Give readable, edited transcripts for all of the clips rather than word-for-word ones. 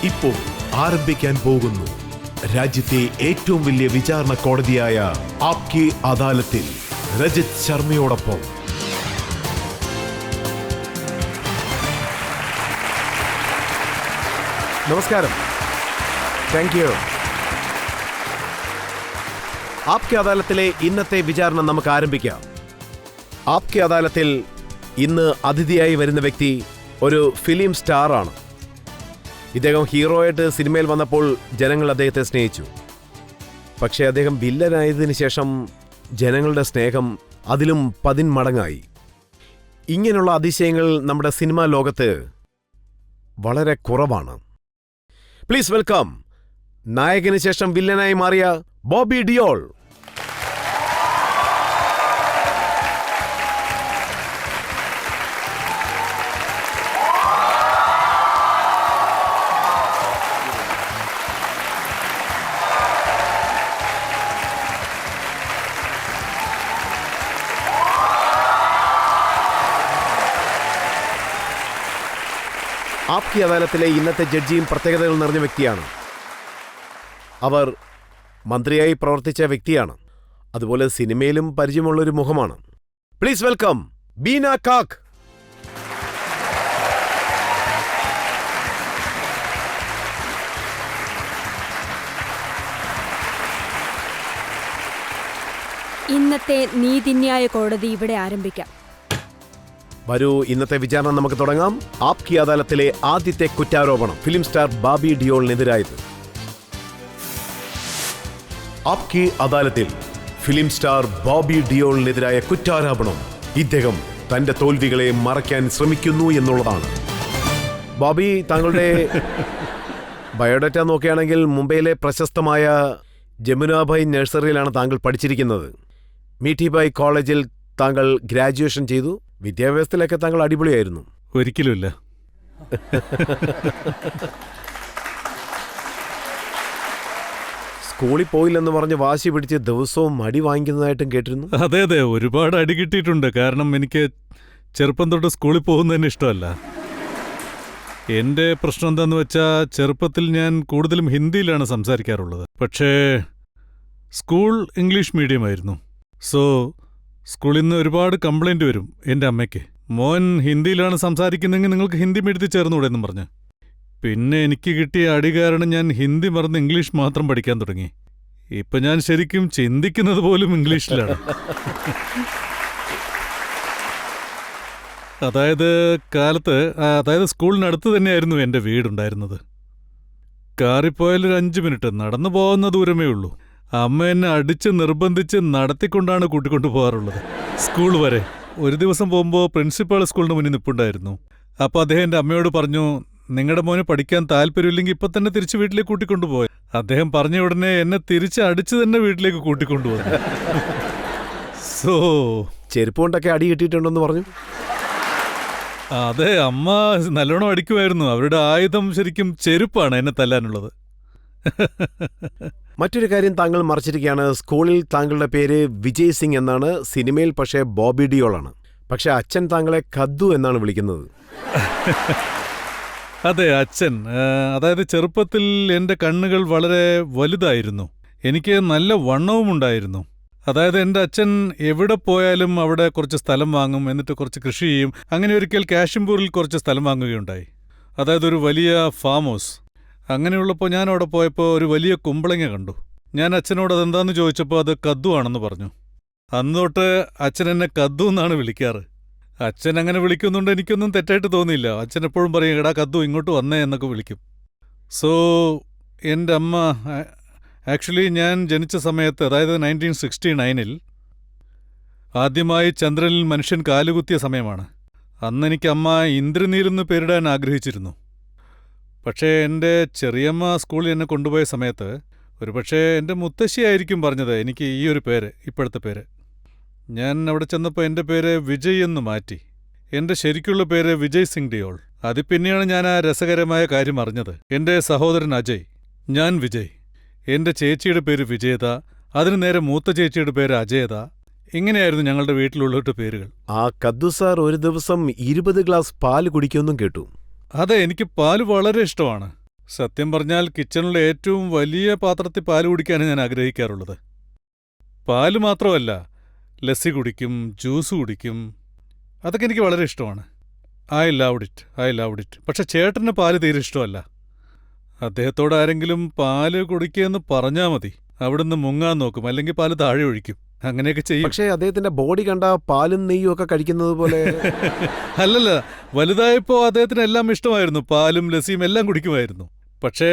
ഇപ്പോൾ ആരംഭിക്കാൻ പോകുന്നു രാജ്യത്തെ ഏറ്റവും വലിയ വിചാരണ കോടതിയായ ആപ്കി അദാലത്തിൽ രജത് ശർമ്മയോടൊപ്പം നമസ്കാരം. Thank you. ആപ്കി അദാലത്തിലെ ഇന്നത്തെ വിചാരണ നമുക്ക് ആരംഭിക്കാം. ആപ്കി അദാലത്തിൽ ഇന്ന് അതിഥിയായി വരുന്ന വ്യക്തി ഒരു ഫിലിം സ്റ്റാറാണ്. ഇദ്ദേഹം ഹീറോയായിട്ട് സിനിമയിൽ വന്നപ്പോൾ ജനങ്ങൾ അദ്ദേഹത്തെ സ്നേഹിച്ചു. പക്ഷേ അദ്ദേഹം വില്ലനായതിനു ശേഷം ജനങ്ങളുടെ സ്നേഹം അതിലും 10 മടങ്ങായി. ഇങ്ങനെയുള്ള അതിശയങ്ങൾ നമ്മുടെ സിനിമാ ലോകത്ത് വളരെ കുറവാണ്. പ്ലീസ് വെൽക്കം നായകന് ശേഷം വില്ലനായി മാറിയ ബോബി ഡിയോൾ. ആപ്കി അദാലത്തിലെ ഇന്നത്തെ ജഡ്ജിയും പ്രത്യേകതകൾ നിറഞ്ഞ വ്യക്തിയാണ്. അവർ മന്ത്രിയായി പ്രവർത്തിച്ച വ്യക്തിയാണ്. അതുപോലെ സിനിമയിലും പരിചയമുള്ളൊരു മുഖമാണ്. Please welcome Beena Kak. ഇന്നത്തെ നീതിന്യായ കോടതി ഇവിടെ ആരംഭിക്കാം. വരൂ, ഇന്നത്തെ വിചാരണ നമുക്ക് തുടങ്ങാം. ആപ്കി അദാലത്തിലെ ആദ്യത്തെ കുറ്റാരോപണം ഫിലിം സ്റ്റാർ ബോബി ഡിയോളിനെതിരായത്. ആപ്കി അദാലത്തിൽ ഫിലിം സ്റ്റാർ ബോബി ഡിയോളിനെതിരായ കുറ്റാരോപണം ഇദ്ദേഹം തന്റെ തോൽവികളെ മറയ്ക്കാൻ ശ്രമിക്കുന്നു എന്നുള്ളതാണ്. ബോബി, താങ്കളുടെ ബയോഡാറ്റ നോക്കുകയാണെങ്കിൽ മുംബൈയിലെ പ്രശസ്തമായ ജമുനാഭായ് നഴ്സറിയിലാണ് താങ്കൾ പഠിച്ചിരിക്കുന്നത്. മീഠിഭായ് കോളേജിൽ താങ്കൾ ഗ്രാജുവേഷൻ ചെയ്തു. വിദ്യാഭ്യാസത്തിലൊക്കെ താങ്കൾ അടിപൊളിയായിരുന്നു. ഒരിക്കലുമില്ല. സ്കൂളിൽ പോയില്ലെന്ന് പറഞ്ഞ് വാശി പിടിച്ച് ദിവസവും അടി വാങ്ങിക്കുന്നതായിട്ടും കേട്ടിരുന്നു. അതെ അതെ, ഒരുപാട് അടി കിട്ടിയിട്ടുണ്ട്. കാരണം എനിക്ക് ചെറുപ്പം തൊട്ട് സ്കൂളിൽ പോകുന്നതിന് ഇഷ്ടമല്ല. എൻ്റെ പ്രശ്നം എന്താണെന്ന് വെച്ചാൽ, ചെറുപ്പത്തിൽ ഞാൻ കൂടുതലും ഹിന്ദിയിലാണ് സംസാരിക്കാറുള്ളത്. പക്ഷേ സ്കൂൾ ഇംഗ്ലീഷ് മീഡിയമായിരുന്നു. സോ സ്കൂളിൽ നിന്ന് ഒരുപാട് കംപ്ലൈൻറ്റ് വരും എൻ്റെ അമ്മയ്ക്ക്. മോൻ ഹിന്ദിയിലാണ് സംസാരിക്കുന്നതെങ്കിൽ നിങ്ങൾക്ക് ഹിന്ദി മീഡിയത്തിൽ ചേർന്നുകൂടെ എന്നും പറഞ്ഞ്. പിന്നെ എനിക്ക് കിട്ടിയ അടി കാരണം ഞാൻ ഹിന്ദി മറന്ന് ഇംഗ്ലീഷ് മാത്രം പഠിക്കാൻ തുടങ്ങി. ഇപ്പം ഞാൻ ശരിക്കും ചിന്തിക്കുന്നത് പോലും ഇംഗ്ലീഷിലാണ്. അതായത് സ്കൂളിനടുത്ത് തന്നെയായിരുന്നു എൻ്റെ വീടുണ്ടായിരുന്നത്. കാറിപ്പോയാലൊരു 5 മിനിറ്റ്, നടന്നു പോകുന്ന ദൂരമേ ഉള്ളൂ. അമ്മ എന്നെ അടിച്ച് നിർബന്ധിച്ച് നടത്തിക്കൊണ്ടാണ് കൂട്ടിക്കൊണ്ടു പോകാറുള്ളത് സ്കൂൾ വരെ. ഒരു ദിവസം പോകുമ്പോൾ പ്രിൻസിപ്പാൾ സ്കൂളിന് മുന്നിൽ നിൽപ്പുണ്ടായിരുന്നു. അപ്പോൾ അദ്ദേഹം എൻ്റെ അമ്മയോട് പറഞ്ഞു, നിങ്ങളുടെ മോന് പഠിക്കാൻ താല്പര്യമില്ലെങ്കിൽ ഇപ്പം തന്നെ തിരിച്ച് വീട്ടിലേക്ക് കൂട്ടിക്കൊണ്ടുപോയി. അദ്ദേഹം പറഞ്ഞ ഉടനെ എന്നെ തിരിച്ച് അടിച്ച് തന്നെ വീട്ടിലേക്ക് കൂട്ടിക്കൊണ്ടുപോയി. സോ ചെരുപ്പ് കൊണ്ടൊക്കെ അടി കിട്ടിയിട്ടുണ്ടെന്ന് പറഞ്ഞു. അതെ, അമ്മ നല്ലോണം അടിക്കുമായിരുന്നു. അവരുടെ ആയുധം ശരിക്കും ചെരുപ്പാണ് എന്നെ തല്ലാനുള്ളത്. മറ്റൊരു കാര്യം താങ്കൾ മറച്ചിരിക്കുകയാണ്. സ്കൂളിൽ താങ്കളുടെ പേര് വിജയ് സിംഗ് എന്നാണ്, സിനിമയിൽ പക്ഷേ ബോബി ഡിയോളാണ്. പക്ഷെ അച്ഛൻ താങ്കളെ കദ്ദു എന്നാണ് വിളിക്കുന്നത്. അതെ, അച്ഛൻ. അതായത് ചെറുപ്പത്തിൽ എൻ്റെ കണ്ണുകൾ വളരെ വലുതായിരുന്നു. എനിക്ക് നല്ല വണ്ണവും ഉണ്ടായിരുന്നു. അതായത് എൻ്റെ അച്ഛൻ എവിടെ പോയാലും അവിടെ കുറച്ച് സ്ഥലം വാങ്ങും, എന്നിട്ട് കുറച്ച് കൃഷി ചെയ്യും. അങ്ങനെ ഒരിക്കൽ കാശിംപൂരിൽ കുറച്ച് സ്ഥലം വാങ്ങുകയുണ്ടായി. അതായത് ഒരു വലിയ ഫാം ഹൗസ്. അങ്ങനെയുള്ളപ്പോൾ ഞാൻ അവിടെ പോയപ്പോൾ ഒരു വലിയ കുമ്പളങ്ങ കണ്ടു. ഞാൻ അച്ഛനോട് അതെന്താന്ന് ചോദിച്ചപ്പോൾ അത് കദ്ദു ആണെന്ന് പറഞ്ഞു. അന്ന് തൊട്ട് അച്ഛൻ എന്നെ കദ്ദു എന്നാണ് വിളിക്കാറ്. അച്ഛൻ അങ്ങനെ വിളിക്കുന്നുണ്ട് എനിക്കൊന്നും തെറ്റായിട്ട് തോന്നിയില്ല. അച്ഛൻ എപ്പോഴും പറയും, എടാ കദ്ദു ഇങ്ങോട്ട് വന്നേ എന്നൊക്കെ വിളിക്കും. സോ എൻ്റെ അമ്മ ആക്ച്വലി ഞാൻ ജനിച്ച സമയത്ത്, അതായത് 1969 ആദ്യമായി ചന്ദ്രനിൽ മനുഷ്യൻ കാലുകുത്തിയ സമയമാണ്. അന്നെനിക്ക് അമ്മ ഇന്ദ്രനീലെന്ന് പേരിടാൻ ആഗ്രഹിച്ചിരുന്നു. പക്ഷേ എൻ്റെ ചെറിയമ്മ സ്കൂളിൽ എന്നെ കൊണ്ടുപോയ സമയത്ത് ഒരുപക്ഷേ എൻ്റെ മുത്തശ്ശിയായിരിക്കും പറഞ്ഞത് എനിക്ക് ഈ ഒരു പേര്, ഇപ്പോഴത്തെ പേര്. ഞാൻ അവിടെ ചെന്നപ്പോൾ എൻ്റെ പേര് വിജയ് എന്ന് മാറ്റി. എൻ്റെ ശരിക്കുള്ള പേര് വിജയ് സിംഗ് ഡിയോൾ. അതിൽ പിന്നെയാണ് ഞാൻ ആ രസകരമായ കാര്യം അറിഞ്ഞത്. എൻ്റെ സഹോദരൻ അജയ്, ഞാൻ വിജയ്. എൻ്റെ ചേച്ചിയുടെ പേര് വിജയത, അതിന് നേരെ മൂത്ത ചേച്ചിയുടെ പേര് അജയത. ഇങ്ങനെയായിരുന്നു ഞങ്ങളുടെ വീട്ടിലുള്ളവരുടെ പേരുകൾ. ആ കദ്ദു സാർ ഒരു ദിവസം 20 ഗ്ലാസ് പാല് കുടിക്കുമെന്നും കേട്ടു. അതെ, എനിക്ക് പാല് വളരെ ഇഷ്ടമാണ്. സത്യം പറഞ്ഞാൽ കിച്ചണിലെ ഏറ്റവും വലിയ പാത്രത്തിൽ പാല് കുടിക്കാനാണ് ഞാൻ ആഗ്രഹിക്കാറുള്ളത്. പാല് മാത്രമല്ല, ലസ്സി കുടിക്കും, ജ്യൂസ് കുടിക്കും. അതൊക്കെ എനിക്ക് വളരെ ഇഷ്ടമാണ്. I loved it. പക്ഷെ ചേട്ടന് പാല് തീരെ ഇഷ്ടമല്ല. അദ്ദേഹത്തോട് ആരെങ്കിലും പാല് കുടിക്കുകയെന്ന് പറഞ്ഞാൽ മതി, അവിടുന്ന് മുങ്ങാൻ നോക്കും, അല്ലെങ്കിൽ പാല് താഴെ ഒഴിക്കും. അങ്ങനെയൊക്കെ ചെയ്യും. പക്ഷേ അദ്ദേഹത്തിന്റെ ബോഡി കണ്ട പാലും നെയ്യും ഒക്കെ കഴിക്കുന്നത് പോലെ. അല്ലല്ല, വലുതായപ്പോൾ അദ്ദേഹത്തിന് എല്ലാം ഇഷ്ടമായിരുന്നു. പാലും ലസ്സിയും എല്ലാം കുടിക്കുമായിരുന്നു. പക്ഷേ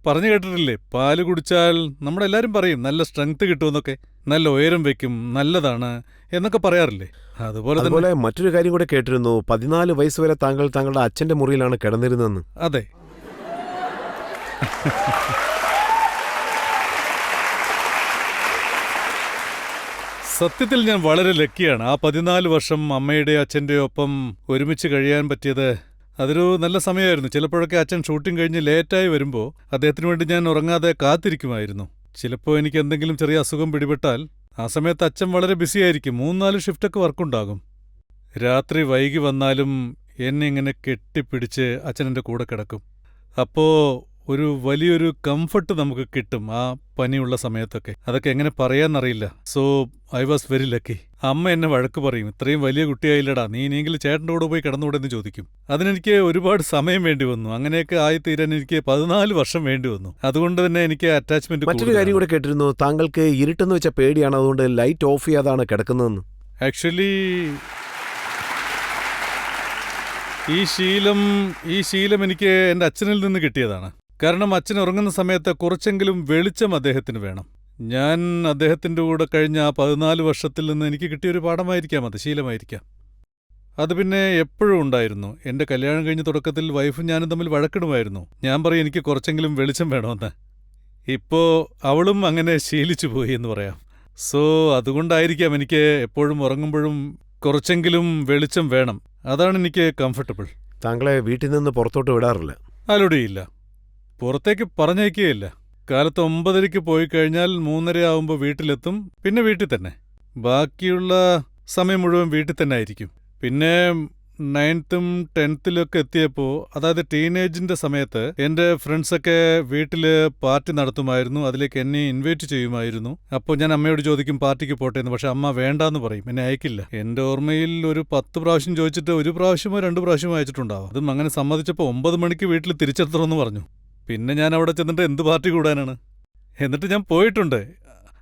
പറഞ്ഞു കേട്ടിട്ടില്ലേ, പാല് കുടിച്ചാൽ നമ്മളെല്ലാരും പറയും നല്ല സ്ട്രെങ്ത് കിട്ടുമെന്നൊക്കെ, നല്ല ഉയരം വെക്കും, നല്ലതാണ് എന്നൊക്കെ പറയാറില്ലേ. അതുപോലെ മറ്റൊരു കാര്യം കൂടെ കേട്ടിരുന്നു, 14 വയസ്സ് വരെ താങ്കൾ താങ്കളുടെ അച്ഛന്റെ മുറിയിലാണ് കിടന്നിരുന്നതെന്ന്. അതെ. സത്യത്തിൽ ഞാൻ വളരെ ലക്കിയാണ്. ആ 14 വർഷം അമ്മയുടെയോ അച്ഛൻ്റെയോ ഒപ്പം ഒരുമിച്ച് കഴിയാൻ പറ്റിയത്. അതൊരു നല്ല സമയമായിരുന്നു. ചിലപ്പോഴൊക്കെ അച്ഛൻ ഷൂട്ടിംഗ് കഴിഞ്ഞ് ലേറ്റായി വരുമ്പോൾ അദ്ദേഹത്തിന് വേണ്ടി ഞാൻ ഉറങ്ങാതെ കാത്തിരിക്കുമായിരുന്നു. ചിലപ്പോൾ എനിക്ക് എന്തെങ്കിലും ചെറിയ അസുഖം പിടിപെട്ടാൽ ആ സമയത്ത് അച്ഛൻ വളരെ ബിസിയായിരിക്കും. 3-4 ഷിഫ്റ്റൊക്കെ വർക്കുണ്ടാകും. രാത്രി വൈകി വന്നാലും എന്നെ ഇങ്ങനെ കെട്ടിപ്പിടിച്ച് അച്ഛൻ എൻ്റെ കൂടെ കിടക്കും. അപ്പോൾ ഒരു വലിയൊരു കംഫർട്ട് നമുക്ക് കിട്ടും ആ പനിയുള്ള സമയത്തൊക്കെ. അതൊക്കെ എങ്ങനെ പറയാന്നറിയില്ല. So I was very lucky. അമ്മ എന്നെ വഴക്ക് പറയും, ഇത്രയും വലിയ കുട്ടിയായില്ലടാ, നീ ഇനിയെങ്കിലും ചേട്ടൻ്റെ കൂടെ പോയി കിടന്നുകൂടെന്ന് ചോദിക്കും. അതിനെനിക്ക് ഒരുപാട് സമയം വേണ്ടി വന്നു. അങ്ങനെയൊക്കെ ആയിത്തീരാൻ എനിക്ക് 14 വർഷം വേണ്ടി വന്നു. അതുകൊണ്ട് തന്നെ എനിക്ക് അറ്റാച്ച്മെന്റ്. മറ്റൊരു കാര്യം കൂടെ കേട്ടിരുന്നു, താങ്കൾക്ക് ഇരുട്ടെന്ന് വെച്ച പേടിയാണ്, അതുകൊണ്ട് ലൈറ്റ് ഓഫ് ചെയ്യാതാണ് കിടക്കുന്നതെന്ന്. ആക്ച്വലി ഈ ശീലം എനിക്ക് എൻ്റെ അച്ഛനിൽ നിന്ന് കിട്ടിയതാണ്. കാരണം അച്ഛൻ ഉറങ്ങുന്ന സമയത്ത് കുറച്ചെങ്കിലും വെളിച്ചം അദ്ദേഹത്തിന് വേണം. ഞാൻ അദ്ദേഹത്തിൻ്റെ കൂടെ കഴിഞ്ഞ ആ 14 വർഷത്തിൽ നിന്ന് എനിക്ക് കിട്ടിയൊരു പാഠമായിരിക്കാം, അത് ശീലമായിരിക്കാം. അത് പിന്നെ എപ്പോഴും ഉണ്ടായിരുന്നു. എൻ്റെ കല്യാണം കഴിഞ്ഞ തുടക്കത്തിൽ വൈഫും ഞാനും തമ്മിൽ വഴക്കിടുമായിരുന്നു. ഞാൻ പറയും എനിക്ക് കുറച്ചെങ്കിലും വെളിച്ചം വേണമെന്ന്. ഇപ്പോൾ അവളും അങ്ങനെ ശീലിച്ചു പോയി എന്ന് പറയാം. സോ അതുകൊണ്ടായിരിക്കാം എനിക്ക് എപ്പോഴും ഉറങ്ങുമ്പോഴും കുറച്ചെങ്കിലും വെളിച്ചം വേണം. അതാണ് എനിക്ക് കംഫർട്ടബിൾ. താങ്കളെ വീട്ടിൽ നിന്ന് പുറത്തോട്ട് വിടാറില്ല? അലോടിയില്ല, പുറത്തേക്ക് പറഞ്ഞയക്കുകയില്ല. കാലത്ത് 9:30 പോയി കഴിഞ്ഞാൽ 3:30 ആവുമ്പോൾ വീട്ടിലെത്തും. പിന്നെ വീട്ടിൽ തന്നെ, ബാക്കിയുള്ള സമയം മുഴുവൻ വീട്ടിൽ തന്നെ ആയിരിക്കും. പിന്നെ 9th-ഉം 10th-ലൊക്കെ എത്തിയപ്പോൾ, അതായത് ടീനേജിന്റെ സമയത്ത് എൻ്റെ ഫ്രണ്ട്സൊക്കെ വീട്ടിൽ പാർട്ടി നടത്തുമായിരുന്നു. അതിലേക്ക് എന്നെ ഇൻവൈറ്റ് ചെയ്യുമായിരുന്നു. അപ്പോൾ ഞാൻ അമ്മയോട് ചോദിക്കും പാർട്ടിക്ക് പോട്ടെ എന്ന്. പക്ഷെ അമ്മ വേണ്ടാന്ന് പറയും, എന്നെ അയക്കില്ല. എൻ്റെ ഓർമ്മയിൽ ഒരു 10 പ്രാവശ്യം ചോദിച്ചിട്ട് 1 പ്രാവശ്യമോ 2 പ്രാവശ്യമോ അയച്ചിട്ടുണ്ടാവും. അതും അങ്ങനെ സമ്മതിച്ചപ്പോൾ 9 മണിക്ക് വീട്ടിൽ തിരിച്ചെത്തണമെന്ന് പറഞ്ഞു. പിന്നെ ഞാൻ അവിടെ ചെന്നിട്ട് എന്ത് പാർട്ടി കൂടാനാണ്? എന്നിട്ട് ഞാൻ പോയിട്ടുണ്ട്.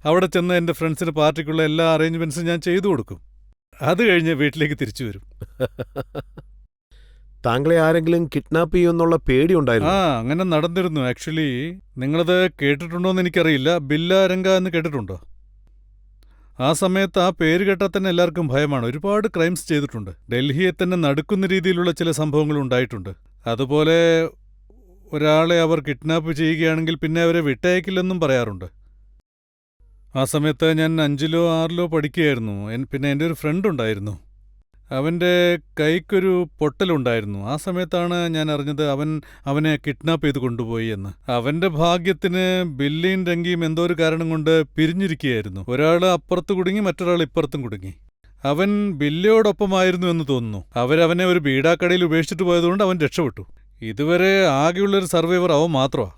അവിടെ ചെന്ന് എൻ്റെ ഫ്രണ്ട്സിന് പാർട്ടിക്കുള്ള എല്ലാ അറേഞ്ച്മെന്റ്സും ഞാൻ ചെയ്തു കൊടുക്കും. അത് കഴിഞ്ഞ് വീട്ടിലേക്ക് തിരിച്ചു വരും. താങ്കളെ ആരെങ്കിലും കിഡ്നാപ്പ് ചെയ്യുമെന്നുള്ള പേടി ഉണ്ടായിരുന്നു? അങ്ങനെ നടന്നിരുന്നു. ആക്ച്വലി നിങ്ങളത് കേട്ടിട്ടുണ്ടോയെന്ന് എനിക്കറിയില്ല. ബില്ലാരംഗ എന്ന് കേട്ടിട്ടുണ്ടോ? ആ സമയത്ത് ആ പേര് കേട്ടാൽ തന്നെ എല്ലാവർക്കും ഭയമാണ്. ഒരുപാട് ക്രൈംസ് ചെയ്തിട്ടുണ്ട്. ഡൽഹിയെ തന്നെ നടുക്കുന്ന രീതിയിലുള്ള ചില സംഭവങ്ങൾ ഉണ്ടായിട്ടുണ്ട്. അതുപോലെ ഒരാളെ അവർ കിഡ്നാപ്പ് ചെയ്യുകയാണെങ്കിൽ പിന്നെ അവരെ വിട്ടയക്കില്ലെന്നും പറയാറുണ്ട്. ആ സമയത്ത് ഞാൻ 5-ലോ 6-ലോ പഠിക്കുകയായിരുന്നു. പിന്നെ എൻ്റെ ഒരു ഫ്രണ്ട് ഉണ്ടായിരുന്നു. അവൻ്റെ കൈക്കൊരു പൊട്ടലുണ്ടായിരുന്നു. ആ സമയത്താണ് ഞാൻ അറിഞ്ഞത് അവനെ കിഡ്നാപ്പ് ചെയ്ത് കൊണ്ടുപോയി എന്ന്. അവൻ്റെ ഭാഗ്യത്തിന് ബില്ലിയും രംഗിയും എന്തോ ഒരു കാരണം കൊണ്ട് പിരിഞ്ഞിരിക്കുകയായിരുന്നു. ഒരാൾ അപ്പുറത്ത് കുടുങ്ങി, മറ്റൊരാൾ ഇപ്പുറത്തും കുടുങ്ങി. അവൻ ബില്ലയോടൊപ്പമായിരുന്നു എന്ന് തോന്നുന്നു. അവരവനെ ഒരു ബീഡാക്കടയിൽ ഉപേക്ഷിച്ചിട്ട് പോയതുകൊണ്ട് അവൻ രക്ഷപ്പെട്ടു. ഇതുവരെ ആകെയുള്ളൊരു സർവൈവർ അവൻ മാത്രമാണ്.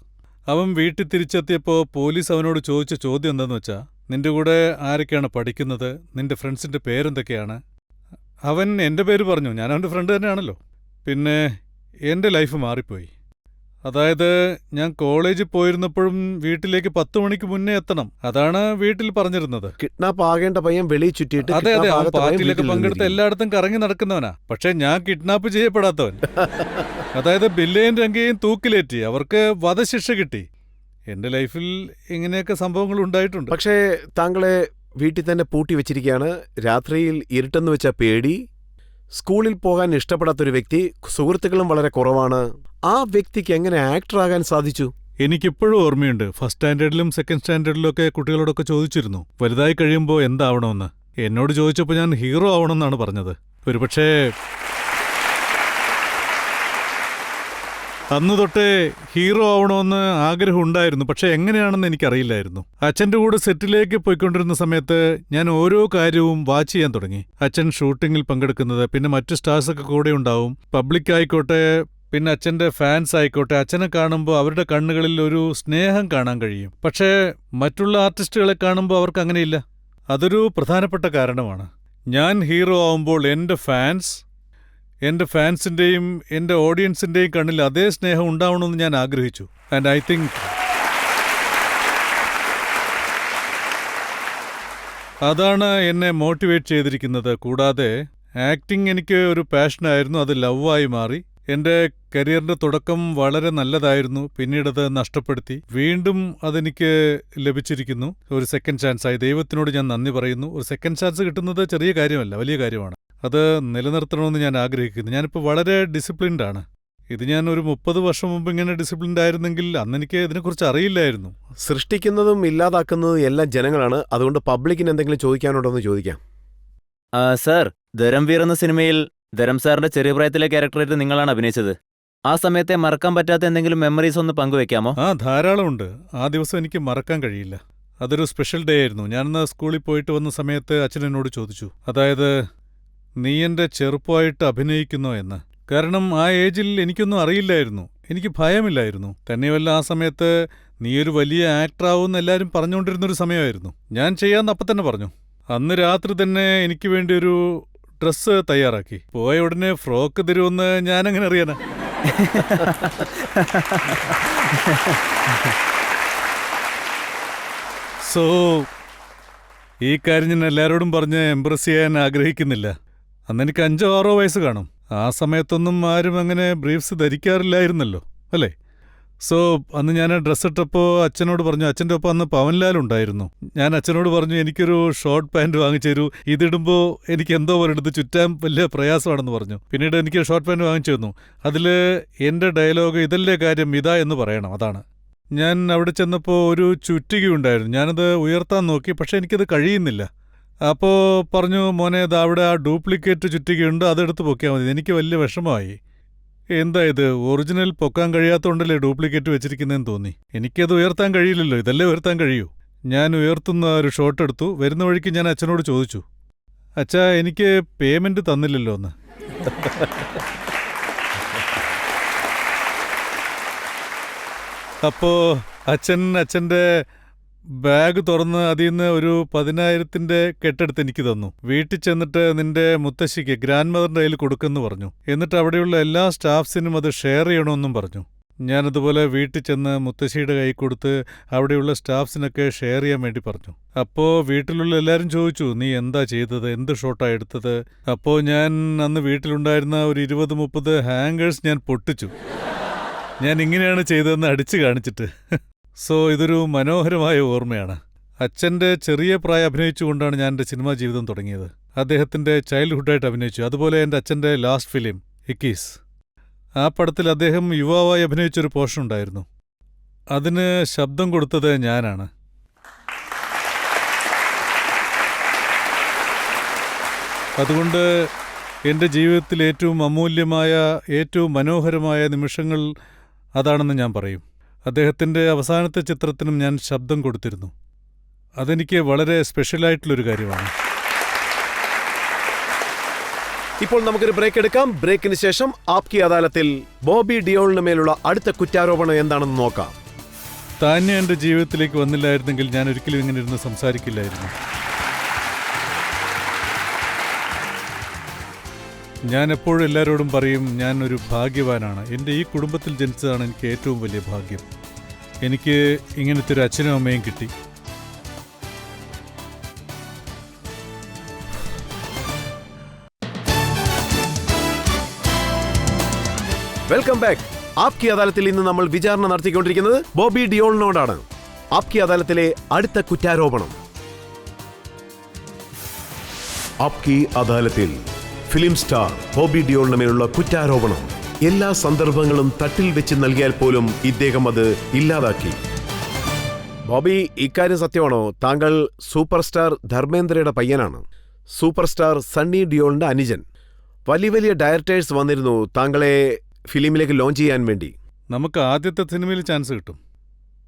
അവൻ വീട്ടിൽ തിരിച്ചെത്തിയപ്പോൾ പോലീസ് അവനോട് ചോദിച്ച ചോദ്യം എന്താണെന്ന് വെച്ചാൽ, നിന്റെ കൂടെ ആരൊക്കെയാണ് പഠിക്കുന്നത്, നിന്റെ ഫ്രണ്ട്സിൻ്റെ പേരെന്തൊക്കെയാണ്? അവൻ എൻ്റെ പേര് പറഞ്ഞു. ഞാൻ അവൻ്റെ ഫ്രണ്ട് തന്നെയാണല്ലോ. പിന്നെ എൻ്റെ ലൈഫ് മാറിപ്പോയി. അതായത് ഞാൻ കോളേജിൽ പോയിരുന്നപ്പോഴും വീട്ടിലേക്ക് 10 മണിക്ക് മുന്നേ എത്തണം, അതാണ് വീട്ടിൽ പറഞ്ഞിരുന്നത്. കിഡ്നാപ്പ് ആകേണ്ട പയ്യൻ വെളിയിൽ ചുറ്റിയിട്ട് അതെ, അവൻ പാർട്ടിയിലൊക്കെ പങ്കെടുത്ത് എല്ലായിടത്തും കറങ്ങി നടക്കുന്നവനാ. പക്ഷെ ഞാൻ കിഡ്നാപ്പ് ചെയ്യപ്പെടാത്തവൻ. അതായത് ബില്ലയും രംഗയും തൂക്കിലേറ്റി, അവർക്ക് വധശിക്ഷ കിട്ടി. എന്റെ ലൈഫിൽ ഇങ്ങനെയൊക്കെ സംഭവങ്ങൾ ഉണ്ടായിട്ടുണ്ട്. പക്ഷേ താങ്കളെ വീട്ടിൽ തന്നെ പൂട്ടി വെച്ചിരിക്കുകയാണ്. രാത്രിയിൽ ഇരുട്ടെന്ന് വെച്ച പേടി, സ്കൂളിൽ പോകാൻ ഇഷ്ടപ്പെടാത്തൊരു വ്യക്തി, സുഹൃത്തുക്കളും വളരെ കുറവാണ്. ആ വ്യക്തിക്ക് എങ്ങനെ ആക്ടറാകാൻ സാധിച്ചു? എനിക്കിപ്പോഴും ഓർമ്മയുണ്ട്. ഫസ്റ്റ് സ്റ്റാൻഡേർഡിലും സെക്കൻഡ് സ്റ്റാൻഡേർഡിലും ഒക്കെ കുട്ടികളോടൊക്കെ ചോദിച്ചിരുന്നു വലുതായി കഴിയുമ്പോൾ എന്താവണമെന്ന്. എന്നോട് ചോദിച്ചപ്പോൾ ഞാൻ ഹീറോ ആവണമെന്നാണ് പറഞ്ഞത്. ഒരുപക്ഷേ അന്ന് തൊട്ടേ ഹീറോ ആവണമെന്ന് ആഗ്രഹം ഉണ്ടായിരുന്നു. പക്ഷെ എങ്ങനെയാണെന്ന് എനിക്കറിയില്ലായിരുന്നു. അച്ഛൻ്റെ കൂടെ സെറ്റിലേക്ക് പോയിക്കൊണ്ടിരുന്ന സമയത്ത് ഞാൻ ഓരോ കാര്യവും വാച്ച് ചെയ്യാൻ തുടങ്ങി. അച്ഛൻ ഷൂട്ടിങ്ങിൽ പങ്കെടുക്കുന്നത്, പിന്നെ മറ്റു സ്റ്റാർസൊക്കെ കൂടെ ഉണ്ടാവും. പബ്ലിക് ആയിക്കോട്ടെ, പിന്നെ അച്ഛൻ്റെ ഫാൻസ് ആയിക്കോട്ടെ, അച്ഛനെ കാണുമ്പോൾ അവരുടെ കണ്ണുകളിൽ ഒരു സ്നേഹം കാണാൻ കഴിയും. പക്ഷേ മറ്റുള്ള ആർട്ടിസ്റ്റുകളെ കാണുമ്പോൾ അവർക്ക് അങ്ങനെയില്ല. അതൊരു പ്രധാനപ്പെട്ട കാരണമാണ്. ഞാൻ ഹീറോ ആവുമ്പോൾ എൻ്റെ ഫാൻസിൻ്റെയും എൻ്റെ ഓഡിയൻസിൻ്റെയും കണ്ണിൽ അതേ സ്നേഹം ഉണ്ടാവണമെന്ന് ഞാൻ ആഗ്രഹിച്ചു. ആൻഡ് ഐ തിങ്ക് അതാണ് എന്നെ മോട്ടിവേറ്റ് ചെയ്തിരിക്കുന്നത്. കൂടാതെ ആക്ടിംഗ് എനിക്ക് ഒരു പാഷനായിരുന്നു, അത് ലവായി മാറി. എൻ്റെ കരിയറിൻ്റെ തുടക്കം വളരെ നല്ലതായിരുന്നു, പിന്നീടത് നഷ്ടപ്പെടുത്തി. വീണ്ടും അതെനിക്ക് ലഭിച്ചിരിക്കുന്നു, ഒരു സെക്കൻഡ് ചാൻസായി. ദൈവത്തിനോട് ഞാൻ നന്ദി പറയുന്നു. ഒരു സെക്കൻഡ് ചാൻസ് കിട്ടുന്നത് ചെറിയ കാര്യമല്ല, വലിയ കാര്യമാണ്. അത് നിലനിർത്തണമെന്ന് ഞാൻ ആഗ്രഹിക്കുന്നു. ഞാനിപ്പോൾ വളരെ ഡിസിപ്ലിൻഡ് ആണ്. ഇത് ഞാൻ ഒരു 30 വർഷം മുമ്പ് ഇങ്ങനെ ഡിസിപ്ലിൻഡ് ആയിരുന്നെങ്കിൽ അന്ന് എനിക്ക് ഇതിനെക്കുറിച്ച് അറിയില്ലായിരുന്നു. സൃഷ്ടിക്കുന്നതും ഇല്ലാതാക്കുന്നതും എല്ലാം ജനങ്ങളാണ്. അതുകൊണ്ട് പബ്ലിക്കിന് എന്തെങ്കിലും ചോദിക്കാനുണ്ടോ എന്ന് ചോദിക്കാം. സർ, ധരംവീർ എന്ന സിനിമയിൽ ധരം സാറിന്റെ ചെറിയ പ്രായത്തിലെ ക്യാരക്ടറായിട്ട് നിങ്ങളാണ് അഭിനയിച്ചത്. ആ സമയത്തെ മറക്കാൻ പറ്റാത്ത എന്തെങ്കിലും മെമ്മറീസ് ഒന്ന് പങ്കുവെക്കാമോ? ധാരാളമുണ്ട്. ആ ദിവസം എനിക്ക് മറക്കാൻ കഴിയില്ല. അതൊരു സ്പെഷ്യൽ ഡേ ആയിരുന്നു. ഞാനന്ന് സ്കൂളിൽ പോയിട്ട് വന്ന സമയത്ത് അച്ഛൻ എന്നോട് ചോദിച്ചു, അതായത് നീ എൻ്റെ ചെറുപ്പമായിട്ട് അഭിനയിക്കുന്നോ എന്ന്. കാരണം ആ ഏജിൽ എനിക്കൊന്നും അറിയില്ലായിരുന്നു, എനിക്ക് ഭയമില്ലായിരുന്നു. തന്നെയുമല്ല, ആ സമയത്ത് നീയൊരു വലിയ ആക്ടറാവുമെന്ന് എല്ലാവരും പറഞ്ഞുകൊണ്ടിരുന്നൊരു സമയമായിരുന്നു. ഞാൻ ചെയ്യാമെന്ന് അപ്പം തന്നെ പറഞ്ഞു. അന്ന് രാത്രി തന്നെ എനിക്ക് വേണ്ടി ഒരു ഡ്രസ്സ് തയ്യാറാക്കി. പോയ ഉടനെ ഫ്രോക്ക് തരുമെന്ന് ഞാനെങ്ങനെ അറിയാനാ? സോ ഈ കാര്യം ഞാൻ എല്ലാവരോടും പറഞ്ഞ് എംബ്രസ് ചെയ്യാൻ ആഗ്രഹിക്കുന്നില്ല. അന്ന് എനിക്ക് 5 or 6 വയസ്സ് കാണും. ആ സമയത്തൊന്നും ആരും അങ്ങനെ ബ്രീഫ്സ് ധരിക്കാറില്ലായിരുന്നല്ലോ, അല്ലേ? സോ അന്ന് ഞാൻ ഡ്രസ്സ് ഇട്ടപ്പോൾ അച്ഛനോട് പറഞ്ഞു, അച്ഛൻ്റെ ഒപ്പം അന്ന് പവൻലാൽ ഉണ്ടായിരുന്നു. ഞാൻ അച്ഛനോട് പറഞ്ഞു, എനിക്കൊരു ഷോർട്ട് പാൻറ് വാങ്ങിച്ചു തരൂ, ഇതിടുമ്പോൾ എനിക്ക് എന്തോ പോലെ എടുത്ത് ചുറ്റാൻ വലിയ പ്രയാസമാണെന്ന് പറഞ്ഞു. പിന്നീട് എനിക്ക് ഷോർട്ട് പാൻറ് വാങ്ങിച്ചു തന്നു. അതിൽ എൻ്റെ ഡയലോഗ് ഇതല്ലേ കാര്യം, ഇതാ എന്ന് പറയണം, അതാണ്. ഞാൻ അവിടെ ചെന്നപ്പോൾ ഒരു ചുറ്റികയുണ്ടായിരുന്നു. ഞാനത് ഉയർത്താൻ നോക്കി, പക്ഷേ എനിക്കത് കഴിയുന്നില്ല. അപ്പോൾ പറഞ്ഞു, മോനെ അത് അവിടെ ആ ഡ്യൂപ്ലിക്കേറ്റ് ചുറ്റികയുണ്ട്, അതെടുത്ത് പൊക്കിയാൽ മതി. എനിക്ക് വലിയ വിഷമമായി. എന്താ ഇത്, ഒറിജിനൽ പൊക്കാൻ കഴിയാത്തതുകൊണ്ടല്ലേ ഡ്യൂപ്ലിക്കേറ്റ് വെച്ചിരിക്കുന്നതെന്ന് തോന്നി. എനിക്കത് ഉയർത്താൻ കഴിയില്ലല്ലോ, ഇതല്ലേ ഉയർത്താൻ കഴിയൂ. ഞാൻ ഉയർത്തുന്ന ഒരു ഷോട്ട് എടുത്തു. വരുന്ന വഴിക്ക് ഞാൻ അച്ഛനോട് ചോദിച്ചു, അച്ഛാ എനിക്ക് പേയ്മെൻറ്റ് തന്നില്ലല്ലോ എന്ന്. അപ്പോൾ അച്ഛൻ്റെ ബാഗ് തുറന്ന് അതിൽ നിന്ന് ഒരു 10,000-ന്റെ കെട്ടെടുത്ത് എനിക്ക് തന്നു. വീട്ടിൽ ചെന്നിട്ട് നിന്റെ മുത്തശ്ശിക്ക്, ഗ്രാൻഡ് മദറിൻ്റെ കയ്യിൽ കൊടുക്കുമെന്ന് പറഞ്ഞു. എന്നിട്ട് അവിടെയുള്ള എല്ലാ സ്റ്റാഫ്സിനും അത് ഷെയർ ചെയ്യണമെന്നും പറഞ്ഞു. ഞാനതുപോലെ വീട്ടിൽ ചെന്ന് മുത്തശ്ശിയുടെ കൈ കൊടുത്ത് അവിടെയുള്ള സ്റ്റാഫ്സിനൊക്കെ ഷെയർ ചെയ്യാൻ വേണ്ടി പറഞ്ഞു. അപ്പോൾ വീട്ടിലുള്ള എല്ലാവരും ചോദിച്ചു, നീ എന്താ ചെയ്തത്, എന്ത് ഷോട്ടാണ് എടുത്തത്? അപ്പോൾ ഞാൻ അന്ന് വീട്ടിലുണ്ടായിരുന്ന ഒരു 20-30 ഹാങ്കേഴ്സ് ഞാൻ പൊട്ടിച്ചു. ഞാൻ ഇങ്ങനെയാണ് ചെയ്തതെന്ന് അടിച്ചു കാണിച്ചിട്ട്. സോ ഇതൊരു മനോഹരമായ ഓർമ്മയാണ്. അച്ഛൻ്റെ ചെറിയ പ്രായം അഭിനയിച്ചുകൊണ്ടാണ് ഞാൻ എൻ്റെ സിനിമാ ജീവിതം തുടങ്ങിയത്. അദ്ദേഹത്തിൻ്റെ ചൈൽഡ്ഹുഡായിട്ട് അഭിനയിച്ചു. അതുപോലെ എൻ്റെ അച്ഛൻ്റെ ലാസ്റ്റ് ഫിലിം ഇക്കീസ്, ആ പടത്തിൽ അദ്ദേഹം യുവാവായി അഭിനയിച്ചൊരു പോർഷൻ ഉണ്ടായിരുന്നു. അതിന് ശബ്ദം കൊടുത്തത് ഞാനാണ്. അതുകൊണ്ട് എൻ്റെ ജീവിതത്തിൽ ഏറ്റവും അമൂല്യമായ, ഏറ്റവും മനോഹരമായ നിമിഷങ്ങൾ അതാണെന്ന് ഞാൻ പറയും. അദ്ദേഹത്തിൻ്റെ അവസാനത്തെ ചിത്രത്തിനും ഞാൻ ശബ്ദം കൊടുത്തിരുന്നു. അതെനിക്ക് വളരെ സ്പെഷ്യലായിട്ടുള്ളൊരു കാര്യമാണ്. ഇപ്പോൾ നമുക്കൊരു ബ്രേക്ക് എടുക്കാം. ബ്രേക്കിന് ശേഷം ആപ്കി അദാലത്തിൽ ബോബി ഡിയോളിന് മേലുള്ള അടുത്ത കുറ്റാരോപണം എന്താണെന്ന് നോക്കാം. താന്യ എൻ്റെ ജീവിതത്തിലേക്ക് വന്നില്ലായിരുന്നെങ്കിൽ ഞാൻ ഒരിക്കലും ഇങ്ങനെ ഇരുന്ന് സംസാരിക്കില്ലായിരുന്നു. ഞാൻ എപ്പോഴും എല്ലാവരോടും പറയും, ഞാൻ ഒരു ഭാഗ്യവാനാണ്. എൻ്റെ ഈ കുടുംബത്തിൽ ജനിച്ചതാണ് എനിക്ക് ഏറ്റവും വലിയ ഭാഗ്യം. എനിക്ക് ഇങ്ങനത്തെ ഒരു അച്ഛനും അമ്മയും കിട്ടി. Welcome back. ആപ്കി അദാലത്തിൽ ഇന്ന് നമ്മൾ വിചാരണ നടത്തിക്കൊണ്ടിരിക്കുന്നത് ബോബി ഡിയോളിനോടാണ്. ആപ്കി അദാലത്തിലെ അടുത്ത കുറ്റാരോപണം. ആപ്കി അദാലത്തിൽ ഫിലിം സ്റ്റാർ ബോബി ഡിയോളിന് മേലുള്ള കുറ്റാരോപണം. എല്ലാ സന്ദർഭങ്ങളും തട്ടിൽ വെച്ച് നൽകിയാൽ പോലും ഇദ്ദേഹം അത് ഇല്ലാതാക്കി. ബോബി, ഇക്കാര്യം സത്യമാണോ? താങ്കൾ സൂപ്പർ സ്റ്റാർ ധർമ്മേന്ദ്രയുടെ പയ്യനാണ്, സൂപ്പർ സ്റ്റാർ സണ്ണി ഡിയോളിന്റെ അനുജൻ. വലിയ വലിയ ഡയറക്ടേഴ്സ് വന്നിരുന്നു താങ്കളെ ഫിലിമിലേക്ക് ലോഞ്ച് ചെയ്യാൻ വേണ്ടി. നമുക്ക് ആദ്യത്തെ സിനിമയിൽ ചാൻസ് കിട്ടും,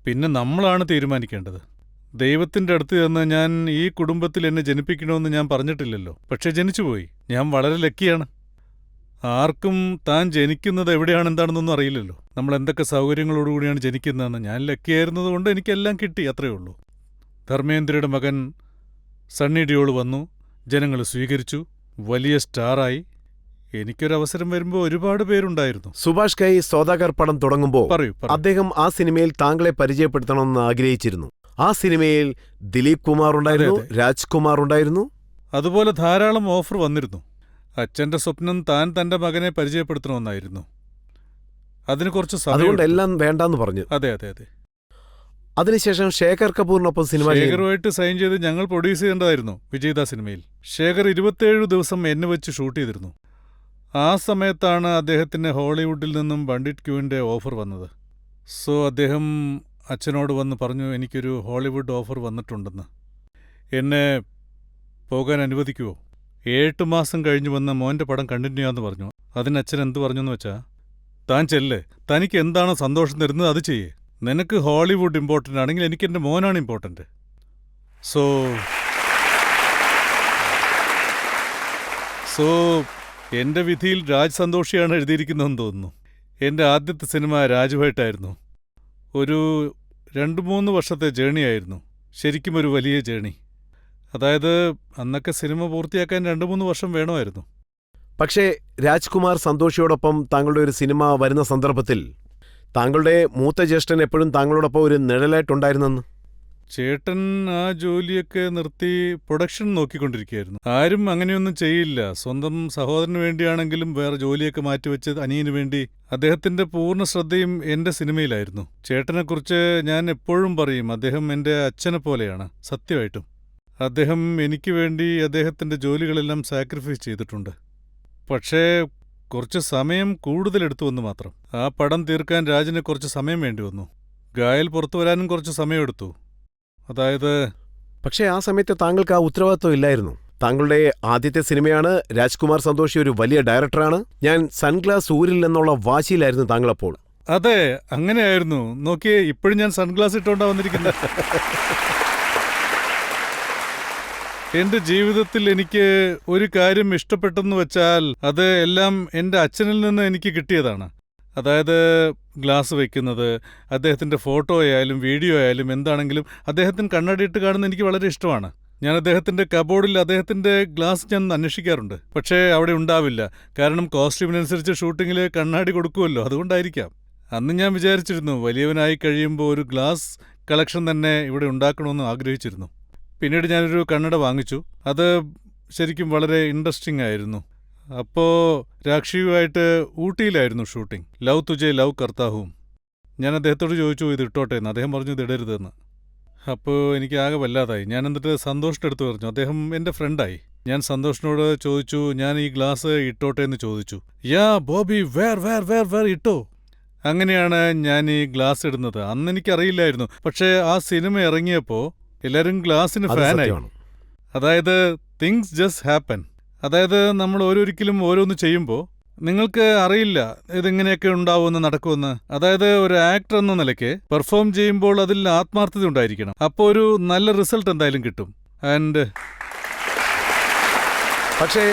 പിന്നെ നമ്മളാണ് തീരുമാനിക്കേണ്ടത്. ദൈവത്തിൻ്റെ അടുത്ത് ചെന്ന് ഞാൻ ഈ കുടുംബത്തിൽ എന്നെ ജനിപ്പിക്കണമെന്ന് ഞാൻ പറഞ്ഞിട്ടില്ലല്ലോ, പക്ഷെ ജനിച്ചുപോയി. ഞാൻ വളരെ ലക്കിയാണ്. ആർക്കും താൻ ജനിക്കുന്നത് എവിടെയാണ് എന്താണെന്നൊന്നും അറിയില്ലല്ലോ. നമ്മൾ എന്തൊക്കെ സൗകര്യങ്ങളോടുകൂടിയാണ് ജനിക്കുന്നതെന്ന്. ഞാൻ ലക്കിയായിരുന്നത് കൊണ്ട് എനിക്കെല്ലാം കിട്ടി, അത്രയേ ഉള്ളൂ. ധർമ്മേന്ദ്രയുടെ മകൻ സണ്ണി ഡിയോൾ വന്നു, ജനങ്ങൾ സ്വീകരിച്ചു, വലിയ സ്റ്റാറായി. എനിക്കൊരവസരം വരുമ്പോൾ ഒരുപാട് പേരുണ്ടായിരുന്നു. സുഭാഷ് ഘായ് സൗദാഗർ പടം തുടങ്ങുമ്പോൾ പറയൂ. അദ്ദേഹം ആ സിനിമയിൽ താങ്കളെ പരിചയപ്പെടുത്തണമെന്ന് ആഗ്രഹിച്ചിരുന്നു. ആ സിനിമയിൽ ദിലീപ് കുമാർ ഉണ്ടായിരുന്നു, അതെ. രാജ്കുമാർ ഉണ്ടായിരുന്നു. അതുപോലെ ധാരാളം ഓഫർ വന്നിരുന്നു. അച്ഛന്റെ സ്വപ്നം താൻ തന്റെ മകനെ പരിചയപ്പെടുത്തണമെന്നായിരുന്നു. അതിന് കുറച്ച് സമയം അതുകൊണ്ട് എടുത്തു. എല്ലാം വേണ്ടാന്ന് പറഞ്ഞു. അതെ അതെ അതെ. അതിനുശേഷം ശേഖർ കപൂറിനൊപ്പം സിനിമ ചെയ്തു. ശേഖറുമായിട്ട് സൈൻ ചെയ്ത് ഞങ്ങൾ പ്രൊഡ്യൂസ് ചെയ്യേണ്ടതായിരുന്നു വിജയ്ദ സിനിമയിൽ. ശേഖർ 27 ദിവസം എന്നെ വെച്ച് ഷൂട്ട് ചെയ്തിരുന്നു. ആ സമയത്താണ് അദ്ദേഹത്തിന് ഹോളിവുഡിൽ നിന്നും പണ്ഡിറ്റ് ക്യൂവിൻ്റെ ഓഫർ വന്നത്. സോ അദ്ദേഹം അച്ഛനോട് വന്ന് പറഞ്ഞു, എനിക്കൊരു ഹോളിവുഡ് ഓഫർ വന്നിട്ടുണ്ടെന്ന്, എന്നെ പോകാൻ അനുവദിക്കുമോ? 8 മാസം കഴിഞ്ഞ് വന്ന മോൻ്റെ പടം കണ്ടിന്യൂ ചെയ്യാമെന്ന് പറഞ്ഞു. അതിന് അച്ഛൻ എന്ത് പറഞ്ഞെന്ന് വെച്ചാൽ, താൻ ചെല്ല്, തനിക്ക് എന്താണോ സന്തോഷം തരുന്നത് അത് ചെയ്യേ. നിനക്ക് ഹോളിവുഡ് ഇമ്പോർട്ടൻ്റ് ആണെങ്കിൽ എനിക്ക് എൻ്റെ മോനാണ് ഇമ്പോർട്ടൻ്റ്. സോ എൻ്റെ വിധിയിൽ രാജ് സന്തോഷിയാണ് എഴുതിയിരിക്കുന്നതെന്ന് തോന്നുന്നു. എൻ്റെ ആദ്യത്തെ സിനിമ രാജുവായിട്ടായിരുന്നു. ഒരു 2-3 വർഷത്തെ ജേണിയായിരുന്നു. ശരിക്കും ഒരു വലിയ ജേണി. അതായത് അന്നൊക്കെ സിനിമ പൂർത്തിയാക്കാൻ 2-3 വർഷം വേണമായിരുന്നു. പക്ഷേ രാജ്കുമാർ സന്തോഷിയോടൊപ്പം താങ്കളുടെ ഒരു സിനിമ വരുന്ന സന്ദർഭത്തിൽ താങ്കളുടെ മൂത്ത ജ്യേഷ്ഠൻ എപ്പോഴും താങ്കളോടൊപ്പം ഒരു നിഴലായിട്ടുണ്ടായിരുന്നെന്ന്. ചേട്ടൻ ആ ജോലിയൊക്കെ നിർത്തി പ്രൊഡക്ഷൻ നോക്കിക്കൊണ്ടിരിക്കുകയായിരുന്നു. ആരും അങ്ങനെയൊന്നും ചെയ്യില്ല. സ്വന്തം സഹോദരന് വേണ്ടിയാണെങ്കിലും വേറെ ജോലിയൊക്കെ മാറ്റിവെച്ച് അനിയന് വേണ്ടി അദ്ദേഹത്തിന്റെ പൂർണ്ണ ശ്രദ്ധയും എൻ്റെ സിനിമയിലായിരുന്നു. ചേട്ടനെക്കുറിച്ച് ഞാൻ എപ്പോഴും പറയും, അദ്ദേഹം എൻ്റെ അച്ഛനെ പോലെയാണ്. സത്യമായിട്ടും അദ്ദേഹം എനിക്ക് വേണ്ടി അദ്ദേഹത്തിന്റെ ജോലികളെല്ലാം സാക്രിഫൈസ് ചെയ്തിട്ടുണ്ട്. പക്ഷേ കുറച്ച് സമയം കൂടുതലെടുത്തു വന്നു മാത്രം. ആ പടം തീർക്കാൻ രാജിന് കുറച്ച് സമയം വേണ്ടി വന്നു. ഗായൽ പുറത്തു വരാനും കുറച്ച് സമയമെടുത്തു. അതായത് പക്ഷേ ആ സമയത്ത് താങ്കൾക്ക് ആ ഉത്തരവാദിത്വം ഇല്ലായിരുന്നു. താങ്കളുടെ ആദ്യത്തെ സിനിമയാണ്. രാജ്കുമാർ സന്തോഷി ഒരു വലിയ ഡയറക്ടറാണ്. ഞാൻ സൺഗ്ലാസ് ഊരില്ലെന്നുള്ള വാശിയിലായിരുന്നു താങ്കളപ്പോൾ. അതെ, അങ്ങനെയായിരുന്നു. നോക്കിയേ, ഇപ്പോഴും ഞാൻ സൺഗ്ലാസ് ഇട്ടുകൊണ്ടാ വന്നിരിക്കുന്നത്. എന്റെ ജീവിതത്തിൽ എനിക്ക് ഒരു കാര്യം ഇഷ്ടപ്പെട്ടെന്ന് വെച്ചാൽ അത് എല്ലാം എൻ്റെ അച്ഛനിൽ നിന്ന് എനിക്ക് കിട്ടിയതാണ്. അതായത് ഗ്ലാസ് വയ്ക്കുന്നത്, അദ്ദേഹത്തിൻ്റെ ഫോട്ടോ ആയാലും വീഡിയോ ആയാലും എന്താണെങ്കിലും അദ്ദേഹത്തിന് കണ്ണാടിയിട്ട് കാണുന്നത് എനിക്ക് വളരെ ഇഷ്ടമാണ്. ഞാൻ അദ്ദേഹത്തിൻ്റെ കബോർഡിൽ അദ്ദേഹത്തിൻ്റെ ഗ്ലാസ് ഞാൻ അന്വേഷിക്കാറുണ്ട്. പക്ഷേ അവിടെ ഉണ്ടാവില്ല. കാരണം കോസ്റ്റ്യൂമിനനുസരിച്ച് ഷൂട്ടിങ്ങിൽ കണ്ണാടി കൊടുക്കുമല്ലോ, അതുകൊണ്ടായിരിക്കാം. അന്ന് ഞാൻ വിചാരിച്ചിരുന്നു വലിയവനായി കഴിയുമ്പോൾ ഒരു ഗ്ലാസ് കളക്ഷൻ തന്നെ ഇവിടെ ഉണ്ടാക്കണമെന്ന് ആഗ്രഹിച്ചിരുന്നു. പിന്നീട് ഞാനൊരു കണ്ണട വാങ്ങിച്ചു. അത് ശരിക്കും വളരെ ഇൻട്രസ്റ്റിംഗ് ആയിരുന്നു. അപ്പോൾ രാക്ഷിയുമായിട്ട് ഊട്ടിയിലായിരുന്നു ഷൂട്ടിംഗ്. ലവ് തുജെ ലവ് കർത്താഹും. ഞാൻ അദ്ദേഹത്തോട് ചോദിച്ചു ഇത് ഇട്ടോട്ടെ എന്ന്. അദ്ദേഹം പറഞ്ഞു ഇത് ഇടരുതെന്ന്. അപ്പോൾ എനിക്ക് ആകെ വല്ലാതായി. ഞാൻ എന്നിട്ട് സന്തോഷിൻ്റെ അടുത്ത് പറഞ്ഞു. അദ്ദേഹം എൻ്റെ ഫ്രണ്ടായി. ഞാൻ സന്തോഷിനോട് ചോദിച്ചു, ഞാൻ ഈ ഗ്ലാസ് ഇട്ടോട്ടെ എന്ന് ചോദിച്ചു. യാ ബോബി, വേർ ഇട്ടോ. അങ്ങനെയാണ് ഞാൻ ഈ ഗ്ലാസ് ഇടുന്നത്. അന്ന് എനിക്കറിയില്ലായിരുന്നു. പക്ഷേ ആ സിനിമ ഇറങ്ങിയപ്പോൾ എല്ലാവരും ഗ്ലാസിന് ഫാനായി. അതായത് തിങ്സ് ജസ്റ്റ് ഹാപ്പൻ. അതായത് നമ്മൾ ഓരോരിക്കലും ഓരോന്ന് ചെയ്യുമ്പോൾ നിങ്ങൾക്ക് അറിയില്ല ഇതെങ്ങനെയൊക്കെ ഉണ്ടാവുമെന്ന് നടക്കുമെന്ന്. അതായത് ഒരു ആക്ടർ എന്ന നിലയ്ക്ക് പെർഫോം ചെയ്യുമ്പോൾ അതിൽ ആത്മാർത്ഥത ഉണ്ടായിരിക്കണം. അപ്പോൾ ഒരു നല്ല റിസൾട്ട് എന്തായാലും കിട്ടും. പക്ഷേ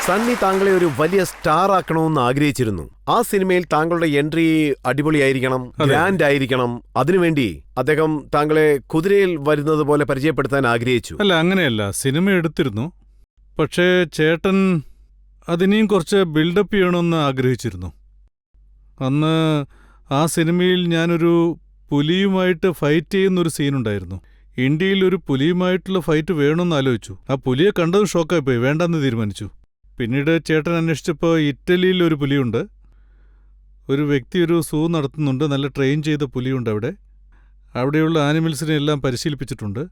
സണ്ണി താങ്കളെ ഒരു വലിയ സ്റ്റാർ ആക്കണമെന്ന് ആഗ്രഹിച്ചിരുന്നു. ആ സിനിമയിൽ താങ്കളുടെ എൻട്രി അടിപൊളിയായിരിക്കണം, ഗ്രാൻഡ് ആയിരിക്കണം. അതിനുവേണ്ടി അദ്ദേഹം താങ്കളെ കുതിരയിൽ വരുന്നത് പോലെ പരിചയപ്പെടുത്താൻ ആഗ്രഹിച്ചു. അല്ല, അങ്ങനെയല്ല. സിനിമ എടുത്തിരുന്നു. പക്ഷേ ചേട്ടൻ അതിനെയും കുറച്ച് ബിൽഡപ്പ് ചെയ്യണമെന്ന് ആഗ്രഹിച്ചിരുന്നു. അന്ന് ആ സിനിമയിൽ ഞാനൊരു പുലിയുമായിട്ട് ഫൈറ്റ് ചെയ്യുന്നൊരു സീനുണ്ടായിരുന്നു. ഇന്ത്യയിൽ ഒരു പുലിയുമായിട്ടുള്ള ഫൈറ്റ് വേണമെന്ന് ആലോചിച്ചു. ആ പുലിയെ കണ്ടത് ഷോക്കായിപ്പോയി, വേണ്ടെന്ന് തീരുമാനിച്ചു. പിന്നീട് ചേട്ടൻ അന്വേഷിച്ചപ്പോൾ ഇറ്റലിയിൽ ഒരു പുലിയുണ്ട്. ഒരു വ്യക്തി ഒരു സൂ നടത്തുന്നുണ്ട്. നല്ല ട്രെയിൻ ചെയ്ത പുലിയുണ്ട് അവിടെ. അവിടെയുള്ള ആനിമൽസിനെ എല്ലാം പരിശീലിപ്പിച്ചിട്ടുണ്ട്.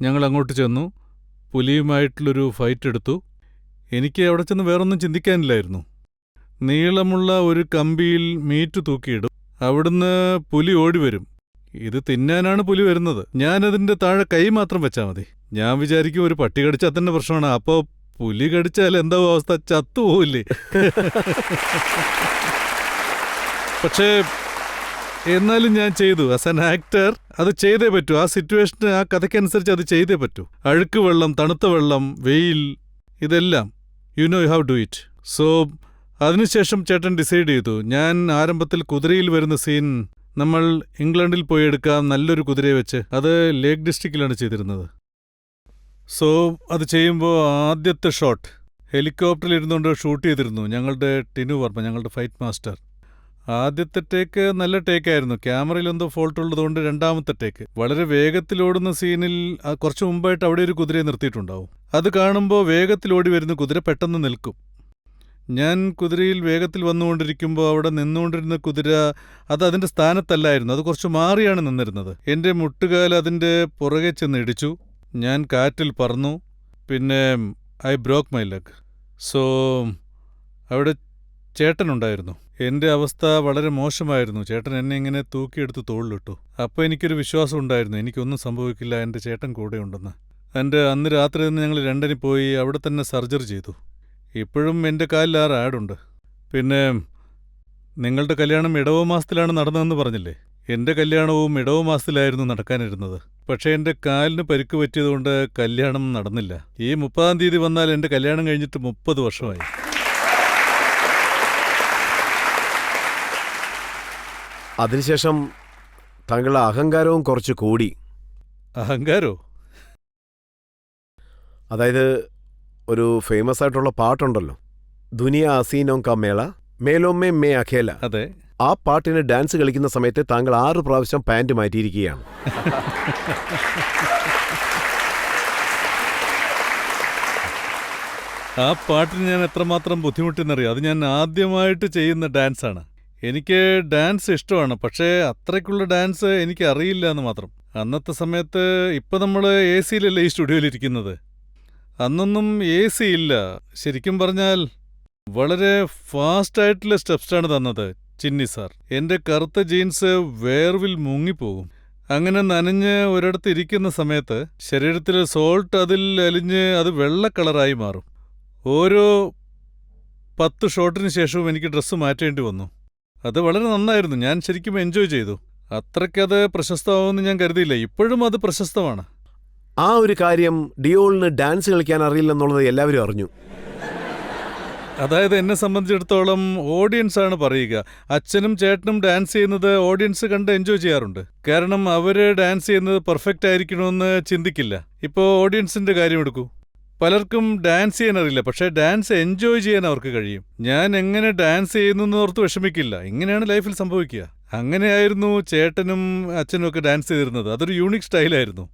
ഞങ്ങൾ അങ്ങോട്ട് ചെന്നു. പുലിയുമായിട്ടുള്ളൊരു ഫൈറ്റ് എടുത്തു. എനിക്ക് അവിടെ ചെന്ന് വേറൊന്നും ചിന്തിക്കാനില്ലായിരുന്നു. നീളമുള്ള ഒരു കമ്പിയിൽ മീറ്റ് തൂക്കിയിടും. അവിടുന്ന് പുലി ഓടിവരും. ഇത് തിന്നാനാണ് പുലി വരുന്നത്. ഞാനതിൻ്റെ താഴെ കൈ മാത്രം വെച്ചാൽ മതി. ഞാൻ വിചാരിക്കും ഒരു പട്ടി കടിച്ചാൽ തന്നെ പ്രശ്നമാണ്. അപ്പോൾ പുലി കടിച്ചാൽ എന്താവും അവസ്ഥ? ചത്തുപോവില്ലേ? പക്ഷേ എന്നാലും ഞാൻ ചെയ്തു. ആസ് ആൻ ആക്ടർ അത് ചെയ്തേ പറ്റൂ. ആ സിറ്റുവേഷന്, ആ കഥയ്ക്കനുസരിച്ച് അത് ചെയ്തേ പറ്റൂ. അഴുക്ക് വെള്ളം, തണുത്ത വെള്ളം, വെയിൽ, ഇതെല്ലാം you have do it. So അതിനുശേഷം ചേട്ടൻ ഡിസൈഡ് ചെയ്തു. ഞാൻ ആരംഭത്തിൽ കുതിരയിൽ വരുന്ന സീൻ നമ്മൾ ഇംഗ്ലണ്ടിൽ പോയി എടുക്കാം, നല്ലൊരു കുതിരയെ വെച്ച്. അത് ലേക്ക് ഡിസ്ട്രിക്റ്റിലാണ് ചെയ്തിരുന്നത്. സോ അത് ചെയ്യുമ്പോൾ ആദ്യത്തെ ഷോട്ട് ഹെലികോപ്റ്ററിൽ ഇരുന്നുകൊണ്ട് ഷൂട്ട് ചെയ്തിരുന്നു ഞങ്ങളുടെ ടിനു വർമ്മ, ഞങ്ങളുടെ ഫൈറ്റ് മാസ്റ്റർ. ആദ്യത്തെ ടേക്ക് നല്ല ടേക്കായിരുന്നു. ക്യാമറയിൽ എന്തോ ഫോൾട്ട് ഉള്ളതുകൊണ്ട് രണ്ടാമത്തെ ടേക്ക് വളരെ വേഗത്തിലോടുന്ന സീനിൽ കുറച്ച് മുമ്പായിട്ട് അവിടെ ഒരു കുതിരയെ നിർത്തിയിട്ടുണ്ടാവും. അത് കാണുമ്പോൾ വേഗത്തിലോടി വരുന്ന കുതിര പെട്ടെന്ന് നിൽക്കും. ഞാൻ കുതിരയിൽ വേഗത്തിൽ വന്നുകൊണ്ടിരിക്കുമ്പോൾ അവിടെ നിന്നുകൊണ്ടിരുന്ന കുതിര അത് അതിൻ്റെ സ്ഥാനത്തല്ലായിരുന്നു, അത് കുറച്ച് മാറിയാണ് നിന്നിരുന്നത്. എൻ്റെ മുട്ടുകാൽ അതിൻ്റെ പുറകെ ചെന്ന് ഇടിച്ചു. ഞാൻ കാറ്റിൽ പറന്നു. പിന്നെ I broke my leg. So അവിടെ ചേട്ടനുണ്ടായിരുന്നു. എൻ്റെ അവസ്ഥ വളരെ മോശമായിരുന്നു. ചേട്ടൻ എന്നെ ഇങ്ങനെ തൂക്കിയെടുത്ത് തോളിലിട്ടു. അപ്പോൾ എനിക്കൊരു വിശ്വാസം ഉണ്ടായിരുന്നു, എനിക്കൊന്നും സംഭവിക്കില്ല, എൻ്റെ ചേട്ടൻ കൂടെയുണ്ടെന്ന്. അന്ന് രാത്രി തന്നെ ഞങ്ങൾ ലണ്ടനിൽ പോയി അവിടെ തന്നെ സർജറി ചെയ്തു. ഇപ്പോഴും എൻ്റെ കാലിൽ 6 ആഡുണ്ട്. പിന്നെ നിങ്ങളുടെ കല്യാണം ഇടവ മാസത്തിലാണ് നടന്നതെന്ന് പറഞ്ഞില്ലേ? എൻ്റെ കല്യാണവും ഇടവ മാസത്തിലായിരുന്നു നടക്കാനിരുന്നത്. പക്ഷേ എൻ്റെ കാലിന് പരിക്ക് പറ്റിയതുകൊണ്ട് കല്യാണം നടന്നില്ല. ഈ 30-ാം തീയതി വന്നാൽ എൻ്റെ കല്യാണം കഴിഞ്ഞിട്ട് 30 വർഷമായി. അതിനുശേഷം താങ്കളുടെ അഹങ്കാരവും കുറച്ച് കൂടി. അഹങ്കാരോ? അതായത് ഒരു ഫേമസ് ആയിട്ടുള്ള പാട്ടുണ്ടല്ലോ, ദുനിയ അസീനോം കാ മേള മേലോമേ മേ അഖേല. അതെ. ആ പാട്ടിന് ഡാൻസ് കളിക്കുന്ന സമയത്ത് താങ്കൾ 6 പ്രാവശ്യം പാൻറ് മാറ്റിയിരിക്കുകയാണ്. ആ പാട്ടിന് ഞാൻ എത്രമാത്രം ബുദ്ധിമുട്ടെന്നറിയാം. അത് ഞാൻ ആദ്യമായിട്ട് ചെയ്യുന്ന ഡാൻസാണ്. എനിക്ക് ഡാൻസ് ഇഷ്ടമാണ്, പക്ഷേ അത്രയ്ക്കുള്ള ഡാൻസ് എനിക്ക് അറിയില്ല എന്ന് മാത്രം. അന്നത്തെ സമയത്ത് ഇപ്പം നമ്മൾ AC യിലല്ലേ ഈ സ്റ്റുഡിയോയിലിരിക്കുന്നത്. അന്നൊന്നും AC ഇല്ല. ശരിക്കും പറഞ്ഞാൽ വളരെ ഫാസ്റ്റായിട്ടുള്ള സ്റ്റെപ്സാണ് തന്നത് ചിന്നി സാർ. എൻ്റെ കറുത്ത ജീൻസ് വേർവിൽ മുങ്ങിപ്പോകും. അങ്ങനെ നനഞ്ഞ് ഒരിടത്ത് ഇരിക്കുന്ന സമയത്ത് ശരീരത്തിൽ സോൾട്ട് അതിൽ അലിഞ്ഞ് അത് വെള്ള കളറായി മാറും. ഓരോ 10 ഷോട്ടിന് ശേഷവും എനിക്ക് ഡ്രസ്സ് മാറ്റേണ്ടി വന്നു. അത് വളരെ നന്നായിരുന്നു. ഞാൻ ശരിക്കും എൻജോയ് ചെയ്തു. അത്രയ്ക്കത് പ്രശസ്തമാവുമെന്ന് ഞാൻ കരുതിയില്ല. ഇപ്പോഴും അത് പ്രശസ്തമാണ്. ആ ഒരു കാര്യം ഡിയോളിന് ഡാൻസ് കളിക്കാൻ അറിയില്ലെന്നുള്ളത് എല്ലാവരും അറിഞ്ഞു. അതായത് എന്നെ സംബന്ധിച്ചിടത്തോളം ഓഡിയൻസാണ് പറയുക. അച്ഛനും ചേട്ടനും ഡാൻസ് ചെയ്യുന്നത് ഓഡിയൻസ് കണ്ട് എൻജോയ് ചെയ്യാറുണ്ട്. കാരണം അവർ ഡാൻസ് ചെയ്യുന്നത് പെർഫെക്റ്റ് ആയിരിക്കണമെന്ന് ചിന്തിക്കില്ല. ഇപ്പോൾ ഓഡിയൻസിൻ്റെ കാര്യം എടുക്കൂ. പലർക്കും ഡാൻസ് ചെയ്യാൻ അറിയില്ല, പക്ഷേ ഡാൻസ് എൻജോയ് ചെയ്യാൻ അവർക്ക് കഴിയും. ഞാൻ എങ്ങനെ ഡാൻസ് ചെയ്യുന്നു ഓർത്ത് വിഷമിക്കില്ല. ഇങ്ങനെയാണ് ലൈഫിൽ സംഭവിക്കുക. അങ്ങനെയായിരുന്നു ചേട്ടനും അച്ഛനും ഒക്കെ ഡാൻസ് ചെയ്തിരുന്നത്. അതൊരു യൂണിക് സ്റ്റൈലായിരുന്നു.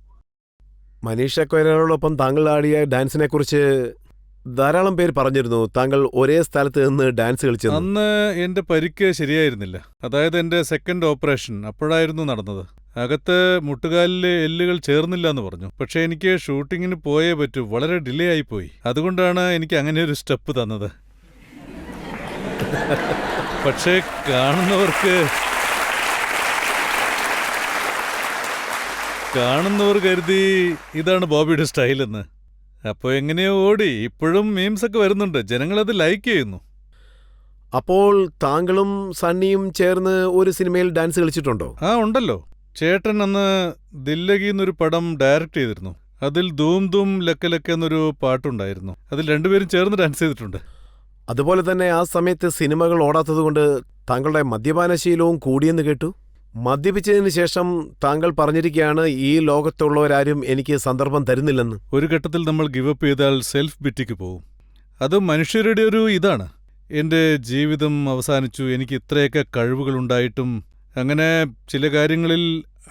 മനീഷ കൊയ്രാളോടൊപ്പം താങ്കൾ ആടിയ ഡാൻസിനെ കുറിച്ച് ധാരാളം പേര് പറഞ്ഞിരുന്നു. താങ്കൾ ഒരേ സ്ഥലത്ത് നിന്ന് ഡാൻസ് കളിച്ചു. അന്ന് എൻ്റെ പരിക്ക് ശരിയായിരുന്നില്ല. അതായത് എൻ്റെ സെക്കൻഡ് ഓപ്പറേഷൻ അപ്പോഴായിരുന്നു നടന്നത്. അകത്ത് മുട്ടുകാലിലെ എല്ലുകൾ ചേർന്നില്ല എന്ന് പറഞ്ഞു. പക്ഷേ എനിക്ക് ഷൂട്ടിങ്ങിന് പോയേ പറ്റൂ. വളരെ ഡിലേ ആയിപ്പോയി. അതുകൊണ്ടാണ് എനിക്ക് അങ്ങനെ ഒരു സ്റ്റെപ്പ് തന്നത്. പക്ഷേ കാണുന്നവർ കരുതി ഇതാണ് ബോബിയുടെ സ്റ്റൈലെന്ന്. അപ്പോൾ എങ്ങനെയോ ഓടി. ഇപ്പോഴും മീംസൊക്കെ വരുന്നുണ്ട്. ജനങ്ങളത് ലൈക്ക് ചെയ്യുന്നു. അപ്പോൾ താങ്കളും സണ്ണിയും ചേർന്ന് ഒരു സിനിമയിൽ ഡാൻസ് കളിച്ചിട്ടുണ്ടോ? ഉണ്ടല്ലോ. ചേട്ടൻ അന്ന് ദില്ലഗി എന്നൊരു പടം ഡയറക്റ്റ് ചെയ്തിരുന്നു. അതിൽ ധൂം ധൂം ലക്ക ലക്ക എന്നൊരു പാട്ടുണ്ടായിരുന്നു. അതിൽ രണ്ടുപേരും ചേർന്ന് ഡാൻസ് ചെയ്തിട്ടുണ്ട്. അതുപോലെ തന്നെ ആ സമയത്ത് സിനിമകൾ ഓടാത്തതുകൊണ്ട് താങ്കളുടെ മദ്യപാനശീലവും കൂടിയെന്ന് കേട്ടു. മദ്യപിച്ചതിന് ശേഷം താങ്കൾ പറഞ്ഞിരിക്കുകയാണ്, ഈ ലോകത്തുള്ളവരാരും എനിക്ക് സന്ദർഭം തരുന്നില്ലെന്ന്. ഒരു ഘട്ടത്തിൽ നമ്മൾ ഗിവപ്പ് ചെയ്താൽ സെൽഫ് ബിറ്റിക്ക് പോകും. അത് മനുഷ്യരുടെ ഒരു ഇതാണ്. എൻ്റെ ജീവിതം അവസാനിച്ചു, എനിക്ക് ഇത്രയൊക്കെ കഴിവുകളുണ്ടായിട്ടും അങ്ങനെ ചില കാര്യങ്ങളിൽ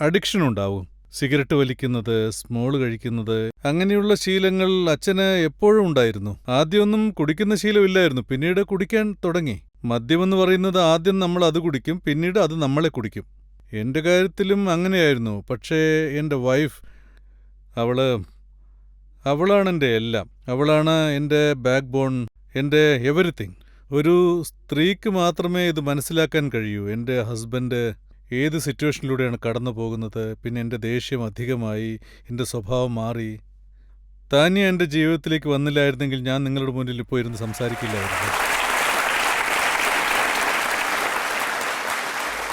അഡിക്ഷൻ ഉണ്ടാവും. സിഗരറ്റ് വലിക്കുന്നത്, സ്മോള് കഴിക്കുന്നത്, അങ്ങനെയുള്ള ശീലങ്ങൾ അച്ഛന് എപ്പോഴും ഉണ്ടായിരുന്നു. ആദ്യമൊന്നും കുടിക്കുന്ന ശീലമില്ലായിരുന്നു, പിന്നീട് കുടിക്കാൻ തുടങ്ങി. മദ്യമെന്ന് പറയുന്നത് ആദ്യം നമ്മൾ അത് കുടിക്കും, പിന്നീട് അത് നമ്മളെ കുടിക്കും. എൻ്റെ കാര്യത്തിലും അങ്ങനെയായിരുന്നു. പക്ഷേ എൻ്റെ വൈഫ്, അവളാണ് എൻ്റെ എല്ലാം. അവളാണ് എൻ്റെ ബാക്ക് ബോൺ, എൻ്റെ എവരിത്തിങ്. ഒരു സ്ത്രീക്ക് മാത്രമേ ഇത് മനസ്സിലാക്കാൻ കഴിയൂ. എൻ്റെ ഹസ്ബൻഡ് ഏത് സിറ്റുവേഷനിലൂടെയാണ് കടന്നു പോകുന്നത്. പിന്നെ എൻ്റെ ദേഷ്യം അധികമായി, എൻ്റെ സ്വഭാവം മാറി. താനിയ എൻ്റെ ജീവിതത്തിലേക്ക് വന്നില്ലായിരുന്നെങ്കിൽ ഞാൻ നിങ്ങളുടെ മുന്നിൽ ഇപ്പോൾ ഇരുന്ന് സംസാരിക്കില്ലായിരുന്നു.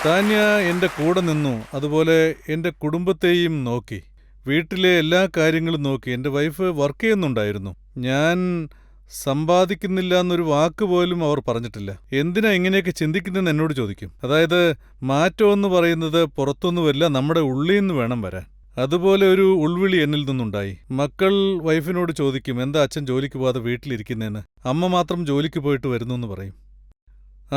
താനിയ എൻ്റെ കൂടെ നിന്നു. അതുപോലെ എൻ്റെ കുടുംബത്തെയും നോക്കി, വീട്ടിലെ എല്ലാ കാര്യങ്ങളും നോക്കി. എൻ്റെ വൈഫ് വർക്ക് ചെയ്യുന്നുണ്ടായിരുന്നു. ഞാൻ സമ്പാദിക്കുന്നില്ല എന്നൊരു വാക്ക് പോലും അവർ പറഞ്ഞിട്ടില്ല. എന്തിനാ ഇങ്ങനെയൊക്കെ ചിന്തിക്കുന്നതെന്ന് എന്നോട് ചോദിക്കും. അതായത് മാറ്റമെന്ന് പറയുന്നത് പുറത്തുനിന്ന് വരില്ല, നമ്മുടെ ഉള്ളിൽ നിന്ന് വേണം വരാൻ. അതുപോലെ ഒരു ഉൾവിളി എന്നിൽ നിന്നുണ്ടായി. മക്കൾ വൈഫിനോട് ചോദിക്കും, എന്താ അച്ഛൻ ജോലിക്ക് പോകാതെ വീട്ടിലിരിക്കുന്നതെന്ന്. അമ്മ മാത്രം ജോലിക്ക് പോയിട്ട് വരുന്നു എന്ന് പറയും.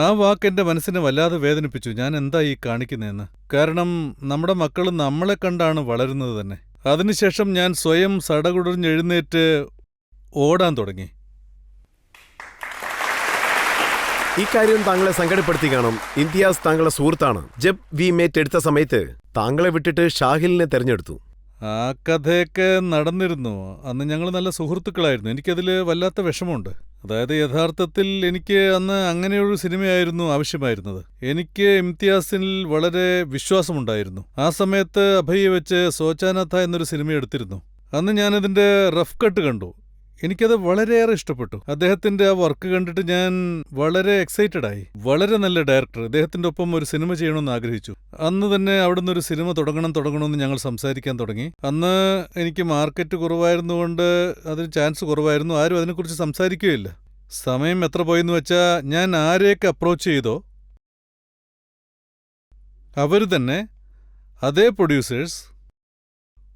ആ വാക്ക് എൻ്റെ മനസ്സിനെ വല്ലാതെ വേദനിപ്പിച്ചു. ഞാൻ എന്താ ഈ കാണിക്കുന്നതെന്ന്. കാരണം നമ്മുടെ മക്കൾ നമ്മളെ കണ്ടാണ് വളരുന്നത് തന്നെ. അതിനുശേഷം ഞാൻ സ്വയം സടകുടഞ്ഞെഴുന്നേറ്റ് ഓടാൻ തുടങ്ങി. ഈ കാര്യം താങ്കളെ സങ്കടപ്പെടുത്തി കാണും. ഇംതിയാസ് താങ്കളുടെ സുഹൃത്താണ്. ജബ് വി മേറ്റ് എടുത്ത സമയത്ത് താങ്കളെ വിട്ടിട്ട് ഷാഹിലിനെ തെരഞ്ഞെടുത്തു. ആ കഥയൊക്കെ നടന്നിരുന്നു. അന്ന് ഞങ്ങൾ നല്ല സുഹൃത്തുക്കളായിരുന്നു. എനിക്കതിൽ വല്ലാത്ത വിഷമമുണ്ട്. അതായത് യഥാർത്ഥത്തിൽ എനിക്ക് അന്ന് അങ്ങനെയൊരു സിനിമയായിരുന്നു ആവശ്യമായിരുന്നത്. എനിക്ക് ഇംതിയാസിൽ വളരെ വിശ്വാസമുണ്ടായിരുന്നു. ആ സമയത്ത് അഭയെ വെച്ച് സോച്ചാനാഥ എന്നൊരു സിനിമ എടുത്തിരുന്നു. അന്ന് ഞാനതിൻ്റെ റഫ് കട്ട് കണ്ടു. എനിക്കത് വളരെയേറെ ഇഷ്ടപ്പെട്ടു. അദ്ദേഹത്തിന്റെ ആ വർക്ക് കണ്ടിട്ട് ഞാൻ വളരെ എക്സൈറ്റഡ് ആയി. വളരെ നല്ല ഡയറക്ടർ. അദ്ദേഹത്തിന്റെ ഒപ്പം ഒരു സിനിമ ചെയ്യണമെന്ന് ആഗ്രഹിച്ചു. അന്ന് തന്നെ അവിടുന്ന് ഒരു സിനിമ തുടങ്ങണമെന്ന് ഞങ്ങൾ സംസാരിക്കാൻ തുടങ്ങി. അന്ന് എനിക്ക് മാർക്കറ്റ് കുറവായിരുന്നുകൊണ്ട് അതിന് ചാൻസ് കുറവായിരുന്നു. ആരും അതിനെക്കുറിച്ച് സംസാരിക്കുകയില്ല. സമയം എത്ര പോയെന്ന് വെച്ചാൽ ഞാൻ ആരെയൊക്കെ അപ്രോച്ച് ചെയ്തോ അവർ തന്നെ അതേ പ്രൊഡ്യൂസേഴ്സ്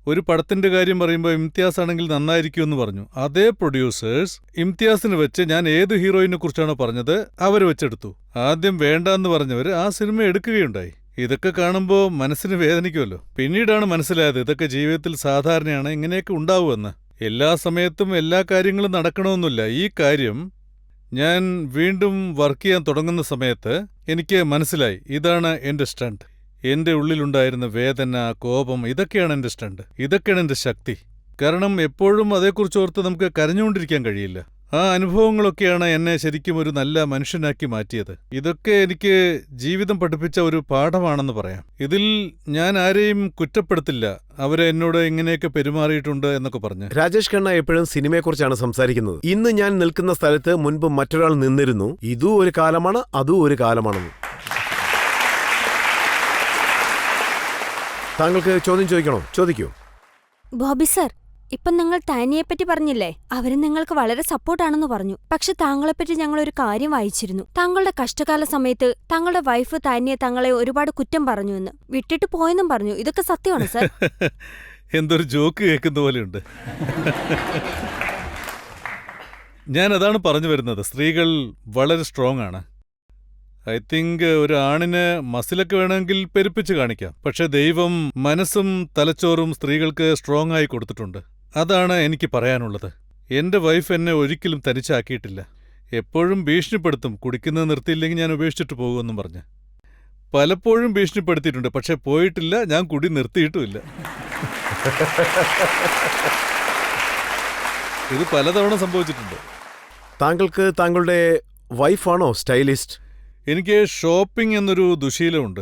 ഒരു പടത്തിന്റെ കാര്യം പറയുമ്പോൾ ഇംതിയാസ് ആണെങ്കിൽ നന്നായിരിക്കുമെന്ന് പറഞ്ഞു. അതേ പ്രൊഡ്യൂസേഴ്സ് ഇംതിയാസിന് വെച്ച് ഞാൻ ഏത് ഹീറോയിനെ കുറിച്ചാണോ പറഞ്ഞത് അവർ വെച്ചെടുത്തു. ആദ്യം വേണ്ടാന്ന് പറഞ്ഞവർ ആ സിനിമ എടുക്കുകയുണ്ടായി. ഇതൊക്കെ കാണുമ്പോൾ മനസ്സിന് വേദനിക്കുമല്ലോ. പിന്നീടാണ് മനസ്സിലായത് ഇതൊക്കെ ജീവിതത്തിൽ സാധാരണയാണ്, ഇങ്ങനെയൊക്കെ ഉണ്ടാവുമെന്ന്. എല്ലാ സമയത്തും എല്ലാ കാര്യങ്ങളും നടക്കണമെന്നില്ല. ഈ കാര്യം ഞാൻ വീണ്ടും വർക്ക് ചെയ്യാൻ തുടങ്ങുന്ന സമയത്ത് എനിക്ക് മനസ്സിലായി, ഇതാണ് എന്റെ സ്റ്റണ്ട്. എന്റെ ഉള്ളിലുണ്ടായിരുന്ന വേദന, കോപം, ഇതൊക്കെയാണ് എന്റെ സ്റ്റണ്ട്. ഇതൊക്കെയാണ് എന്റെ ശക്തി. കാരണം എപ്പോഴും അതേക്കുറിച്ച് ഓർത്ത് നമുക്ക് കരഞ്ഞുകൊണ്ടിരിക്കാൻ കഴിയില്ല. ആ അനുഭവങ്ങളൊക്കെയാണ് എന്നെ ശരിക്കും ഒരു നല്ല മനുഷ്യനാക്കി മാറ്റിയത്. ഇതൊക്കെ എനിക്ക് ജീവിതം പഠിപ്പിച്ച ഒരു പാഠമാണെന്ന് പറയാം. ഇതിൽ ഞാൻ ആരെയും കുറ്റപ്പെടുത്തില്ല, അവരെ എന്നോട് ഇങ്ങനെയൊക്കെ പെരുമാറിയിട്ടുണ്ട് എന്നൊക്കെ പറഞ്ഞ്. രാജേഷ് ഖന്ന എപ്പോഴും സിനിമയെക്കുറിച്ചാണ് സംസാരിക്കുന്നത്. ഇന്ന് ഞാൻ നിൽക്കുന്ന സ്ഥലത്ത് മുൻപ് മറ്റൊരാൾ നിന്നിരുന്നു. ഇതും ഒരു കാലമാണ്, അതും ഒരു കാലമാണെന്ന്. താങ്കൾക്ക് ചോദ്യം ചോദിക്കണോ? ചോദിക്കൂ. ബോബി സർ, ഇപ്പം നിങ്ങൾ താനിയെപ്പറ്റി പറഞ്ഞില്ലേ, അവര് നിങ്ങൾക്ക് വളരെ സപ്പോർട്ടാണെന്ന് പറഞ്ഞു. പക്ഷെ താങ്കളെപ്പറ്റി ഞങ്ങൾ ഒരു കാര്യം വായിച്ചിരുന്നു. താങ്കളുടെ കഷ്ടകാല സമയത്ത് താങ്കളുടെ വൈഫ് താനിയെ തങ്ങളെ ഒരുപാട് കുറ്റം പറഞ്ഞു എന്ന്, വിട്ടിട്ട് പോയെന്നും പറഞ്ഞു. ഇതൊക്കെ സത്യമാണ് സർ? എന്തൊരു ജോക്ക് കേൾക്കുന്ന പോലെയുണ്ട്. ഞാൻ അതാണ് പറഞ്ഞു വരുന്നത്. സ്ത്രീകൾ വളരെ സ്ട്രോങ് ആണ്. ഐ തിങ്ക് ഒരു ആണിന് മസിലൊക്കെ വേണമെങ്കിൽ പെരുപ്പിച്ച് കാണിക്കാം. പക്ഷെ ദൈവം മനസ്സും തലച്ചോറും സ്ത്രീകൾക്ക് സ്ട്രോങ് ആയി കൊടുത്തിട്ടുണ്ട്. അതാണ് എനിക്ക് പറയാനുള്ളത്. എന്റെ വൈഫ് എന്നെ ഒരിക്കലും തനിച്ചാക്കിയിട്ടില്ല. എപ്പോഴും ഭീഷണിപ്പെടുത്തും, കുടിക്കുന്നത് നിർത്തിയില്ലെങ്കിൽ ഞാൻ ഉപേക്ഷിച്ചിട്ട് പോകുമെന്നും പറഞ്ഞ്. പലപ്പോഴും ഭീഷണിപ്പെടുത്തിയിട്ടുണ്ട്, പക്ഷെ പോയിട്ടില്ല, ഞാൻ കുടി നിർത്തിയിട്ടുമില്ല. ഇത് പലതവണ സംഭവിച്ചിട്ടുണ്ട്. താങ്കൾക്ക് താങ്കളുടെ വൈഫാണോ സ്റ്റൈലിസ്റ്റ്? എനിക്ക് ഷോപ്പിംഗ് എന്നൊരു ദുശീലമുണ്ട്.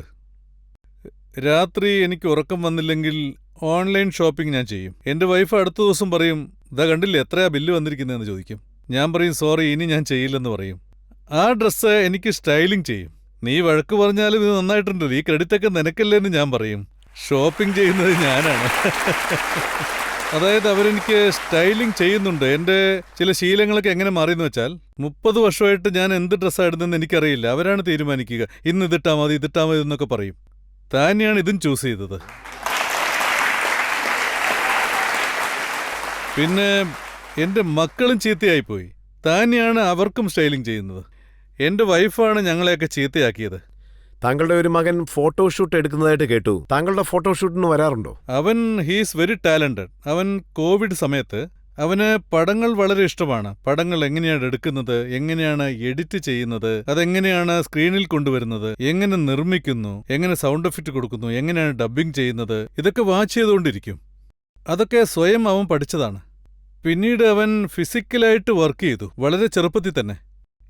രാത്രി എനിക്ക് ഉറക്കം വന്നില്ലെങ്കിൽ ഓൺലൈൻ ഷോപ്പിംഗ് ഞാൻ ചെയ്യും. എൻ്റെ വൈഫ് അടുത്ത ദിവസം പറയും, ഇതാ കണ്ടില്ലേ എത്രയാ ബില്ല് വന്നിരിക്കുന്നതെന്ന് ചോദിക്കും. ഞാൻ പറയും സോറി, ഇനി ഞാൻ ചെയ്യില്ലെന്ന് പറയും. ആ ഡ്രസ്സ് എനിക്ക് സ്റ്റൈലിംഗ് ചെയ്യും. നീ വഴക്ക് പറഞ്ഞാലും ഇത് നന്നായിട്ടുണ്ടല്ലോ, ഈ ക്രെഡിറ്റൊക്കെ നിനക്കല്ലേന്ന് ഞാൻ പറയും. ഷോപ്പിംഗ് ചെയ്യുന്നത് ഞാനാണ്. അതായത് അവരെനിക്ക് സ്റ്റൈലിംഗ് ചെയ്യുന്നുണ്ട്. എൻ്റെ ചില ശീലങ്ങളൊക്കെ എങ്ങനെ മാറിയെന്ന് വെച്ചാൽ 30 വർഷമായിട്ട് ഞാൻ എന്ത് ഡ്രസ്സാണ് ഇടുന്നതെന്ന് എനിക്കറിയില്ല. അവരാണ് തീരുമാനിക്കുക. ഇന്ന് ഇതിട്ടാ മതി എന്നൊക്കെ പറയും. താനെയാണ് ഇതും ചൂസ് ചെയ്തത്. പിന്നെ എൻ്റെ മക്കളും ചീത്തയായിപ്പോയി. താനെയാണ് അവർക്കും സ്റ്റൈലിംഗ് ചെയ്യുന്നത്. എൻ്റെ വൈഫാണ് ഞങ്ങളെയൊക്കെ ചീത്തയാക്കിയത്. താങ്കളുടെ ഒരു മകൻ ഫോട്ടോഷൂട്ട് എടുക്കുന്നതായിട്ട് കേട്ടു. താങ്കളുടെ ഫോട്ടോഷൂട്ടിന് വരാറുണ്ടോ? അവൻ ഹീസ് വെരി ടാലന്റഡ്. അവൻ കോവിഡ് സമയത്ത് അവന് പടങ്ങൾ വളരെ ഇഷ്ടമാണ്. പടങ്ങൾ എങ്ങനെയാണ് എടുക്കുന്നത്, എങ്ങനെയാണ് എഡിറ്റ് ചെയ്യുന്നത്, അതെങ്ങനെയാണ് സ്ക്രീനിൽ കൊണ്ടുവരുന്നത്, എങ്ങനെ നിർമ്മിക്കുന്നു, എങ്ങനെ സൗണ്ട് എഫക്റ്റ് കൊടുക്കുന്നു, എങ്ങനെയാണ് ഡബ്ബിംഗ് ചെയ്യുന്നത്, ഇതൊക്കെ വാച്ച് ചെയ്തുകൊണ്ടിരിക്കും. അതൊക്കെ സ്വയം അവൻ പഠിച്ചതാണ്. പിന്നീട് അവൻ ഫിസിക്കലായിട്ട് വർക്ക് ചെയ്തു, വളരെ ചെറുപ്പത്തിൽ തന്നെ.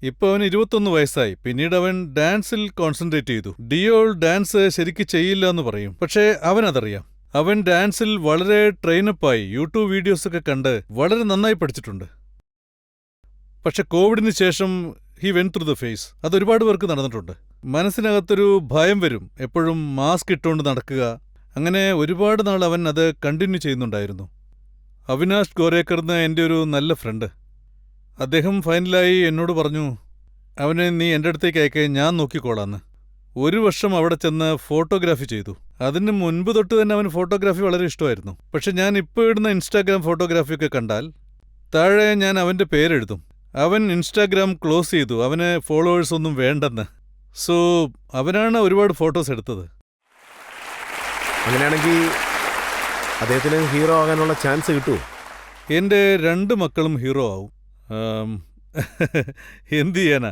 ഇപ്പോൾ അവന് 21 വയസ്സായി. പിന്നീട് അവൻ ഡാൻസിൽ കോൺസെൻട്രേറ്റ് ചെയ്തു. ഡിയോൾ ഡാൻസ് ശരിക്ക് ചെയ്യില്ല എന്ന് പറയും, പക്ഷേ അവനതറിയാം. അവൻ ഡാൻസിൽ വളരെ ട്രെയിനപ്പായി. യൂട്യൂബ് വീഡിയോസൊക്കെ കണ്ട് വളരെ നന്നായി പഠിച്ചിട്ടുണ്ട്. പക്ഷെ കോവിഡിന് ശേഷം he went through the phase. അതൊരുപാട് പേർക്ക് നടന്നിട്ടുണ്ട്. മനസ്സിനകത്തൊരു ഭയം വരും, എപ്പോഴും മാസ്ക് ഇട്ടുകൊണ്ട് നടക്കുക. അങ്ങനെ ഒരുപാട് നാൾ അവൻ അത് കണ്ടിന്യൂ ചെയ്യുന്നുണ്ടായിരുന്നു. അവിനാഷ് ഗോരേക്കർ എന്ന എൻ്റെ ഒരു നല്ല ഫ്രണ്ട്, അദ്ദേഹം ഫൈനലായി എന്നോട് പറഞ്ഞു, അവനെ നീ എൻ്റെ അടുത്തേക്ക് അയക്കേ, ഞാൻ നോക്കിക്കോളാന്ന്. 1 വർഷം അവിടെ ചെന്ന് ഫോട്ടോഗ്രാഫി ചെയ്തു. അതിന് മുൻപ് തൊട്ട് തന്നെ അവന് ഫോട്ടോഗ്രാഫി വളരെ ഇഷ്ടമായിരുന്നു. പക്ഷെ ഞാൻ ഇപ്പോൾ ഇടുന്ന ഇൻസ്റ്റാഗ്രാം ഫോട്ടോഗ്രാഫിയൊക്കെ കണ്ടാൽ താഴെ ഞാൻ അവൻ്റെ പേരെഴുതും. അവൻ ഇൻസ്റ്റാഗ്രാം ക്ലോസ് ചെയ്തു, അവന് ഫോളോവേഴ്സ് ഒന്നും വേണ്ടെന്ന്. സോ അവനാണ് ഒരുപാട് ഫോട്ടോസ് എടുത്തത്. അങ്ങനെയാണെങ്കിൽ അദ്ദേഹത്തിന് ഹീറോ ആകാനുള്ള ചാൻസ് കിട്ടുമോ? എൻ്റെ 2 മക്കളും ഹീറോ ആവും. എന്തു ചെയ്യാനാ,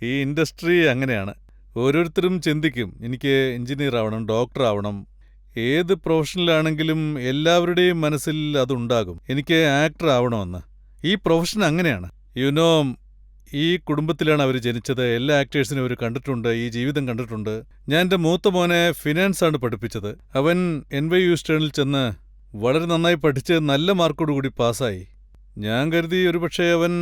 ഈ ഇൻഡസ്ട്രി അങ്ങനെയാണ്. ഓരോരുത്തരും ചിന്തിക്കും എനിക്ക് എഞ്ചിനീയർ ആവണം, ഡോക്ടർ ആവണം. ഏത് പ്രൊഫഷനിലാണെങ്കിലും എല്ലാവരുടെയും മനസ്സിൽ അതുണ്ടാകും, എനിക്ക് ആക്ടർ ആവണമെന്ന്. ഈ പ്രൊഫഷൻ അങ്ങനെയാണ്. യുനോ, ഈ കുടുംബത്തിലാണ് അവർ ജനിച്ചത്. എല്ലാ ആക്ടേഴ്സിനും അവർ കണ്ടിട്ടുണ്ട്, ഈ ജീവിതം കണ്ടിട്ടുണ്ട്. ഞാൻ എൻ്റെ മൂത്ത മോനെ ഫിനാൻസാണ് പഠിപ്പിച്ചത്. അവൻ NYU ഈസ്റ്റേണിൽ ചെന്ന് വളരെ നന്നായി പഠിച്ച് നല്ല മാർക്കോടുകൂടി പാസ്സായി. ഞാൻ കരുതി ഒരുപക്ഷെ അവൻ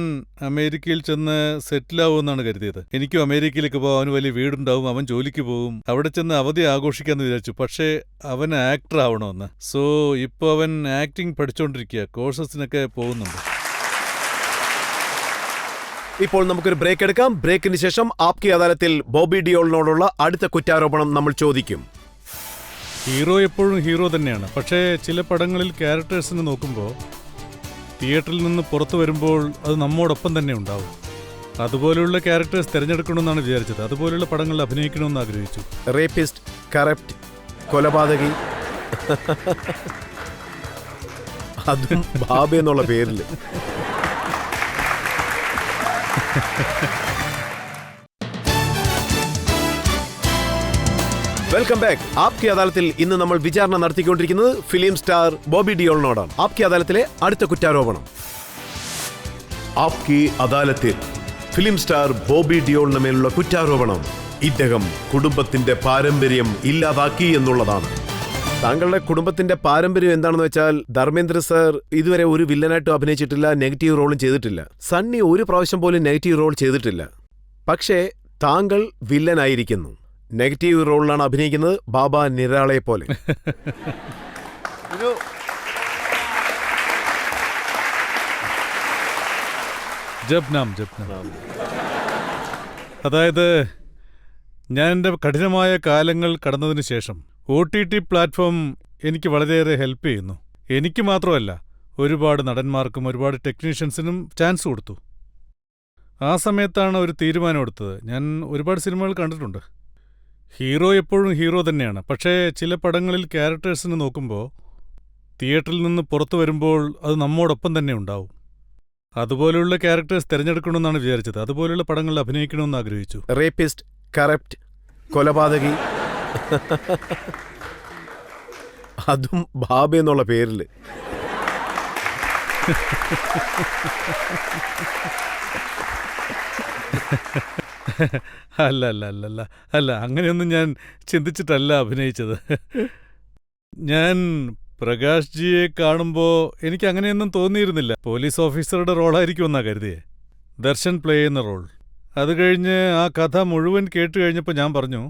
അമേരിക്കയിൽ ചെന്ന് സെറ്റിലാവുമെന്നാണ് കരുതിയത്. എനിക്കും അമേരിക്കയിലേക്ക് പോകാൻ, അവന് വലിയ വീടുണ്ടാവും, അവൻ ജോലിക്ക് പോകും, അവിടെ ചെന്ന് അവധി ആഘോഷിക്കാമെന്ന് വിചാരിച്ചു. പക്ഷേ അവൻ ആക്ടർ ആവണമെന്ന്. സോ ഇപ്പോൾ അവൻ ആക്ടിങ് പഠിച്ചുകൊണ്ടിരിക്കുക, കോഴ്സസിനൊക്കെ പോകുന്നുണ്ട്. ഇപ്പോൾ നമുക്കൊരു ബ്രേക്ക് എടുക്കാം. ബ്രേക്കിന് ശേഷം ആപ്കി അദാലത്തിൽ ബോബി ഡിയോളിനോടുള്ള അടുത്ത കുറ്റാരോപണം നമ്മൾ ചോദിക്കും. ഹീറോ എപ്പോഴും ഹീറോ തന്നെയാണ്. പക്ഷേ ചില പടങ്ങളിൽ ക്യാരക്ടേഴ്സിനെ നോക്കുമ്പോൾ തിയേറ്ററിൽ നിന്ന് പുറത്തു വരുമ്പോൾ അത് നമ്മോടൊപ്പം തന്നെ ഉണ്ടാവും. അതുപോലെയുള്ള ക്യാരക്ടേഴ്സ് തിരഞ്ഞെടുക്കണമെന്നാണ് വിചാരിച്ചത്. അതുപോലെയുള്ള പടങ്ങളിൽ അഭിനയിക്കണമെന്ന് ആഗ്രഹിച്ചു. റേപ്പിസ്റ്റ്, കറപ്റ്റ്, കൊലപാതകി, അതും ബാബ എന്നുള്ള പേരിൽ. Welcome back. ആപ്കി അദാലത്തിൽ ഇന്ന് നമ്മൾ വിചാരണ നടത്തിക്കൊണ്ടിരിക്കുന്നത് ഫിലിം സ്റ്റാർ ബോബി ഡിയോളിനോടാണ്. ആപ്കി അദാലത്തിലെ അടുത്ത കുറ്റാരോപണം. ആപ്കി അദാലത്തിൽ ഫിലിം സ്റ്റാർ ബോബി ഡിയോളിന് മേലുള്ള കുറ്റാരോപണം ഇദ്ദേഹം കുടുംബത്തിന്റെ പാരമ്പര്യം ഇല്ലാതാക്കി എന്നുള്ളതാണ്. താങ്കളുടെ കുടുംബത്തിന്റെ പാരമ്പര്യം എന്താണെന്ന് വെച്ചാൽ, ധർമ്മേന്ദ്ര സർ ഇതുവരെ ഒരു വില്ലനായിട്ടും അഭിനയിച്ചിട്ടില്ല, നെഗറ്റീവ് റോളും ചെയ്തിട്ടില്ല. സണ്ണി ഒരു പ്രാവശ്യം പോലും നെഗറ്റീവ് റോൾ ചെയ്തിട്ടില്ല. പക്ഷേ താങ്കൾ വില്ലനായിരിക്കുന്നു, നെഗറ്റീവ് റോളിലാണ് അഭിനയിക്കുന്നത്, ബാബ നിരാളെ പോലെ. ജബ്നാം. അതായത് ഞാൻ എൻ്റെ കഠിനമായ കാലങ്ങൾ കടന്നതിന് ശേഷം OTT പ്ലാറ്റ്ഫോം എനിക്ക് വളരെയേറെ ഹെൽപ്പ് ചെയ്യുന്നു. എനിക്ക് മാത്രമല്ല, ഒരുപാട് നടന്മാർക്കും ഒരുപാട് ടെക്നീഷ്യൻസിനും ചാൻസ് കൊടുത്തു. ആ സമയത്താണ് ഒരു തീരുമാനം എടുത്തത്. ഞാൻ ഒരുപാട് സിനിമകൾ കണ്ടിട്ടുണ്ട്. ഹീറോ എപ്പോഴും ഹീറോ തന്നെയാണ്. പക്ഷേ ചില പടങ്ങളിൽ ക്യാരക്ടേഴ്സിനെ നോക്കുമ്പോൾ തിയേറ്ററിൽ നിന്ന് പുറത്തു വരുമ്പോൾ അത് നമ്മോടൊപ്പം തന്നെ ഉണ്ടാവും. അതുപോലെയുള്ള ക്യാരക്ടേഴ്സ് തിരഞ്ഞെടുക്കണമെന്നാണ് വിചാരിച്ചത്. അതുപോലെയുള്ള പടങ്ങളിൽ അഭിനയിക്കണമെന്ന് ആഗ്രഹിച്ചു. റേപ്പിസ്റ്റ്, കറപ്റ്റ്, കൊലപാതകി, അതും ബാബ എന്നുള്ള പേരിൽ. അല്ല, അങ്ങനെയൊന്നും ഞാൻ ചിന്തിച്ചിട്ടല്ല അഭിനയിച്ചത്. ഞാൻ പ്രകാശ് ജിയെ കാണുമ്പോൾ എനിക്ക് അങ്ങനെയൊന്നും തോന്നിയിരുന്നില്ല. പോലീസ് ഓഫീസറുടെ റോളായിരിക്കുമെന്നാ കരുതിയേ, ദർശൻ പ്ലേ ചെയ്യുന്ന റോൾ. അത് കഴിഞ്ഞ് ആ കഥ മുഴുവൻ കേട്ട് കഴിഞ്ഞപ്പോൾ ഞാൻ പറഞ്ഞു,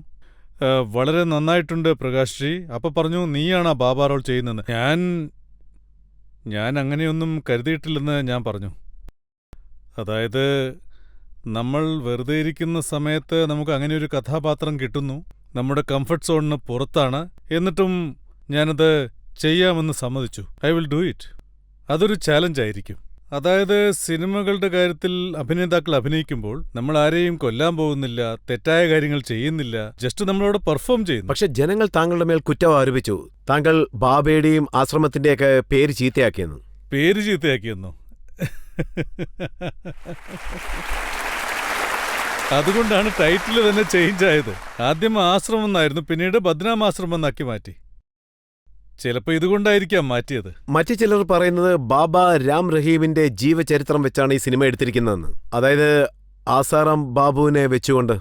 വളരെ നന്നായിട്ടുണ്ട് പ്രകാശ് ജി. അപ്പോൾ പറഞ്ഞു, നീയാണ് ആ ബാബ റോൾ ചെയ്യുന്നതെന്ന്. ഞാൻ അങ്ങനെയൊന്നും കരുതിയിട്ടില്ലെന്ന് ഞാൻ പറഞ്ഞു. അതായത് നമ്മൾ വെറുതെ ഇരിക്കുന്ന സമയത്ത് നമുക്ക് അങ്ങനെ ഒരു കഥാപാത്രം കിട്ടുന്നു, നമ്മുടെ കംഫർട്ട് സോണിന് പുറത്താണ്, എന്നിട്ടും ഞാനത് ചെയ്യാമെന്ന് സമ്മതിച്ചു. I will do it. അതൊരു ചാലഞ്ചായിരിക്കും. അതായത് സിനിമകളുടെ കാര്യത്തിൽ അഭിനേതാക്കൾ അഭിനയിക്കുമ്പോൾ നമ്മൾ ആരെയും കൊല്ലാൻ പോകുന്നില്ല, തെറ്റായ കാര്യങ്ങൾ ചെയ്യുന്നില്ല, ജസ്റ്റ് നമ്മളവിടെ പെർഫോം ചെയ്യുന്നു. പക്ഷെ ജനങ്ങൾ താങ്കളുടെ മേൽ കുറ്റം ആരോപിച്ചു. താങ്കൾ ബാബയുടെയും ആശ്രമത്തിന്റെയൊക്കെ പേര് ചീത്തയാക്കിയെന്നു. പേര് ചീത്തയാക്കിയെന്നോ? അതുകൊണ്ടാണ് ടൈറ്റിൽ തന്നെ ചേഞ്ച് ആയത്. ആദ്യം ആശ്രമം എന്നായിരുന്നു, പിന്നീട് ബദ്നാമാശ്രമം എന്നാക്കി മാറ്റി. ചിലപ്പോൾ ഇതുകൊണ്ടായിരിക്കാം മാറ്റിയത്. മറ്റു ചിലർ പറയുന്നത് ബാബ രാം റഹീമിന്റെ ജീവചരിത്രം വെച്ചാണ് ഈ സിനിമ എടുത്തിരിക്കുന്നതെന്ന്. അതായത് ആസാറാം ബാബുവിനെ വെച്ചുകൊണ്ട്.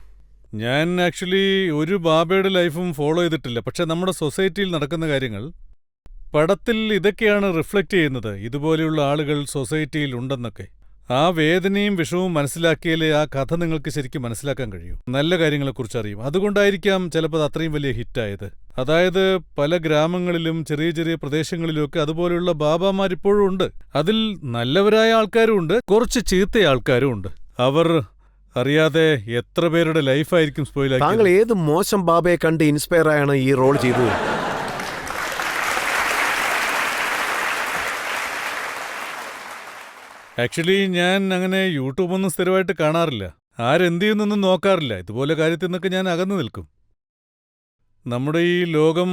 ഞാൻ ആക്ച്വലി ഒരു ബാബയുടെ ലൈഫും ഫോളോ ചെയ്തിട്ടില്ല. പക്ഷെ നമ്മുടെ സൊസൈറ്റിയിൽ നടക്കുന്ന കാര്യങ്ങൾ പടത്തിൽ ഇതൊക്കെയാണ് റിഫ്ലക്റ്റ് ചെയ്യുന്നത്. ഇതുപോലെയുള്ള ആളുകൾ സൊസൈറ്റിയിൽ ഉണ്ടെന്നൊക്കെ. ആ വേദനയും വിഷവും മനസ്സിലാക്കിയാലേ ആ കഥ നിങ്ങൾക്ക് ശരിക്കും മനസ്സിലാക്കാൻ കഴിയൂ. നല്ല കാര്യങ്ങളെക്കുറിച്ച് അറിയും. അതുകൊണ്ടായിരിക്കാം ചിലപ്പോൾ അത് അത്രയും വലിയ ഹിറ്റായത്. അതായത് പല ഗ്രാമങ്ങളിലും ചെറിയ ചെറിയ പ്രദേശങ്ങളിലുമൊക്കെ അതുപോലെയുള്ള ബാബാമാരിപ്പോഴും ഉണ്ട്. അതിൽ നല്ലവരായ ആൾക്കാരും ഉണ്ട്, കുറച്ച് ചീത്ത ആൾക്കാരും ഉണ്ട്. അവർ അറിയാതെ എത്ര പേരുടെ ലൈഫായിരിക്കും സ്പോയിലാക്കി. താങ്കൾ ഏത് മോശം ബാബയെ കണ്ട് ഇൻസ്പയർ ആയാണ് ഈ റോൾ ചെയ്തത്? ആക്ച്വലി ഞാൻ അങ്ങനെ യൂട്യൂബൊന്നും സ്ഥിരമായിട്ട് കാണാറില്ല. ആരെന്ത് ചെയ്യുന്നൊന്നും നോക്കാറില്ല. ഇതുപോലെ കാര്യത്തിൽ നിന്നൊക്കെ ഞാൻ അകന്നു നിൽക്കും. നമ്മുടെ ഈ ലോകം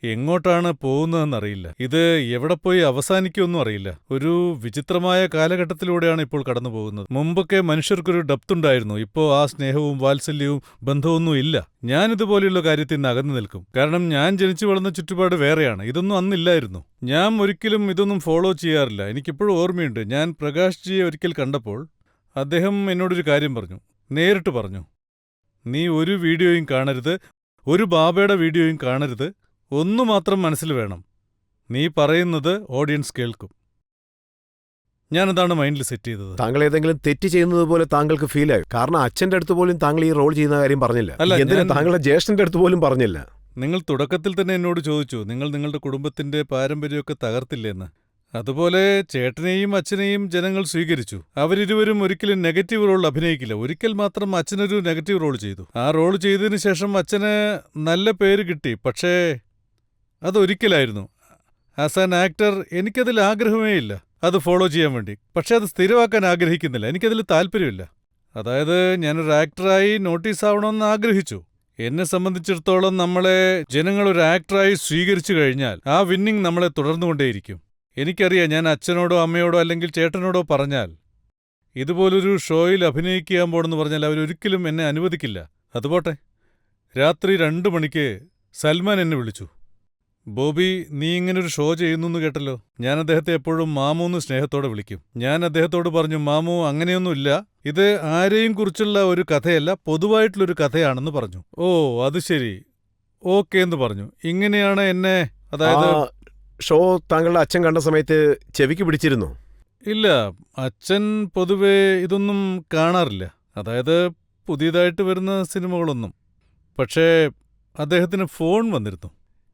എങ്ങോട്ടാണ് പോകുന്നതെന്നറിയില്ല. ഇത് എവിടെ പോയി അവസാനിക്കുമെന്നും അറിയില്ല. ഒരു വിചിത്രമായ കാലഘട്ടത്തിലൂടെയാണ് ഇപ്പോൾ കടന്നു പോകുന്നത്. മുമ്പൊക്കെ മനുഷ്യർക്കൊരു ഡെപ്തുണ്ടായിരുന്നു. ഇപ്പോൾ ആ സ്നേഹവും വാത്സല്യവും ബന്ധമൊന്നും ഇല്ല. ഞാനിതുപോലെയുള്ള കാര്യത്തിൽ നിന്ന് അകന്നു നിൽക്കും. കാരണം ഞാൻ ജനിച്ചു വളർന്ന ചുറ്റുപാട് വേറെയാണ്. ഇതൊന്നും അന്നില്ലായിരുന്നു. ഞാൻ ഒരിക്കലും ഇതൊന്നും ഫോളോ ചെയ്യാറില്ല. എനിക്കിപ്പോഴും ഓർമ്മയുണ്ട്, ഞാൻ പ്രകാശ് ജിയെ ഒരിക്കൽ കണ്ടപ്പോൾ അദ്ദേഹം എന്നോടൊരു കാര്യം പറഞ്ഞു. നേരിട്ട് പറഞ്ഞു, നീ ഒരു വീഡിയോയും കാണരുത്, ഒരു ബാബയുടെ വീഡിയോയും കാണരുത്. ഒന്നു മാത്രം മനസ്സിൽ വേണം, നീ പറയുന്നത് ഓഡിയൻസ് കേൾക്കും. ഞാനതാണ് മൈൻഡിൽ സെറ്റ് ചെയ്തത്. താങ്കൾ ഏതെങ്കിലും തെറ്റ് ചെയ്യുന്നത് പോലെ താങ്കൾക്ക് ഫീൽ ആയി? കാരണം അച്ഛന്റെ അടുത്ത് പോലും താങ്കൾ ഈ റോൾ ചെയ്യുന്ന കാര്യം പറഞ്ഞില്ല. എന്തിനാ താങ്കളുടെ ജ്യേഷ്ഠന്റെ അടുത്ത് പോലും പറഞ്ഞില്ല? നിങ്ങൾ തുടക്കത്തിൽ തന്നെ എന്നോട് ചോദിച്ചു, നിങ്ങൾ നിങ്ങളുടെ കുടുംബത്തിന്റെ പാരമ്പര്യമൊക്കെ തകർത്തില്ലെന്ന്. അതുപോലെ ചേട്ടനെയും അച്ഛനെയും ജനങ്ങൾ സ്വീകരിച്ചു. അവരിരുവരും ഒരിക്കലും നെഗറ്റീവ് റോൾ അഭിനയിക്കില്ല. ഒരിക്കൽ മാത്രം അച്ഛനൊരു നെഗറ്റീവ് റോൾ ചെയ്തു. ആ റോൾ ചെയ്തതിന് ശേഷം അച്ഛന് നല്ല പേര് കിട്ടി. പക്ഷേ അതൊരിക്കലായിരുന്നു. ആസ് ആൻ ആക്ടർ എനിക്കതിൽ ആഗ്രഹമേ ഇല്ല അത് ഫോളോ ചെയ്യാൻ വേണ്ടി. പക്ഷേ അത് സ്ഥിരമാക്കാൻ ആഗ്രഹിക്കുന്നില്ല. എനിക്കതിൽ താല്പര്യമില്ല. അതായത് ഞാനൊരു ആക്ടറായി നോട്ടീസ് ആവണമെന്ന് ആഗ്രഹിച്ചു. എന്നെ സംബന്ധിച്ചിടത്തോളം നമ്മളെ ജനങ്ങൾ ഒരു ആക്ടറായി സ്വീകരിച്ചു കഴിഞ്ഞാൽ ആ വിന്നിംഗ് നമ്മളെ തുടർന്നുകൊണ്ടേയിരിക്കും. എനിക്കറിയാം, ഞാൻ അച്ഛനോടോ അമ്മയോടോ അല്ലെങ്കിൽ ചേട്ടനോടോ പറഞ്ഞാൽ ഇതുപോലൊരു ഷോയിൽ അഭിനയിക്കാൻ പോണെന്ന് പറഞ്ഞാൽ അവരൊരിക്കലും എന്നെ അനുവദിക്കില്ല. അതുപോട്ടെ, രാത്രി 2 മണിക്ക് സൽമാൻ എന്നെ വിളിച്ചു. ബോബി, നീ ഇങ്ങനൊരു ഷോ ചെയ്യുന്നു കേട്ടല്ലോ. ഞാൻ അദ്ദേഹത്തെ എപ്പോഴും മാമൂന്ന് സ്നേഹത്തോടെ വിളിക്കും. ഞാൻ അദ്ദേഹത്തോട് പറഞ്ഞു, മാമു അങ്ങനെയൊന്നുമില്ല, ഇത് ആരെയും കുറിച്ചുള്ള ഒരു കഥയല്ല, പൊതുവായിട്ടുള്ളൊരു കഥയാണെന്ന് പറഞ്ഞു. ഓ അത് ശരി, ഓക്കേ എന്ന് പറഞ്ഞു. ഇങ്ങനെയാണ് എന്നെ, അതായത് ഷോ താങ്കളുടെ അച്ഛൻ കണ്ട സമയത്ത് ചെവിക്ക് പിടിച്ചിരുന്നു? ഇല്ല, അച്ഛൻ പൊതുവേ ഇതൊന്നും കാണാറില്ല, അതായത് പുതിയതായിട്ട് വരുന്ന സിനിമകളൊന്നും. പക്ഷേ അദ്ദേഹത്തിന് ഫോൺ വന്നിരുന്നു.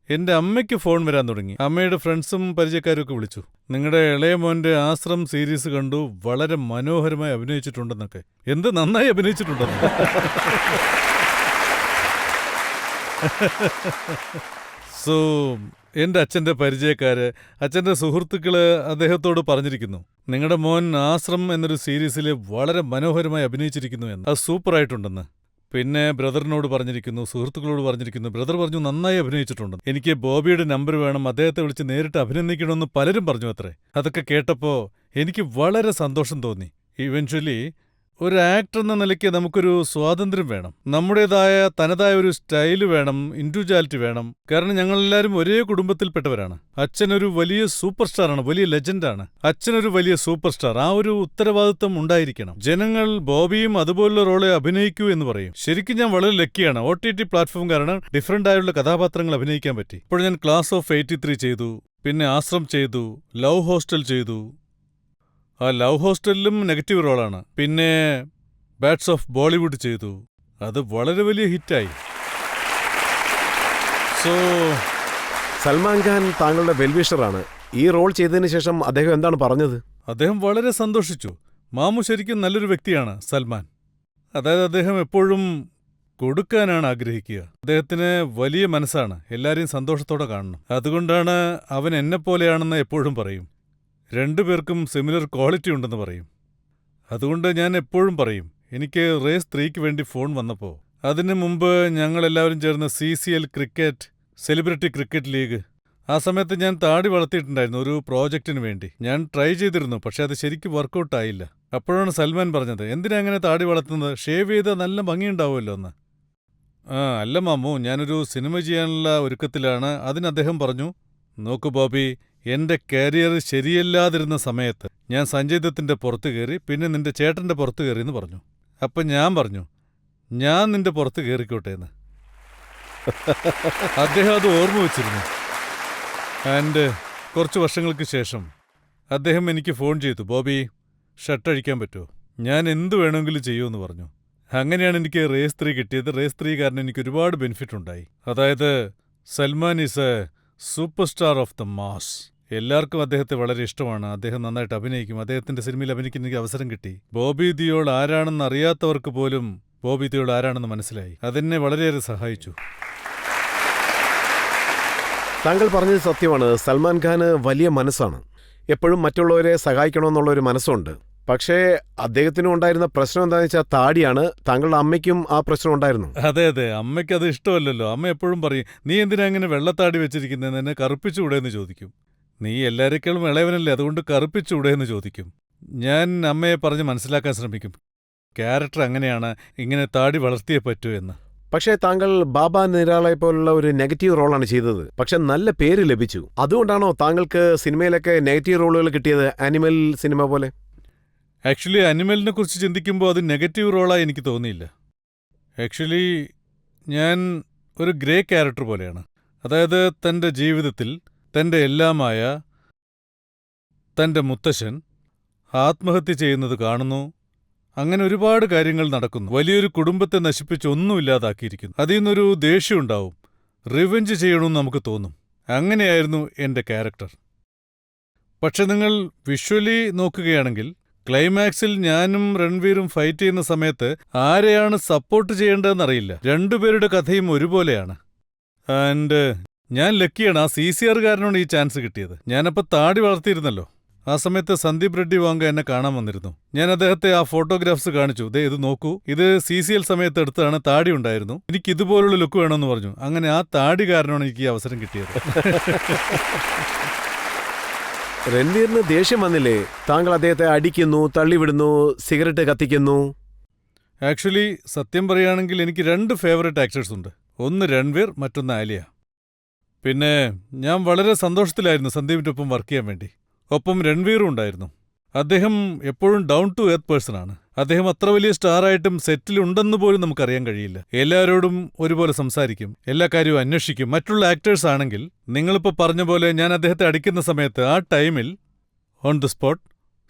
എൻ്റെ അമ്മയ്ക്ക് ഫോൺ വരാൻ തുടങ്ങി. അമ്മയുടെ ഫ്രണ്ട്സും പരിചയക്കാരൊക്കെ വിളിച്ചു. നിങ്ങളുടെ ഇളയ മോൻ്റെ ആശ്രം സീരീസ് കണ്ടു, വളരെ മനോഹരമായി അഭിനയിച്ചിട്ടുണ്ടെന്നൊക്കെ. എന്ത് നന്നായി അഭിനയിച്ചിട്ടുണ്ടെന്ന്. സോ എൻ്റെ അച്ഛൻ്റെ പരിചയക്കാര്, അച്ഛൻ്റെ സുഹൃത്തുക്കള് അദ്ദേഹത്തോട് പറഞ്ഞിരിക്കുന്നു, നിങ്ങളുടെ മോൻ ആശ്രം എന്നൊരു സീരീസിൽ വളരെ മനോഹരമായി അഭിനയിച്ചിരിക്കുന്നു എന്ന്. അത് സൂപ്പറായിട്ടുണ്ടെന്ന്. പിന്നെ ബ്രദറിനോട് പറഞ്ഞിരിക്കുന്നു, സുഹൃത്തുക്കളോട് പറഞ്ഞിരിക്കുന്നു. ബ്രദർ പറഞ്ഞു നന്നായി അഭിനയിച്ചിട്ടുണ്ട്. എനിക്ക് ബോബിയുടെ നമ്പർ വേണം, അദ്ദേഹത്തെ വിളിച്ച് നേരിട്ട് അഭിനന്ദിക്കണമെന്ന് പലരും പറഞ്ഞു അത്രേ. അതൊക്കെ കേട്ടപ്പോൾ എനിക്ക് വളരെ സന്തോഷം തോന്നി. ഇവൻച്വലി ഒരു ആക്ടർ എന്ന നിലയ്ക്ക് നമുക്കൊരു സ്വാതന്ത്ര്യം വേണം, നമ്മുടേതായ തനതായ ഒരു സ്റ്റൈല് വേണം, ഇൻഡിവിജ്വാലിറ്റി വേണം. കാരണം ഞങ്ങളെല്ലാവരും ഒരേ കുടുംബത്തിൽപ്പെട്ടവരാണ്. അച്ഛനൊരു വലിയ സൂപ്പർ സ്റ്റാറാണ്, വലിയ ലെജൻഡാണ്. അച്ഛനൊരു വലിയ സൂപ്പർ സ്റ്റാർ. ആ ഒരു ഉത്തരവാദിത്വം ഉണ്ടായിരിക്കണം. ജനങ്ങൾ ബോബിയും അതുപോലുള്ള റോളെ അഭിനയിക്കൂ എന്ന് പറയും. ശരിക്കും ഞാൻ വളരെ ലക്കിയാണ്. OTT പ്ലാറ്റ്ഫോം കാരണം ഡിഫറൻ്റ് ആയുള്ള കഥാപാത്രങ്ങൾ അഭിനയിക്കാൻ പറ്റി. ഇപ്പോൾ ഞാൻ ക്ലാസ് ഓഫ് 83 ചെയ്തു, പിന്നെ ആശ്രം ചെയ്തു, ലവ് ഹോസ്റ്റൽ ചെയ്തു. ആ ലവ് ഹോസ്റ്റലിലും നെഗറ്റീവ് റോളാണ്. പിന്നെ ബാറ്റ്സ് ഓഫ് ബോളിവുഡ് ചെയ്തു. അത് വളരെ വലിയ ഹിറ്റായി. സോ സൽമാൻ ഖാൻ താങ്കളുടെ വെൽവിഷറാണ്. ഈ റോൾ ചെയ്തതിന് ശേഷം അദ്ദേഹം എന്താണ് പറഞ്ഞത്? അദ്ദേഹം വളരെ സന്തോഷിച്ചു. മാമു ശരിക്കും നല്ലൊരു വ്യക്തിയാണ് സൽമാൻ. അതായത് അദ്ദേഹം എപ്പോഴും കൊടുക്കാനാണ് ആഗ്രഹിക്കുക. അദ്ദേഹത്തിന് വലിയ മനസ്സാണ്, എല്ലാവരെയും സന്തോഷത്തോടെ കാണണം. അതുകൊണ്ടാണ് അവൻ എന്നെപ്പോലെയാണെന്ന് എപ്പോഴും പറയും. 2 പേർക്കും സിമിലർ ക്വാളിറ്റി ഉണ്ടെന്ന് പറയും. അതുകൊണ്ട് ഞാൻ എപ്പോഴും പറയും, എനിക്ക് റേസ് 3ക്ക് വേണ്ടി ഫോൺ വന്നപ്പോൾ അതിനു മുമ്പ് ഞങ്ങളെല്ലാവരും ചേർന്ന് CCL cricket, celebrity cricket league, ആ സമയത്ത് ഞാൻ താടി വളർത്തിയിട്ടുണ്ടായിരുന്നു ഒരു പ്രോജക്റ്റിന് വേണ്ടി. ഞാൻ ട്രൈ ചെയ്തിരുന്നു, പക്ഷെ അത് ശരിക്കും വർക്കൗട്ടായില്ല. അപ്പോഴാണ് സൽമാൻ പറഞ്ഞത്, എന്തിനാ അങ്ങനെ താടി വളർത്തുന്നത്, ഷേവ് ചെയ്താൽ നല്ല ഭംഗിയുണ്ടാവുമല്ലോ എന്ന്. അല്ല മാമു, ഞാനൊരു സിനിമ ചെയ്യാനുള്ള ഒരുക്കത്തിലാണ്. അതിന് അദ്ദേഹം പറഞ്ഞു, നോക്കു ബോബി, എന്റെ കരിയർ ശരിയല്ലാതിരുന്ന സമയത്ത് ഞാൻ സഞ്ജയ് ദത്തിന്റെ പുറത്ത് കയറി, പിന്നെ നിന്റെ ചേട്ടന്റെ പുറത്ത് കയറി എന്ന് പറഞ്ഞു. അപ്പം ഞാൻ പറഞ്ഞു, ഞാൻ നിന്റെ പുറത്ത് കയറിക്കോട്ടെ എന്ന്. അദ്ദേഹം അത് ഓർമ്മ വച്ചിരുന്നു. ആൻഡ് കുറച്ച് വർഷങ്ങൾക്ക് ശേഷം അദ്ദേഹം എനിക്ക് ഫോൺ ചെയ്തു, ബോബി ഷർട്ടഴിക്കാൻ പറ്റുമോ? ഞാൻ എന്ത് വേണമെങ്കിലും ചെയ്യുമെന്ന് പറഞ്ഞു. അങ്ങനെയാണ് എനിക്ക് റേസ് 3 കിട്ടിയത്. റേസ് 3 കാരണം എനിക്ക് ഒരുപാട് ബെനിഫിറ്റ് ഉണ്ടായി. അതായത് Salman is A super star of the mass. എല്ലാവർക്കും അദ്ദേഹത്തെ വളരെ ഇഷ്ടമാണ്. അദ്ദേഹം നന്നായിട്ട് അഭിനയിക്കും. അദ്ദേഹത്തിന്റെ സിനിമയിൽ അഭിനയിക്കാൻ എനിക്ക് അവസരം കിട്ടി. ബോബി ദിയോൾ ആരാണെന്ന് അറിയാത്തവർക്ക് പോലും ബോബി ദിയോൾ ആരാണെന്ന് മനസ്സിലായി. അതെന്നെ വളരെയേറെ സഹായിച്ചു. താങ്കൾ പറഞ്ഞത് സത്യമാണ്. സൽമാൻ ഖാന് വലിയ മനസ്സാണ്. എപ്പോഴും മറ്റുള്ളവരെ സഹായിക്കണമെന്നുള്ള ഒരു മനസ്സുണ്ട്. പക്ഷേ അദ്ദേഹത്തിനും ഉണ്ടായിരുന്ന പ്രശ്നം എന്താണെന്ന് വെച്ചാൽ താടിയാണ്. താങ്കളുടെ അമ്മയ്ക്കും ആ പ്രശ്നം ഉണ്ടായിരുന്നു. അതെ അതെ, അമ്മയ്ക്ക് അത് ഇഷ്ടമല്ലല്ലോ. അമ്മ എപ്പോഴും പറയും, നീ എന്തിനാ അങ്ങനെ വെള്ളത്താടി വെച്ചിരിക്കുന്നതെന്ന്, എന്നെ കറുപ്പിച്ചുകൂടെ എന്ന് ചോദിക്കും. നീ എല്ലാവരേക്കാളും ഇളയവനല്ലേ, അതുകൊണ്ട് കറുപ്പിച്ചുകൂടെ എന്ന് ചോദിക്കും. ഞാൻ അമ്മയെ പറഞ്ഞ് മനസ്സിലാക്കാൻ ശ്രമിക്കും, ക്യാരക്ടർ അങ്ങനെയാണ്, ഇങ്ങനെ താടി വളർത്തിയേ പറ്റൂ എന്ന്. പക്ഷേ താങ്കൾ ബാബ നിരാളെ പോലുള്ള ഒരു നെഗറ്റീവ് റോളാണ് ചെയ്തത്. പക്ഷെ നല്ല പേര് ലഭിച്ചു. അതുകൊണ്ടാണോ താങ്കൾക്ക് സിനിമയിലൊക്കെ നെഗറ്റീവ് റോളുകൾ കിട്ടിയത്, ആനിമൽ സിനിമ പോലെ? ആക്ച്വലി അനിമലിനെ കുറിച്ച് ചിന്തിക്കുമ്പോൾ അത് നെഗറ്റീവ് റോളായി എനിക്ക് തോന്നിയില്ല. ആക്ച്വലി ഞാൻ ഒരു ഗ്രേ ക്യാരക്ടർ പോലെയാണ്. അതായത് തൻ്റെ ജീവിതത്തിൽ തൻ്റെ എല്ലാമായ തൻ്റെ മുത്തശ്ശൻ ആത്മഹത്യ ചെയ്യുന്നത് കാണുന്നു. അങ്ങനെ ഒരുപാട് കാര്യങ്ങൾ നടക്കുന്നു. വലിയൊരു കുടുംബത്തെ നശിപ്പിച്ച് ഒന്നുമില്ലാതാക്കിയിരിക്കുന്നു. അതിൽ നിന്നൊരു ദേഷ്യമുണ്ടാവും, റിവെഞ്ച് ചെയ്യണമെന്ന് നമുക്ക് തോന്നും. അങ്ങനെയായിരുന്നു എൻ്റെ ക്യാരക്ടർ. പക്ഷെ നിങ്ങൾ വിഷ്വലി നോക്കുകയാണെങ്കിൽ ക്ലൈമാക്സിൽ ഞാനും രൺവീറും ഫൈറ്റ് ചെയ്യുന്ന സമയത്ത് ആരെയാണ് സപ്പോർട്ട് ചെയ്യേണ്ടതെന്നറിയില്ല. രണ്ടുപേരുടെ കഥയും ഒരുപോലെയാണ്. ആൻഡ് ഞാൻ ലക്കിയാണ്, ആ CCR കാരനാണ് ഈ ചാൻസ് കിട്ടിയത്. ഞാനപ്പോൾ താടി വളർത്തിയിരുന്നല്ലോ. ആ സമയത്ത് സന്ദീപ് റെഡ്ഡി വാങ്ക എന്നെ കാണാൻ വന്നിരുന്നു. ഞാൻ അദ്ദേഹത്തെ ആ ഫോട്ടോഗ്രാഫ്സ് കാണിച്ചു. ദേ ഇത് നോക്കൂ, ഇത് CCL സമയത്ത് എടുത്താണ്, താടി ഉണ്ടായിരുന്നു, എനിക്ക് ഇതുപോലുള്ള ലുക്ക് വേണമെന്ന് പറഞ്ഞു. അങ്ങനെ ആ താടി കാരനാണ് എനിക്ക് ഈ അവസരം കിട്ടിയത്. രൺവീറിന് ദേഷ്യം വന്നില്ലേ? താങ്കൾ അദ്ദേഹത്തെ അടിക്കുന്നു, തള്ളിവിടുന്നു, സിഗരറ്റ് കത്തിക്കുന്നു. ആക്ച്വലി സത്യം പറയുകയാണെങ്കിൽ എനിക്ക് 2 ഫേവറേറ്റ് ആക്ടേഴ്സ് ഉണ്ട്. ഒന്ന് രൺവീർ, മറ്റൊന്ന് ആലിയ. പിന്നെ ഞാൻ വളരെ സന്തോഷത്തിലായിരുന്നു സന്ദീപിൻ്റെ ഒപ്പം വർക്ക് ചെയ്യാൻ വേണ്ടി. ഒപ്പം രൺവീറും ഉണ്ടായിരുന്നു. അദ്ദേഹം എപ്പോഴും ഡൗൺ ടു എർത്ത് പേഴ്സൺ ആണ്. അദ്ദേഹം അത്ര വലിയ സ്റ്റാറായിട്ടും സെറ്റിലുണ്ടെന്ന് പോലും നമുക്കറിയാൻ കഴിയില്ല. എല്ലാവരോടും ഒരുപോലെ സംസാരിക്കും, എല്ലാ കാര്യവും അന്വേഷിക്കും. മറ്റുള്ള ആക്ടേഴ്സ് ആണെങ്കിൽ നിങ്ങളിപ്പോൾ പറഞ്ഞ പോലെ ഞാൻ അദ്ദേഹത്തെ അടിക്കുന്ന സമയത്ത് ആ ടൈമിൽ on the spot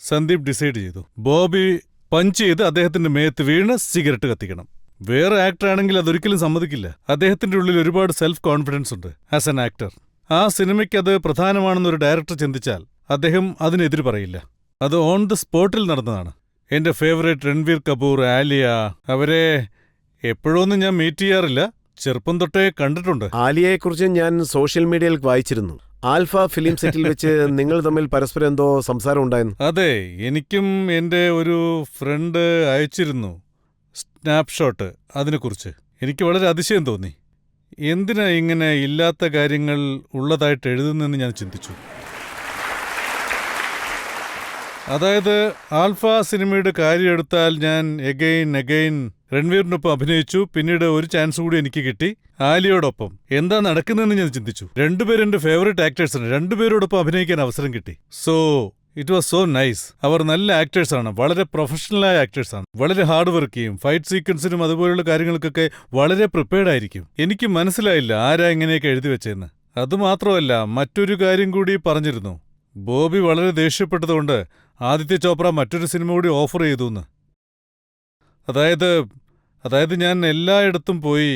Sandeep decide ചെയ്തു, ബോബി പഞ്ച് ചെയ്ത് അദ്ദേഹത്തിന്റെ മേത്ത് വീണ് സിഗരറ്റ് കത്തിക്കണം. വേറെ ആക്ടർ ആണെങ്കിൽ അതൊരിക്കലും സമ്മതിക്കില്ല. അദ്ദേഹത്തിന്റെ ഉള്ളിൽ ഒരുപാട് സെൽഫ് കോൺഫിഡൻസ് ഉണ്ട് ആസ് എൻ ആക്ടർ. ആ സിനിമയ്ക്ക് അത് പ്രധാനമാണെന്നൊരു ഡയറക്ടർ ചിന്തിച്ചാൽ അദ്ദേഹം അതിനെതിര് പറയില്ല. അത് ഓൺ ദി സ്പോട്ടിൽ നടന്നതാണ്. എന്റെ ഫേവറേറ്റ് രൺവീർ കപൂർ, ആലിയ, അവരെ എപ്പോഴൊന്നും ഞാൻ മീറ്റ് ചെയ്യാറില്ല, ചെറുപ്പം തൊട്ടേ കണ്ടിട്ടുണ്ട്. ആലിയയെക്കുറിച്ച് ഞാൻ സോഷ്യൽ മീഡിയയിൽ വായിച്ചിരുന്നു. ആൽഫ ഫിലിം സെറ്റിൽ വെച്ച് നിങ്ങൾ തമ്മിൽ പരസ്പരം എന്തോ സംസാരം ഉണ്ടായിരുന്നു. അതെ, എനിക്കും എൻ്റെ ഒരു ഫ്രണ്ട് അയച്ചിരുന്നു സ്നാപ്ഷോട്ട് അതിനെക്കുറിച്ച്. എനിക്ക് വളരെ അതിശയം തോന്നി. എന്തിനാ ഇങ്ങനെ ഇല്ലാത്ത കാര്യങ്ങൾ ഉള്ളതായിട്ട് എഴുതുന്നെന്ന് ഞാൻ ചിന്തിച്ചു. അതായത് ആൽഫ സിനിമയുടെ കാര്യം എടുത്താൽ ഞാൻ എഗെയിൻ രൺവീറിനൊപ്പം അഭിനയിച്ചു. പിന്നീട് ഒരു ചാൻസ് കൂടി എനിക്ക് കിട്ടി ആലിയോടൊപ്പം. എന്താ നടക്കുന്നതെന്ന് ഞാൻ ചിന്തിച്ചു. രണ്ടുപേരും എൻ്റെ ഫേവറേറ്റ് ആക്ടേഴ്സാണ്. രണ്ടുപേരോടൊപ്പം അഭിനയിക്കാൻ അവസരം കിട്ടി. So it was so nice. അവർ നല്ല ആക്ടേഴ്സാണ്, വളരെ പ്രൊഫഷണലായ ആക്ടേഴ്സാണ്, വളരെ ഹാർഡ് വർക്ക് ചെയ്യും. ഫൈറ്റ് സീക്വൻസിനും അതുപോലുള്ള കാര്യങ്ങൾക്കൊക്കെ വളരെ പ്രിപ്പയർഡ് ആയിരിക്കും. എനിക്ക് മനസ്സിലായില്ല ആരാ ഇങ്ങനെയൊക്കെ എഴുതി വെച്ചതെന്ന്. അതുമാത്രമല്ല, മറ്റൊരു കാര്യം കൂടി പറഞ്ഞിരുന്നു. ബോബി വളരെ ദേഷ്യപ്പെട്ടതുകൊണ്ട് ആദിത്യ ചോപ്ര മറ്റൊരു സിനിമ കൂടി ഓഫർ ചെയ്തു എന്ന്. അതായത് ഞാൻ എല്ലായിടത്തും പോയി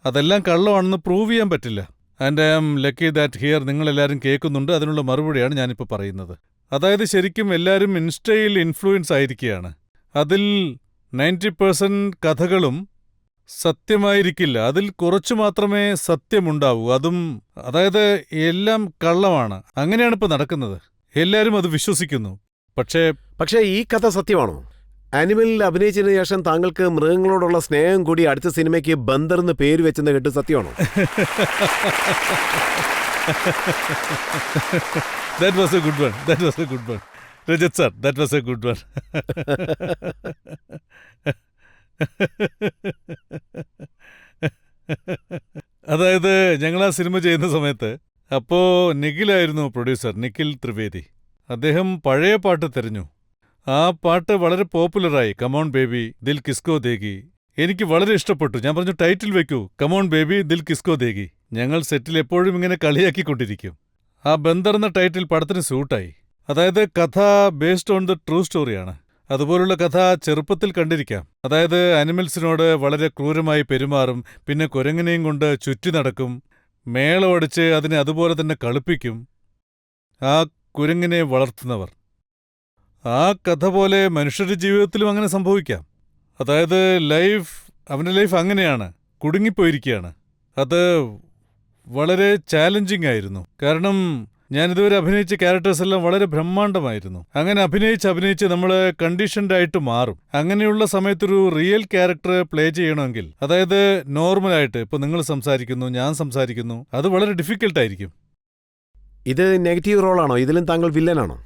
അതെല്ലാം കള്ളമാണെന്ന് പ്രൂവ് ചെയ്യാൻ പറ്റില്ല. And I am lucky that here നിങ്ങളെല്ലാവരും കേൾക്കുന്നുണ്ട്. അതിനുള്ള മറുപടിയാണ് ഞാനിപ്പോൾ പറയുന്നത്. അതായത് ശരിക്കും എല്ലാവരും ഇൻസ്റ്റയിൽ ഇൻഫ്ലുവൻസ് ആയിരിക്കുകയാണ്. അതിൽ 90% കഥകളും സത്യമായിരിക്കില്ല. അതിൽ കുറച്ചു മാത്രമേ സത്യമുണ്ടാവൂ. അതായത് എല്ലാം കള്ളമാണ്. അങ്ങനെയാണ് ഇപ്പോൾ നടക്കുന്നത്. എല്ലാവരും അത് വിശ്വസിക്കുന്നു. പക്ഷേ ഈ കഥ സത്യമാണോ? ആനിമലിൽ അഭിനയിച്ചതിന് ശേഷം താങ്കൾക്ക് മൃഗങ്ങളോടുള്ള സ്നേഹം കൂടി അടുത്ത സിനിമയ്ക്ക് ബന്ദർന്ന് പേര് വെച്ചെന്ന് കേട്ട് സത്യമാണോ? That was a good one. Rajat sir, that was a good one. അതായത് ഞങ്ങൾ ആ സിനിമ ചെയ്യുന്ന സമയത്ത് അപ്പോ നിഖിലായിരുന്നു പ്രൊഡ്യൂസർ, നിഖിൽ ത്രിവേദി. അദ്ദേഹം പഴയ പാട്ട് തിരഞ്ഞു. ആ പാട്ട് വളരെ പോപ്പുലറായി, കമോൺ ബേബി ദിൽ കിസ്കോ ദേഗി. എനിക്ക് വളരെ ഇഷ്ടപ്പെട്ടു. ഞാൻ പറഞ്ഞു, ടൈറ്റിൽ വെക്കൂ, കമോൺ ബേബി ദിൽ കിസ്കോ ദേഗി. ഞങ്ങൾ സെറ്റിൽ എപ്പോഴും ഇങ്ങനെ കളിയാക്കിക്കൊണ്ടിരിക്കും. ആ ബന്ദർ എന്ന ടൈറ്റിൽ പടത്തിന് സൂട്ടായി. അതായത് കഥ ബേസ്ഡ് ഓൺ ദ ട്രൂ സ്റ്റോറിയാണ്. അതുപോലുള്ള കഥ ചെറുപ്പത്തിൽ കണ്ടിരിക്കാം. അതായത് അനിമൽസിനോട് വളരെ ക്രൂരമായി പെരുമാറും, പിന്നെ കുരങ്ങിനെയും കൊണ്ട് ചുറ്റി നടക്കും, മേളമടിച്ച് അതിനെ അതുപോലെ തന്നെ കളിപ്പിക്കും ആ കുരങ്ങിനെ വളർത്തുന്നവർ. ആ കഥ പോലെ മനുഷ്യരുടെ ജീവിതത്തിലും അങ്ങനെ സംഭവിക്കാം. അതായത് അവൻ്റെ ലൈഫ് അങ്ങനെയാണ്, കുടുങ്ങിപ്പോയിരിക്കുകയാണ്. അത് വളരെ ചാലഞ്ചിങ് ആയിരുന്നു. കാരണം ഞാനിതുവരെ അഭിനയിച്ച ക്യാരക്ടേഴ്സ് എല്ലാം വളരെ ബ്രഹ്മാണ്ഡമായിരുന്നു. അങ്ങനെ അഭിനയിച്ച് നമ്മൾ കണ്ടീഷൻഡായിട്ട് മാറും. അങ്ങനെയുള്ള സമയത്തൊരു റിയൽ ക്യാരക്ടർ പ്ലേ ചെയ്യണമെങ്കിൽ, അതായത് നോർമലായിട്ട് ഇപ്പോൾ നിങ്ങൾ സംസാരിക്കുന്നു, ഞാൻ സംസാരിക്കുന്നു, അത് വളരെ ഡിഫിക്കൽട്ടായിരിക്കും. ഇത് നെഗറ്റീവ് റോളാണോ? ഇതിലും താങ്കൾ വില്ലനാണോ?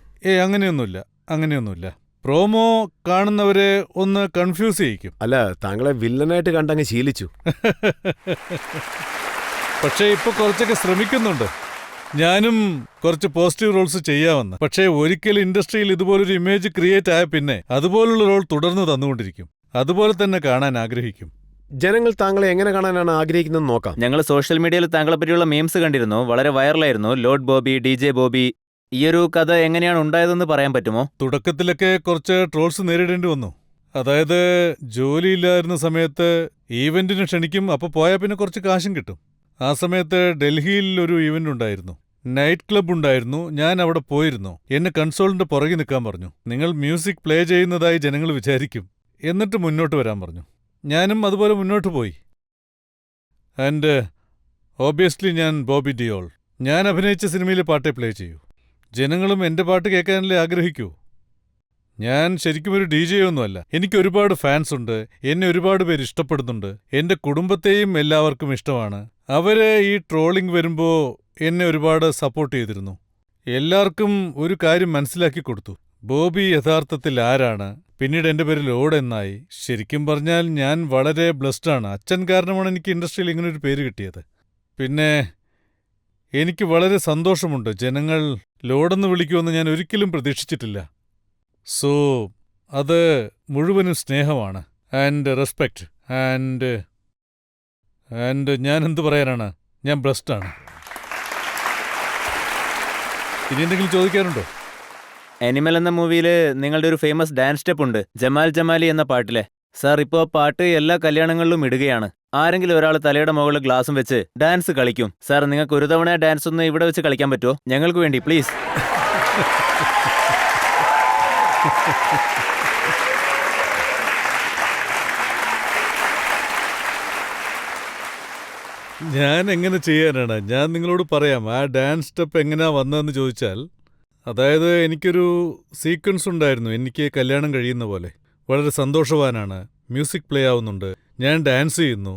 അങ്ങനെയൊന്നുമില്ല. പ്രോമോ കാണുന്നവരെ ഒന്ന് കൺഫ്യൂസ് ചെയ്യിക്കും. അല്ല, താങ്കളെ വില്ലനായിട്ട് കണ്ടങ്ങ് ശീലിച്ചു. പക്ഷേ ഇപ്പോൾ കുറച്ചൊക്കെ ശ്രമിക്കുന്നുണ്ട്. ഞാനും കുറച്ച് പോസിറ്റീവ് റോൾസ് ചെയ്യാമെന്ന്. പക്ഷേ ഒരിക്കൽ ഇൻഡസ്ട്രിയിൽ ഇതുപോലൊരു ഇമേജ് ക്രിയേറ്റ് ആയ പിന്നെ അതുപോലുള്ള റോൾ തുടർന്ന് തന്നുകൊണ്ടിരിക്കും. അതുപോലെ തന്നെ കാണാൻ ആഗ്രഹിക്കും. ജനങ്ങൾ താങ്കളെ എങ്ങനെ കാണാനാണ് ആഗ്രഹിക്കുന്നതെന്ന് നോക്കാം. ഞങ്ങൾ സോഷ്യൽ മീഡിയയിൽ താങ്കളെ പറ്റിയുള്ള മീംസ് കണ്ടിരുന്നു, വളരെ വൈറലായിരുന്നു. ലോഡ് ബോബി, DJ ബോബി, ഈയൊരു കഥ എങ്ങനെയാണ് ഉണ്ടായതെന്ന് പറയാൻ പറ്റുമോ? തുടക്കത്തിലൊക്കെ കുറച്ച് ട്രോൾസ് നേരിടേണ്ടി വന്നു. അതായത് ജോലിയില്ലായിരുന്ന സമയത്ത് ഈവന്റിന് ക്ഷണിക്കും, അപ്പോൾ പോയാൽ പിന്നെ കുറച്ച് കാശും കിട്ടും. ആ സമയത്ത് ഡൽഹിയിൽ ഒരു ഈവന്റ് ഉണ്ടായിരുന്നു, നൈറ്റ് ക്ലബ് ഉണ്ടായിരുന്നു. ഞാൻ അവിടെ പോയിരുന്നു. എന്നെ കൺസോളിന്റെ പുറകെ നിൽക്കാൻ പറഞ്ഞു. നിങ്ങൾ മ്യൂസിക് പ്ലേ ചെയ്യുന്നതായി ജനങ്ങൾ വിചാരിക്കും, എന്നിട്ട് മുന്നോട്ട് വരാൻ പറഞ്ഞു. ഞാനും അതുപോലെ മുന്നോട്ട് പോയി. ആൻഡ് ഓബിയസ്ലി ഞാൻ ബോബി ഡിയോൾ. ഞാൻ അഭിനയിച്ച സിനിമയിലെ പാട്ടേ പ്ലേ ചെയ്യൂ. ജനങ്ങളും എൻ്റെ പാട്ട് കേൾക്കാനല്ലേ ആഗ്രഹിക്കൂ. ഞാൻ ശരിക്കും ഒരു DJ ഒന്നുമല്ല. എനിക്ക് ഒരുപാട് ഫാൻസ് ഉണ്ട്. എന്നെ ഒരുപാട് പേര് ഇഷ്ടപ്പെടുന്നുണ്ട്. എൻ്റെ കുടുംബത്തെയും എല്ലാവർക്കും ഇഷ്ടമാണ്. അവര് ഈ ട്രോളിംഗ് വരുമ്പോൾ എന്നെ ഒരുപാട് സപ്പോർട്ട് ചെയ്തിരുന്നു. എല്ലാവർക്കും ഒരു കാര്യം മനസ്സിലാക്കി കൊടുത്തു, ബോബി യഥാർത്ഥത്തിൽ ആരാണ്. പിന്നീട് എൻ്റെ പേര് ലോഡ് എന്നായി. ശരിക്കും പറഞ്ഞാൽ ഞാൻ വളരെ ബ്ലെസ്ഡാണ്. അച്ഛൻ കാരണമാണ് എനിക്ക് ഇൻഡസ്ട്രിയിൽ ഇങ്ങനൊരു പേര് കിട്ടിയത്. പിന്നെ എനിക്ക് വളരെ സന്തോഷമുണ്ട്. ജനങ്ങൾ ലോഡെന്ന് വിളിക്കുമെന്ന് ഞാൻ ഒരിക്കലും പ്രതീക്ഷിച്ചിട്ടില്ല. സോ അത് മുഴുവനും സ്നേഹമാണ് ആൻഡ് റെസ്പെക്റ്റ് ആൻഡ് ഞാൻ എന്തു പറയാനാണ്, ഞാൻ ബ്ലെസ്ഡാണ്. ഇനി എന്തെങ്കിലും ചോദിക്കാറുണ്ടോ? അനിമൽ എന്ന മൂവിയിൽ നിങ്ങളുടെ ഒരു ഫേമസ് ഡാൻസ് സ്റ്റെപ്പ് ഉണ്ട്, ജമാൽ ജമാലി എന്ന പാട്ടിലെ. സാർ, ഇപ്പോൾ പാട്ട് എല്ലാ കല്യാണങ്ങളിലും ഇടുകയാണ്. ആരെങ്കിലും ഒരാൾ തലയുടെ മുകളിൽ ഗ്ലാസും വെച്ച് ഡാൻസ് കളിക്കും. സാർ, നിങ്ങൾക്ക് ഒരു തവണ ഡാൻസ് ഒന്ന് ഇവിടെ വെച്ച് കളിക്കാൻ പറ്റുമോ? ഞങ്ങൾക്ക് വേണ്ടി പ്ലീസ്. ഞാൻ എങ്ങനെ ചെയ്യാനാണ്? ഞാൻ നിങ്ങളോട് പറയാം. ആ ഡാൻസ് സ്റ്റെപ്പ് എങ്ങനെയാ വന്നതെന്ന് ചോദിച്ചാൽ, അതായത് എനിക്കൊരു സീക്വൻസ് ഉണ്ടായിരുന്നു. എനിക്ക് കല്യാണം കഴിയുന്ന പോലെ വളരെ സന്തോഷവാനാണ്, മ്യൂസിക് പ്ലേ ആവുന്നുണ്ട്, ഞാൻ ഡാൻസ് ചെയ്യുന്നു.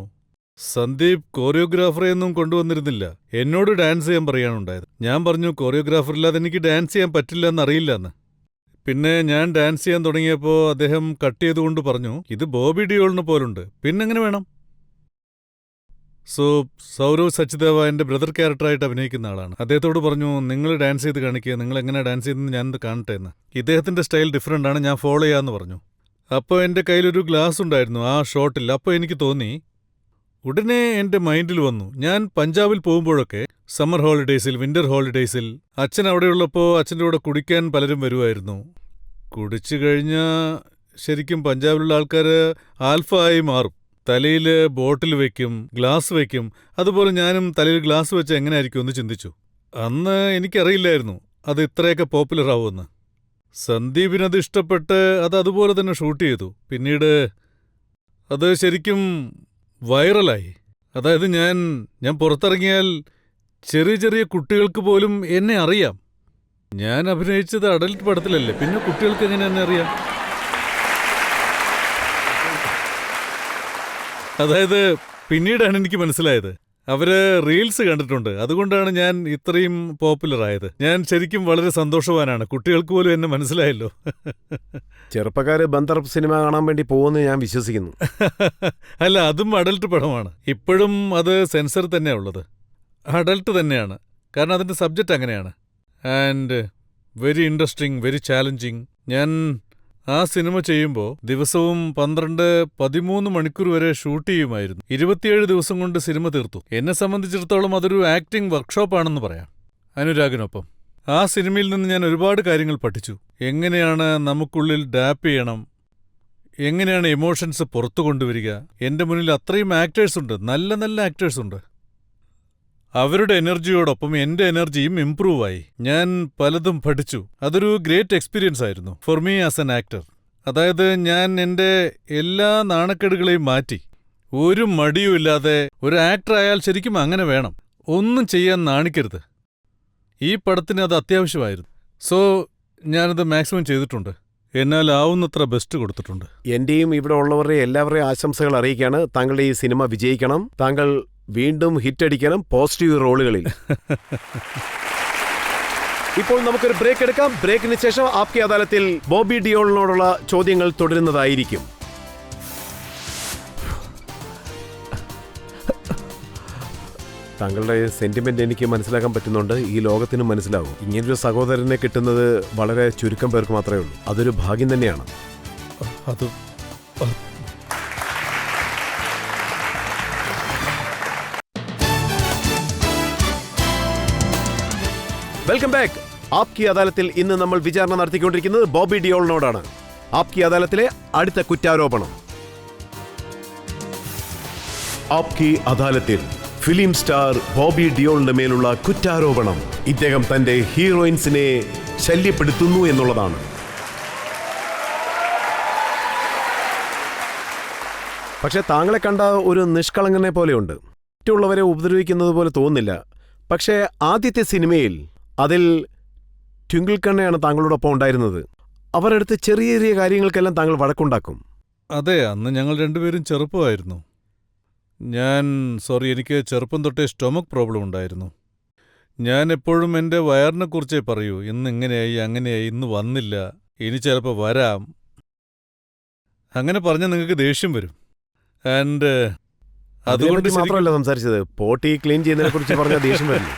സന്ദീപ് കോറിയോഗ്രാഫറെയൊന്നും കൊണ്ടുവന്നിരുന്നില്ല, എന്നോട് ഡാൻസ് ചെയ്യാൻ പറയാനുണ്ടായത്. ഞാൻ പറഞ്ഞു, കോറിയോഗ്രാഫറില്ലാതെ എനിക്ക് ഡാൻസ് ചെയ്യാൻ പറ്റില്ല എന്നറിയില്ലെന്ന്. പിന്നെ ഞാൻ ഡാൻസ് ചെയ്യാൻ തുടങ്ങിയപ്പോൾ അദ്ദേഹം കട്ട് ചെയ്തുകൊണ്ട് പറഞ്ഞു, ഇത് ബോബി ഡിയോളിന് പോലുണ്ട്, പിന്നെങ്ങനെ വേണം? സോ സൗരവ് സച്ദേവ എൻ്റെ ബ്രദർ ക്യാരക്ടറായിട്ട് അഭിനയിക്കുന്ന ആളാണ്. അദ്ദേഹത്തോട് പറഞ്ഞു, നിങ്ങൾ ഡാൻസ് ചെയ്ത് കാണിക്കുക, നിങ്ങൾ എങ്ങനെ ഡാൻസ് ചെയ്തെന്ന് ഞാനത് കാണട്ടെ എന്ന്. ഇദ്ദേഹത്തിൻ്റെ സ്റ്റൈൽ ഡിഫറൻ്റ് ആണ്, ഞാൻ ഫോളോ ചെയ്യാമെന്ന് പറഞ്ഞു. അപ്പോൾ എൻ്റെ കയ്യിലൊരു ഗ്ലാസ് ഉണ്ടായിരുന്നു ആ ഷോട്ടിൽ. അപ്പോൾ എനിക്ക് തോന്നി, ഉടനെ എൻ്റെ മൈൻഡിൽ വന്നു, ഞാൻ പഞ്ചാബിൽ പോകുമ്പോഴൊക്കെ സമ്മർ ഹോളിഡേയ്സിൽ, വിൻ്റർ ഹോളിഡേയ്സിൽ അച്ഛൻ അവിടെയുള്ളപ്പോൾ അച്ഛൻ്റെ കൂടെ കുടിക്കാൻ പലരും വരുമായിരുന്നു. കുടിച്ചു കഴിഞ്ഞാൽ ശരിക്കും പഞ്ചാബിലുള്ള ആൾക്കാർ ആൽഫ ആയി മാറും. തലയിൽ ബോട്ടിൽ വയ്ക്കും, ഗ്ലാസ് വയ്ക്കും. അതുപോലെ ഞാനും തലയിൽ ഗ്ലാസ് വെച്ച് എങ്ങനെയായിരിക്കും എന്ന് ചിന്തിച്ചു. അന്ന് എനിക്കറിയില്ലായിരുന്നു അത് ഇത്രയൊക്കെ പോപ്പുലർ ആവുമെന്ന്. സന്ദീപിനത് ഇഷ്ടപ്പെട്ട് അത് അതുപോലെ തന്നെ ഷൂട്ട് ചെയ്തു. പിന്നീട് അത് ശരിക്കും വൈറലായി. അതായത് ഞാൻ പുറത്തിറങ്ങിയാൽ ചെറിയ ചെറിയ കുട്ടികൾക്ക് പോലും എന്നെ അറിയാം. ഞാൻ അഭിനയിച്ചത് അഡൽട്ട് പടത്തിലല്ലേ, പിന്നെ കുട്ടികൾക്ക് എങ്ങനെ എന്നെ അറിയാം? അതായത് പിന്നീടാണ് എനിക്ക് മനസ്സിലായത്, അവര് റീൽസ് കണ്ടിട്ടുണ്ട്, അതുകൊണ്ടാണ് ഞാൻ ഇത്രയും പോപ്പുലർ ആയത്. ഞാൻ ശരിക്കും വളരെ സന്തോഷവാനാണ്. കുട്ടികൾക്ക് പോലും എന്നെ മനസ്സിലായല്ലോ. ചെറുപ്പക്കാര് ബന്ദർ സിനിമ കാണാൻ വേണ്ടി പോകുമെന്ന് ഞാൻ വിശ്വസിക്കുന്നു. അല്ല, അതും അഡൽട്ട് പടമാണ്. ഇപ്പോഴും അത് സെൻസർ തന്നെയാണ് ഉള്ളത്, അഡൽട്ട് തന്നെയാണ്. കാരണം അതിൻ്റെ സബ്ജക്റ്റ് അങ്ങനെയാണ്. And very interesting, very challenging. ഞാൻ ആ സിനിമ ചെയ്യുമ്പോൾ ദിവസവും 12-13 മണിക്കൂർ വരെ ഷൂട്ട് ചെയ്യുമായിരുന്നു. 27 ദിവസം കൊണ്ട് സിനിമ തീർത്തു. എന്നെ സംബന്ധിച്ചിടത്തോളം അതൊരു ആക്ടിംഗ് വർക്ക്ഷോപ്പാണെന്ന് പറയാം, അനുരാഗിനൊപ്പം. ആ സിനിമയിൽ നിന്ന് ഞാൻ ഒരുപാട് കാര്യങ്ങൾ പഠിച്ചു. എങ്ങനെയാണ് നമുക്കുള്ളിൽ ഡാപ്പ് ചെയ്യണം, എങ്ങനെയാണ് ഇമോഷൻസ് പുറത്തു കൊണ്ടുവരിക. എന്റെ മുന്നിൽ അത്രയും ആക്ടേഴ്സ് ഉണ്ട്, നല്ല നല്ല ആക്ടേഴ്സ് ഉണ്ട്. അവരുടെ എനർജിയോടൊപ്പം എന്റെ എനർജിയും ഇംപ്രൂവ് ആയി. ഞാൻ പലതും പഠിച്ചു. അതൊരു ഗ്രേറ്റ് എക്സ്പീരിയൻസ് ആയിരുന്നു for me as an actor. അതായത് ഞാൻ എന്റെ എല്ലാ നാണക്കേടുകളെയും മാറ്റി. ഒരു മടിയുമില്ലാതെ ഒരു ആക്ടർ ആയാൽ ശരിക്കും അങ്ങനെ വേണം. ഒന്നും ചെയ്യാൻ നാണിക്കരുത്. ഈ പടത്തിന് അത് അത്യാവശ്യമായിരുന്നു. സോ ഞാനത് മാക്സിമം ചെയ്തിട്ടുണ്ട്. എന്നാൽ ആവുന്നത്ര ബെസ്റ്റ് കൊടുത്തിട്ടുണ്ട്. എന്റെയും ഇവിടെ ഉള്ളവരുടെ എല്ലാവരുടെയും ആശംസകൾ അറിയിക്കാണ്. താങ്കളുടെ ഈ സിനിമ വിജയിക്കണം, താങ്കൾ വീണ്ടും ഹിറ്റടിക്കണം പോസിറ്റീവ് റോളുകളിൽ. ഇപ്പോൾ നമുക്കൊരു ബ്രേക്ക് എടുക്കാം. ബ്രേക്കിന് ശേഷം ആപ്കി അദാലത്തിൽ ബോബി ഡിയോളിനോടുള്ള ചോദ്യങ്ങൾ തുടരുന്നതായിരിക്കും. താങ്കളുടെ സെന്റിമെന്റ് എനിക്ക് മനസ്സിലാക്കാൻ പറ്റുന്നുണ്ട്. ഈ ലോകത്തിനും മനസ്സിലാവും. ഇങ്ങനൊരു സഹോദരനെ കിട്ടുന്നത് വളരെ ചുരുക്കം പേർക്ക് മാത്രമേ ഉള്ളൂ. അതൊരു ഭാഗ്യം തന്നെയാണ്. അത് വെൽക്കം ബാക്ക്. ആപ്കി അദാലത്തിൽ ഇന്ന് നമ്മൾ വിചാരണ നടത്തിക്കൊണ്ടിരിക്കുന്നത് ബോബി ഡിയോളിനോടാണ്. ആപ്കി അദാലത്തിലെ അടുത്ത കുറ്റാരോപണം. ആപ്കി അദാലത്തിൽ ഫിലിം സ്റ്റാർ ബോബി ഡിയോളിന്റെ മേലുള്ള കുറ്റാരോപണം ഇദ്ദേഹം തന്റെ ഹീറോയിൻസിനെ ശല്യപ്പെടുത്തുന്നു എന്നുള്ളതാണ്. പക്ഷെ താങ്കളെ കണ്ട ഒരു നിഷ്കളങ്കനെ പോലെയുണ്ട്. മറ്റുള്ളവരെ ഉപദ്രവിക്കുന്നത് പോലെ തോന്നുന്നില്ല. പക്ഷേ ആദ്യത്തെ സിനിമയിൽ അതിൽ ട്വിങ്കിൾ കണ്ണയാണ് താങ്കളോടൊപ്പം ഉണ്ടായിരുന്നത്. അവരടുത്ത് ചെറിയ ചെറിയ കാര്യങ്ങൾക്കെല്ലാം താങ്കൾ വഴക്കുണ്ടാക്കും. അതെ, അന്ന് ഞങ്ങൾ രണ്ടുപേരും ചെറുപ്പമായിരുന്നു. എനിക്ക് ചെറുപ്പം തൊട്ടേ സ്റ്റൊമക് പ്രോബ്ലം ഉണ്ടായിരുന്നു. ഞാൻ എപ്പോഴും എൻ്റെ വയറിനെക്കുറിച്ചേ പറയൂ. ഇന്ന് ഇങ്ങനെയായി, അങ്ങനെയായി, ഇന്ന് വന്നില്ല, ഇനി ചിലപ്പോൾ വരാം. അങ്ങനെ പറഞ്ഞാൽ നിങ്ങൾക്ക് ദേഷ്യം വരും. ആൻഡ് അതുകൊണ്ട് മാത്രമല്ല സംസാരിച്ചത്, പോട്ടി ക്ലീൻ ചെയ്യുന്നതിനെ കുറിച്ച് പറഞ്ഞാൽ ദേഷ്യം വരില്ല.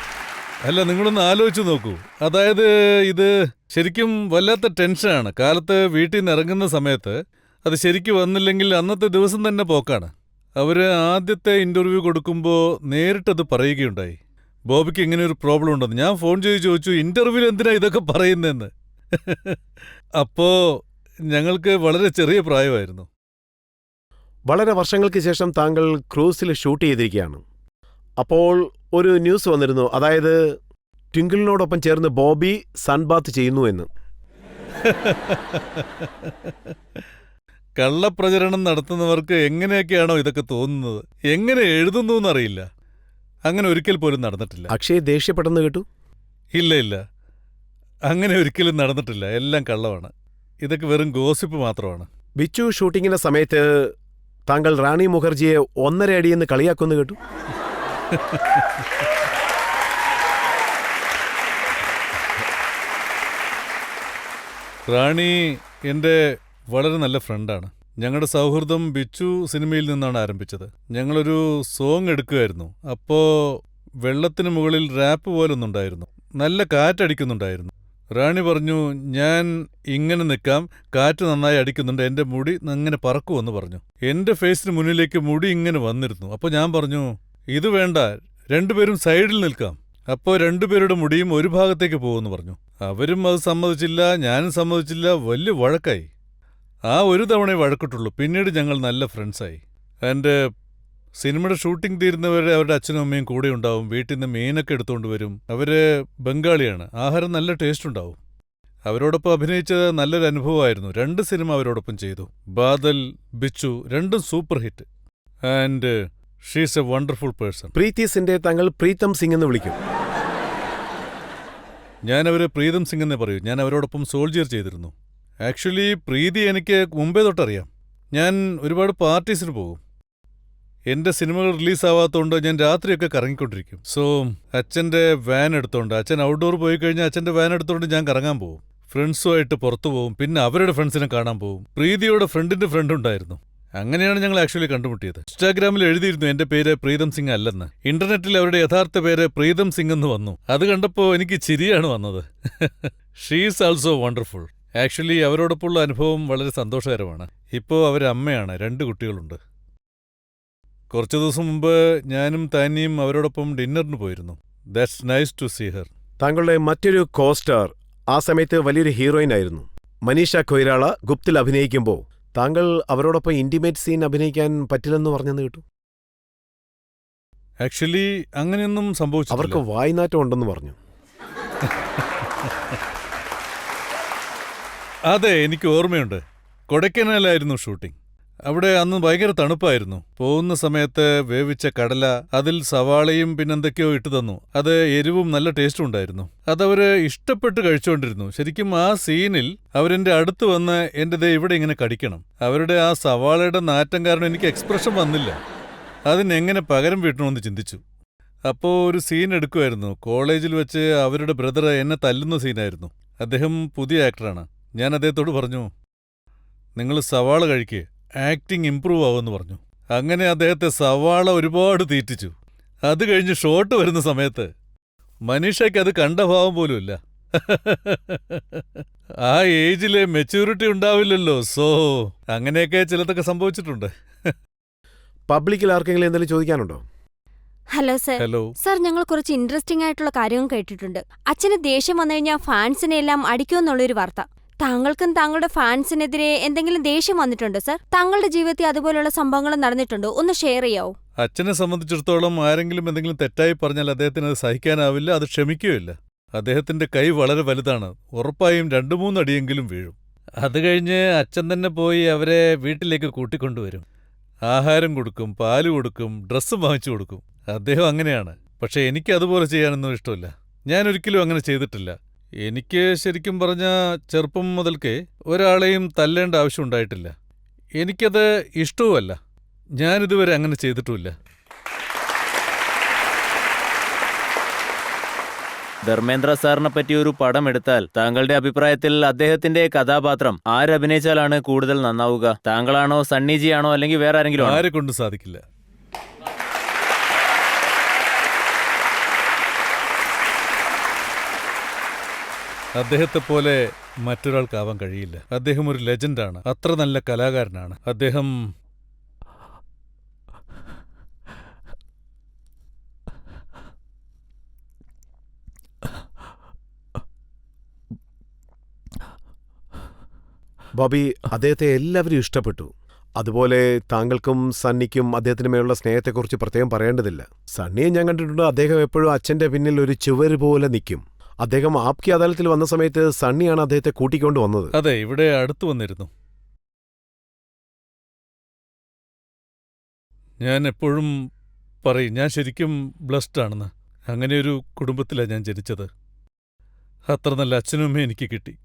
അല്ല, നിങ്ങളൊന്ന് ആലോചിച്ച് നോക്കൂ. അതായത് ഇത് ശരിക്കും വല്ലാത്ത ടെൻഷനാണ്. കാലത്ത് വീട്ടിൽ നിന്ന് ഇറങ്ങുന്ന സമയത്ത് അത് ശരിക്കും വന്നില്ലെങ്കിൽ അന്നത്തെ ദിവസം തന്നെ പോക്കാണ്. അവർ ആദ്യത്തെ ഇൻ്റർവ്യൂ കൊടുക്കുമ്പോൾ നേരിട്ടത് പറയുകയുണ്ടായി, ബോബിക്ക് ഇങ്ങനെ ഒരു പ്രോബ്ലം ഉണ്ടെന്ന്. ഞാൻ ഫോൺ ചെയ്ത് ചോദിച്ചു, ഇൻ്റർവ്യൂവിൽ എന്തിനാ ഇതൊക്കെ പറയുന്നതെന്ന്. അപ്പോൾ ഞങ്ങൾക്ക് വളരെ ചെറിയ പ്രായമായിരുന്നു. വളരെ വർഷങ്ങൾക്ക് ശേഷം താങ്കൾ ക്രൂസിൽ ഷൂട്ട് ചെയ്തിരിക്കുകയാണ്. അപ്പോൾ ഒരു ന്യൂസ് വന്നിരുന്നു, അതായത് ട്വിങ്കിളിനോടൊപ്പം ചേർന്ന് ബോബി സൺബാത്ത് ചെയ്യുന്നു എന്ന്. കള്ളപ്രചരണം നടത്തുന്നവർക്ക് എങ്ങനെയൊക്കെയാണോ ഇതൊക്കെ തോന്നുന്നത്, എങ്ങനെ എഴുതുന്നു എന്നറിയില്ല. അങ്ങനെ ഒരിക്കൽ പോലും നടന്നിട്ടില്ല. അക്ഷയ് ദേഷ്യപ്പെടുന്നു കേട്ടു. ഇല്ല, അങ്ങനെ ഒരിക്കലും നടന്നിട്ടില്ല. എല്ലാം കള്ളമാണ്. ഇതൊക്കെ വെറും ഗോസിപ്പ് മാത്രമാണ്. ബിച്ചു ഷൂട്ടിങ്ങിന്റെ സമയത്ത് താങ്കൾ റാണി മുഖർജിയെ 1.5 അടിയെന്ന് കളിയാക്കുന്നു കേട്ടു. റാണി എൻ്റെ വളരെ നല്ല ഫ്രണ്ടാണ്. ഞങ്ങളുടെ സൗഹൃദം ബിച്ചു സിനിമയിൽ നിന്നാണ് ആരംഭിച്ചത്. ഞങ്ങളൊരു സോങ് എടുക്കുമായിരുന്നു. അപ്പോൾ വെള്ളത്തിന് മുകളിൽ റാപ്പ് പോലൊന്നുണ്ടായിരുന്നു. നല്ല കാറ്റടിക്കുന്നുണ്ടായിരുന്നു. റാണി പറഞ്ഞു, ഞാൻ ഇങ്ങനെ നിൽക്കാം, കാറ്റ് നന്നായി അടിക്കുന്നുണ്ട്, എൻ്റെ മുടി അങ്ങനെ പറക്കുമെന്ന് പറഞ്ഞു. എൻ്റെ ഫേസിന് മുന്നിലേക്ക് മുടി ഇങ്ങനെ വന്നിരുന്നു. അപ്പോൾ ഞാൻ പറഞ്ഞു, ഇത് വേണ്ട, രണ്ടുപേരും സൈഡിൽ നിൽക്കാം. അപ്പോൾ രണ്ടുപേരുടെ മുടിയും ഒരു ഭാഗത്തേക്ക് പോകുമെന്ന് പറഞ്ഞു. അവരും അത് സമ്മതിച്ചില്ല, ഞാനും സമ്മതിച്ചില്ല. വലിയ വഴക്കായി. ആ ഒരു തവണയെ വഴക്കിട്ടുള്ളൂ. പിന്നീട് ഞങ്ങൾ നല്ല ഫ്രണ്ട്സായി. എൻ്റെ സിനിമയുടെ ഷൂട്ടിംഗ് തീരുന്നവരെ അവരുടെ അച്ഛനും അമ്മയും കൂടെ ഉണ്ടാവും. വീട്ടിൽ നിന്ന് മീനൊക്കെ എടുത്തുകൊണ്ട് വരും. അവര് ബംഗാളിയാണ്. ആഹാരം നല്ല ടേസ്റ്റ് ഉണ്ടാവും. അവരോടൊപ്പം അഭിനയിച്ചത് നല്ലൊരു അനുഭവമായിരുന്നു. 2 സിനിമ അവരോടൊപ്പം ചെയ്തു. ബാദൽ, ബിച്ചു, രണ്ടും super hit. And she's a wonderful person. പ്രീതിസിന്റെ താങ്കൾ പ്രീതം സിംഗ് എന്ന് വിളിക്കും. ഞാനവരെ പ്രീതം സിംഗ് എന്നേ പറയൂ. ഞാൻ അവരോടൊപ്പം സോൾജിയർ ചെയ്തിരുന്നു. ആക്ച്വലി പ്രീതി എനിക്ക് മുമ്പേ തൊട്ടറിയാം. ഞാൻ ഒരുപാട് പാർട്ടീസിന് പോകും. എൻ്റെ സിനിമകൾ റിലീസാവാത്തതുകൊണ്ട് ഞാൻ രാത്രിയൊക്കെ കറങ്ങിക്കൊണ്ടിരിക്കും. സോ അച്ഛൻ്റെ വാൻ എടുത്തോണ്ട്, അച്ഛൻ ഔട്ട്ഡോർ പോയി കഴിഞ്ഞാൽ അച്ഛൻ്റെ വാൻ എടുത്തോണ്ട് ഞാൻ കറങ്ങാൻ പോകും. ഫ്രണ്ട്സുമായിട്ട് പുറത്തു പോകും. പിന്നെ അവരുടെ ഫ്രണ്ട്സിനെ കാണാൻ പോകും. പ്രീതിയുടെ ഫ്രണ്ടിൻ്റെ ഫ്രണ്ട് ഉണ്ടായിരുന്നു. അങ്ങനെയാണ് ഞങ്ങൾ ആക്ച്വലി കണ്ടുമുട്ടിയത്. ഇൻസ്റ്റാഗ്രാമിൽ എഴുതിയിരുന്നു എൻ്റെ പേര് പ്രീതം സിംഗ് അല്ലെന്ന്. ഇന്റർനെറ്റിൽ അവരുടെ യഥാർത്ഥ പേര് പ്രീതം സിംഗ് എന്ന് വന്നു. അത് കണ്ടപ്പോൾ എനിക്ക് ചിരിയാണ് വന്നത്. She's also wonderful. ആക്ച്വലി അവരോടൊപ്പമുള്ള അനുഭവം വളരെ സന്തോഷകരമാണ്. ഇപ്പോൾ അവരമ്മയാണ്. 2 കുട്ടികളുണ്ട്. കുറച്ചു ദിവസം മുമ്പ് ഞാനും താനിയും അവരോടൊപ്പം ഡിന്നറിന് പോയിരുന്നു. That's nice to see her. താങ്കളുടെ മറ്റൊരു കോസ്റ്റാർ ആ സമയത്ത് വലിയൊരു ഹീറോയിൻ ആയിരുന്നു. മനീഷ കൊയ്രാള ഗുപ്തിൽ അഭിനയിക്കുമ്പോൾ താങ്കൾ അവരോടൊപ്പം ഇന്റിമേറ്റ് സീൻ അഭിനയിക്കാൻ പറ്റില്ലെന്ന് പറഞ്ഞെന്ന് കേട്ടു. ആക്ച്വലി അങ്ങനെയൊന്നും സംഭവിച്ചിട്ടില്ല. അവർക്ക് വായ്നാറ്റം ഉണ്ടെന്ന് പറഞ്ഞു. അതെ, എനിക്ക് ഓർമ്മയുണ്ട്. കൊടൈക്കനാലായിരുന്നു ഷൂട്ടിംഗ്. അവിടെ അന്ന് ഭയങ്കര തണുപ്പായിരുന്നു. പോകുന്ന സമയത്ത് വേവിച്ച കടല, അതിൽ സവാളയും പിന്നെന്തൊക്കെയോ ഇട്ടു തന്നു. അത് എരിവും നല്ല ടേസ്റ്റും ഉണ്ടായിരുന്നു. അതവര് ഇഷ്ടപ്പെട്ട് കഴിച്ചുകൊണ്ടിരുന്നു. ശരിക്കും ആ സീനിൽ അവരെന്റെ അടുത്ത് വന്ന് എന്റെ ദേ ഇവിടെ ഇങ്ങനെ കടിക്കണം. അവരുടെ ആ സവാളയുടെ നാറ്റം കാരണം എനിക്ക് എക്സ്പ്രഷൻ വന്നില്ല. അതിനെങ്ങനെ പകരം വീട്ടണമെന്ന് ചിന്തിച്ചു. അപ്പോൾ ഒരു സീൻ എടുക്കുമായിരുന്നു. കോളേജിൽ വെച്ച് അവരുടെ ബ്രദർ എന്നെ തല്ലുന്ന സീനായിരുന്നു. അദ്ദേഹം പുതിയ ആക്ടറാണ്. ഞാൻ അദ്ദേഹത്തോട് പറഞ്ഞു, നിങ്ങൾ സവാള കഴിക്ക്, ആക്ടിങ് ഇംപ്രൂവ് ആവുമെന്ന് പറഞ്ഞു. അങ്ങനെ അദ്ദേഹത്തെ സവാള ഒരുപാട് തീറ്റിച്ചു. അത് കഴിഞ്ഞ് ഷോട്ട് വരുന്ന സമയത്ത് മനീഷയ്ക്ക് അത് കണ്ട ഭാവം പോലുമില്ല. ആ ഏജിലെ മെച്യൂരിറ്റി ഉണ്ടാവില്ലല്ലോ. സോ അങ്ങനെയൊക്കെ ചിലതൊക്കെ സംഭവിച്ചിട്ടുണ്ട്. പബ്ലിക്കിൽ ആർക്കെങ്കിലും എന്തെങ്കിലും ചോദിക്കാനുണ്ടോ? Hello sir. ഹലോ. സർ, ഞങ്ങൾ കുറച്ച് ഇൻട്രസ്റ്റിംഗ് ആയിട്ടുള്ള കാര്യങ്ങൾ കേട്ടിട്ടുണ്ട്. അച്ഛന് ദേഷ്യം വന്നു കഴിഞ്ഞാൽ ഫാൻസിനെ എല്ലാം അടിക്കുമെന്നുള്ളൊരു വാർത്ത. താങ്കൾക്കും താങ്കളുടെ ഫാൻസിനെതിരെ എന്തെങ്കിലും ദേഷ്യം വന്നിട്ടുണ്ടോ സർ? താങ്കളുടെ ജീവിതത്തിൽ അതുപോലുള്ള സംഭവങ്ങൾ നടന്നിട്ടുണ്ടോ? ഒന്ന് ഷെയർ ചെയ്യാവോ? അച്ഛനെ സംബന്ധിച്ചിടത്തോളം ആരെങ്കിലും എന്തെങ്കിലും തെറ്റായി പറഞ്ഞാൽ അദ്ദേഹത്തിന് അത് സഹിക്കാനാവില്ല, അത് ക്ഷമിക്കുകയില്ല. അദ്ദേഹത്തിന്റെ കൈ വളരെ വലുതാണ്. ഉറപ്പായും 2-3 അടിയെങ്കിലും വീഴും. അത് കഴിഞ്ഞ് അച്ഛൻ തന്നെ പോയി അവരെ വീട്ടിലേക്ക് കൂട്ടിക്കൊണ്ടുവരും. ആഹാരം കൊടുക്കും, പാല് കൊടുക്കും, ഡ്രസ്സും വാങ്ങിച്ചു കൊടുക്കും. അദ്ദേഹം അങ്ങനെയാണ്. പക്ഷെ എനിക്ക് അതുപോലെ ചെയ്യാനൊന്നും ഇഷ്ടമില്ല. ഞാനൊരിക്കലും അങ്ങനെ ചെയ്തിട്ടില്ല. എനിക്ക് ശരിക്കും പറഞ്ഞാൽ ചെറുപ്പം മുതൽക്കേ ഒരാളെയും തല്ലേണ്ട ആവശ്യമുണ്ടായിട്ടില്ല. എനിക്കത് ഇഷ്ടവുമല്ല. ഞാനിതുവരെ അങ്ങനെ ചെയ്തിട്ടുമില്ല. ധർമ്മേന്ദ്ര സാറിനെ പറ്റി ഒരു പടം എടുത്താൽ താങ്കളുടെ അഭിപ്രായത്തിൽ അദ്ദേഹത്തിന്റെ കഥാപാത്രം ആരഭിനയിച്ചാലാണ് കൂടുതൽ നന്നാവുക? താങ്കളാണോ, സണ്ണിജിയാണോ, അല്ലെങ്കിൽ വേറെ ആരെങ്കിലും ആണോ? ആരെ കൊണ്ടും സാധിക്കില്ല. അദ്ദേഹത്തെപ്പോലെ മറ്റൊരാൾക്കാവാൻ കഴിയില്ല. അദ്ദേഹം ഒരു ലെജൻഡാണ്. അത്ര നല്ല കലാകാരനാണ് അദ്ദേഹം. ബോബി, അദ്ദേഹത്തെ എല്ലാവരും ഇഷ്ടപ്പെട്ടു. അതുപോലെ താങ്കൾക്കും സണ്ണിക്കും അദ്ദേഹത്തിന് മേലുള്ള സ്നേഹത്തെക്കുറിച്ച് പ്രത്യേകം പറയേണ്ടതില്ല. സണ്ണിയെ ഞാൻ കണ്ടിട്ടുണ്ട്. അദ്ദേഹം എപ്പോഴും അച്ഛന്റെ പിന്നിൽ ഒരു ചുവര് പോലെ നിൽക്കും. അദ്ദേഹം ആപ്കി അദാലത്തിൽ വന്ന സമയത്ത് സണ്ണിയാണ് അദ്ദേഹത്തെ കൂട്ടിക്കൊണ്ട് വന്നത്. അതെ, ഇവിടെ അടുത്തു വന്നിരുന്നു. ഞാൻ എപ്പോഴും പറയും, ഞാൻ ശരിക്കും ബ്ലസ്ഡ് ആണെന്ന്. അങ്ങനെയൊരു കുടുംബത്തിലാണ് ഞാൻ ജനിച്ചത്. അത്ര നല്ല അച്ഛനും അമ്മയും എനിക്ക് കിട്ടി.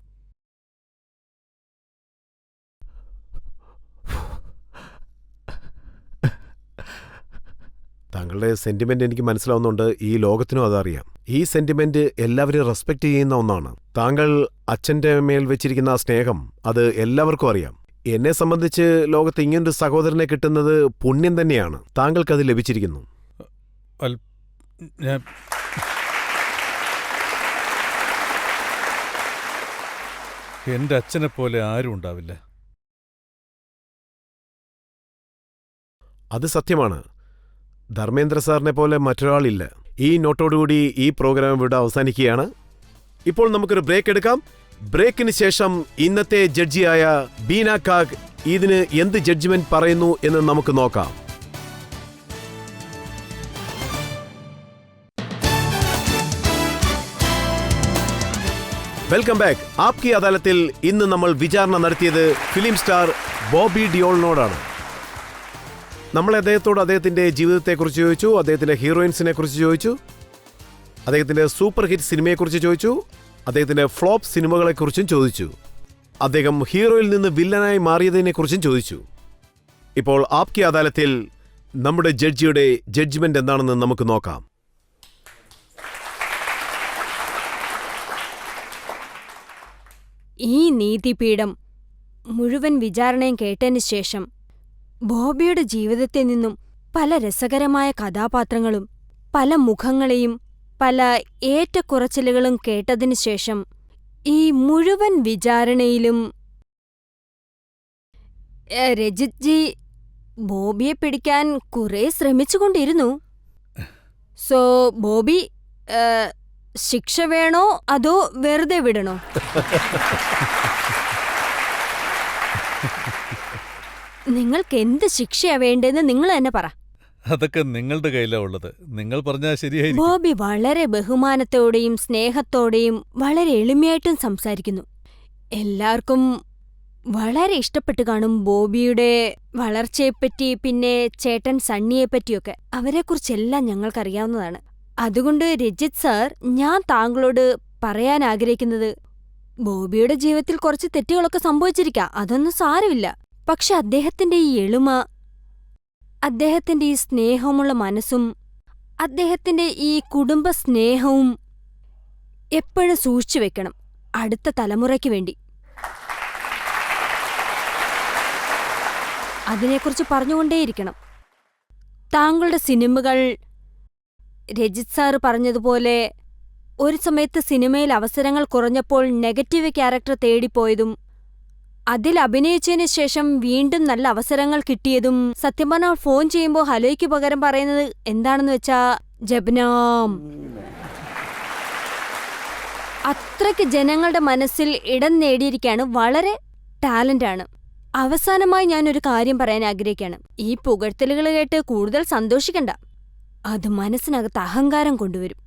താങ്കളുടെ സെന്റിമെന്റ് എനിക്ക് മനസ്സിലാവുന്നുണ്ട്. ഈ ലോകത്തിനും അതറിയാം. ഈ സെന്റിമെന്റ് എല്ലാവരും റെസ്പെക്ട് ചെയ്യുന്ന ഒന്നാണ്. താങ്കൾ അച്ഛന്റെ മേൽ വെച്ചിരിക്കുന്ന ആ സ്നേഹം അത് എല്ലാവർക്കും അറിയാം. എന്നെ സംബന്ധിച്ച് ലോകത്ത് ഇങ്ങനൊരു സഹോദരനെ കിട്ടുന്നത് പുണ്യം തന്നെയാണ്. താങ്കൾക്കത് ലഭിച്ചിരിക്കുന്നു. എന്റെ അച്ഛനെപ്പോലെ ആരും ഉണ്ടാവില്ല. അത് സത്യമാണ്. ധർമ്മേന്ദ്ര സാറിനെ പോലെ മറ്റൊരാളില്ല. ഈ നോട്ടോടുകൂടി ഈ പ്രോഗ്രാം ഇവിടെ അവസാനിക്കുകയാണ്. ഇപ്പോൾ നമുക്കൊരു ബ്രേക്ക് എടുക്കാം. ബ്രേക്കിന് ശേഷം ഇന്നത്തെ ജഡ്ജിയായ ബീന കാഗ് ഇതിന് എന്ത് ജഡ്ജ്മെന്റ് പറയുന്നു എന്ന് നമുക്ക് നോക്കാം. Welcome back. ആപ്കി അദാലത്തിൽ ഇന്ന് നമ്മൾ വിചാരണ നടത്തിയത് ഫിലിം സ്റ്റാർ ബോബി ഡിയോളിനോടാണ്. നമ്മൾ അദ്ദേഹത്തോട് അദ്ദേഹത്തിൻ്റെ ജീവിതത്തെക്കുറിച്ച് ചോദിച്ചു, അദ്ദേഹത്തിൻ്റെ ഹീറോയിൻസിനെ കുറിച്ച് ചോദിച്ചു, അദ്ദേഹത്തിൻ്റെ സൂപ്പർ ഹിറ്റ് സിനിമയെക്കുറിച്ച് ചോദിച്ചു, അദ്ദേഹത്തിൻ്റെ ഫ്ലോപ്പ് സിനിമകളെക്കുറിച്ചും ചോദിച്ചു, അദ്ദേഹം ഹീറോയിൽ നിന്ന് വില്ലനായി മാറിയതിനെക്കുറിച്ചും ചോദിച്ചു. ഇപ്പോൾ ആപ്കി അദാലത്തിൽ നമ്മുടെ ജഡ്ജിയുടെ ജഡ്ജ്മെന്റ് എന്താണെന്ന് നമുക്ക് നോക്കാം. ഈ നീതിപീഠം മുഴുവൻ വിചാരണയും കേട്ടതിന് ശേഷം ബോബിയുടെ ജീവിതത്തിൽ നിന്നും പല രസകരമായ കഥാപാത്രങ്ങളും പല മുഖങ്ങളെയും പല ഏറ്റക്കുറച്ചിലുകളും കേട്ടതിനു ശേഷം ഈ മുഴുവൻ വിചാരണയിലും രജിത് ജി ബോബിയെ പിടിക്കാൻ കുറേ ശ്രമിച്ചുകൊണ്ടിരുന്നു. സോ ബോബി ശിക്ഷ വേണോ അതോ വെറുതെ വിടണോ? നിങ്ങൾക്ക് എന്ത് ശിക്ഷയാ വേണ്ടതെന്ന് നിങ്ങൾ തന്നെ പറ. അതൊക്കെ നിങ്ങളുടെ കയ്യിലാ ഉള്ളത്. നിങ്ങൾ പറഞ്ഞാൽ ശരിയായിരിക്കും. ബോബി വളരെ ബഹുമാനത്തോടെയും സ്നേഹത്തോടെയും വളരെ എളിമയായിട്ടും സംസാരിക്കുന്നു. എല്ലാവർക്കും വളരെ ഇഷ്ടപ്പെട്ട് കാണും ബോബിയുടെ വളർച്ചയെപ്പറ്റി, പിന്നെ ചേട്ടൻ സണ്ണിയെപ്പറ്റിയൊക്കെ. അവരെക്കുറിച്ചെല്ലാം ഞങ്ങൾക്കറിയാവുന്നതാണ്. അതുകൊണ്ട് രജിത് സാർ, ഞാൻ താങ്കളോട് പറയാൻ ആഗ്രഹിക്കുന്നത്, ബോബിയുടെ ജീവിതത്തിൽ കുറച്ച് തെറ്റുകളൊക്കെ സംഭവിച്ചിരിക്കാം, അതൊന്നും സാരമില്ല. പക്ഷെ അദ്ദേഹത്തിന്റെ ഈ എളിമ, അദ്ദേഹത്തിന്റെ ഈ സ്നേഹമുള്ള മനസ്സും അദ്ദേഹത്തിന്റെ ഈ കുടുംബ സ്നേഹവും എപ്പോഴും സൂക്ഷിച്ചു വെക്കണം, അടുത്ത തലമുറയ്ക്ക് വേണ്ടി. അതിനെക്കുറിച്ച് പറഞ്ഞുകൊണ്ടേയിരിക്കണം. താങ്കളുടെ സിനിമകൾ, രജിത് സാറ് പറഞ്ഞതുപോലെ, ഒരു സമയത്ത് സിനിമയിൽ അവസരങ്ങൾ കുറഞ്ഞപ്പോൾ നെഗറ്റീവ് ക്യാരക്ടർ തേടിപ്പോയതും അതിൽ അഭിനയിച്ചതിന് ശേഷം വീണ്ടും നല്ല അവസരങ്ങൾ കിട്ടിയതും, സത്യം പറഞ്ഞാൽ ഫോൺ ചെയ്യുമ്പോൾ ഹലോയ്ക്ക് പകരം പറയുന്നത് എന്താണെന്ന് വെച്ചാ ജബ്നാം. അത്രയ്ക്ക് ജനങ്ങളുടെ മനസ്സിൽ ഇടം നേടിയിരിക്കാണ്. വളരെ ടാലന്റാണ്. അവസാനമായി ഞാനൊരു കാര്യം പറയാൻ ആഗ്രഹിക്കുകയാണ്. ഈ പുകഴ്ത്തലുകൾ കേട്ട് കൂടുതൽ സന്തോഷിക്കണ്ട, അത് മനസ്സിനകത്ത് അഹങ്കാരം കൊണ്ടുവരും.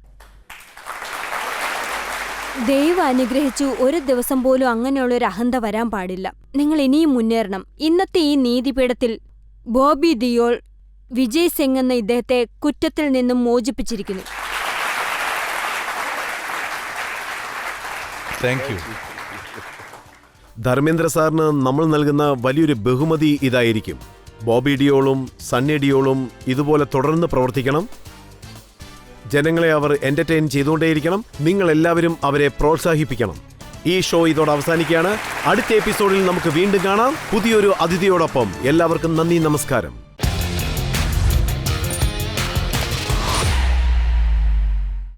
ദൈവം അനുഗ്രഹിച്ചു ഒരു ദിവസം പോലും അങ്ങനെയുള്ളൊരു അഹന്ത വരാൻ പാടില്ല. നിങ്ങൾ ഇനിയും മുന്നേറണം. ഇന്നത്തെ ഈ നീതിപീഠത്തിൽ ബോബി ദിയോൾ വിജയ് സിംഗ് എന്ന ഇദ്ദേഹത്തെ കുറ്റത്തിൽ നിന്നും മോചിപ്പിച്ചിരിക്കുന്നു. Thank you. ധർമ്മേന്ദ്ര സാറിന് നമ്മൾ നൽകുന്ന വലിയൊരു ബഹുമതി ഇതായിരിക്കും. ബോബി ഡിയോളും സണ്ണി ഡിയോളും ഇതുപോലെ തുടർന്ന് പ്രവർത്തിക്കണം. ജനങ്ങളെ അവർ എന്റർടൈൻ ചെയ്തുകൊണ്ടേയിരിക്കണം. നിങ്ങൾ എല്ലാവരും അവരെ പ്രോത്സാഹിപ്പിക്കണം. ഈ ഷോ ഇതോടെ അവസാനിക്കുകയാണ്. അടുത്ത എപ്പിസോഡിൽ നമുക്ക് വീണ്ടും കാണാം പുതിയൊരു അതിഥിയോടൊപ്പം. എല്ലാവർക്കും നന്ദി, നമസ്കാരം.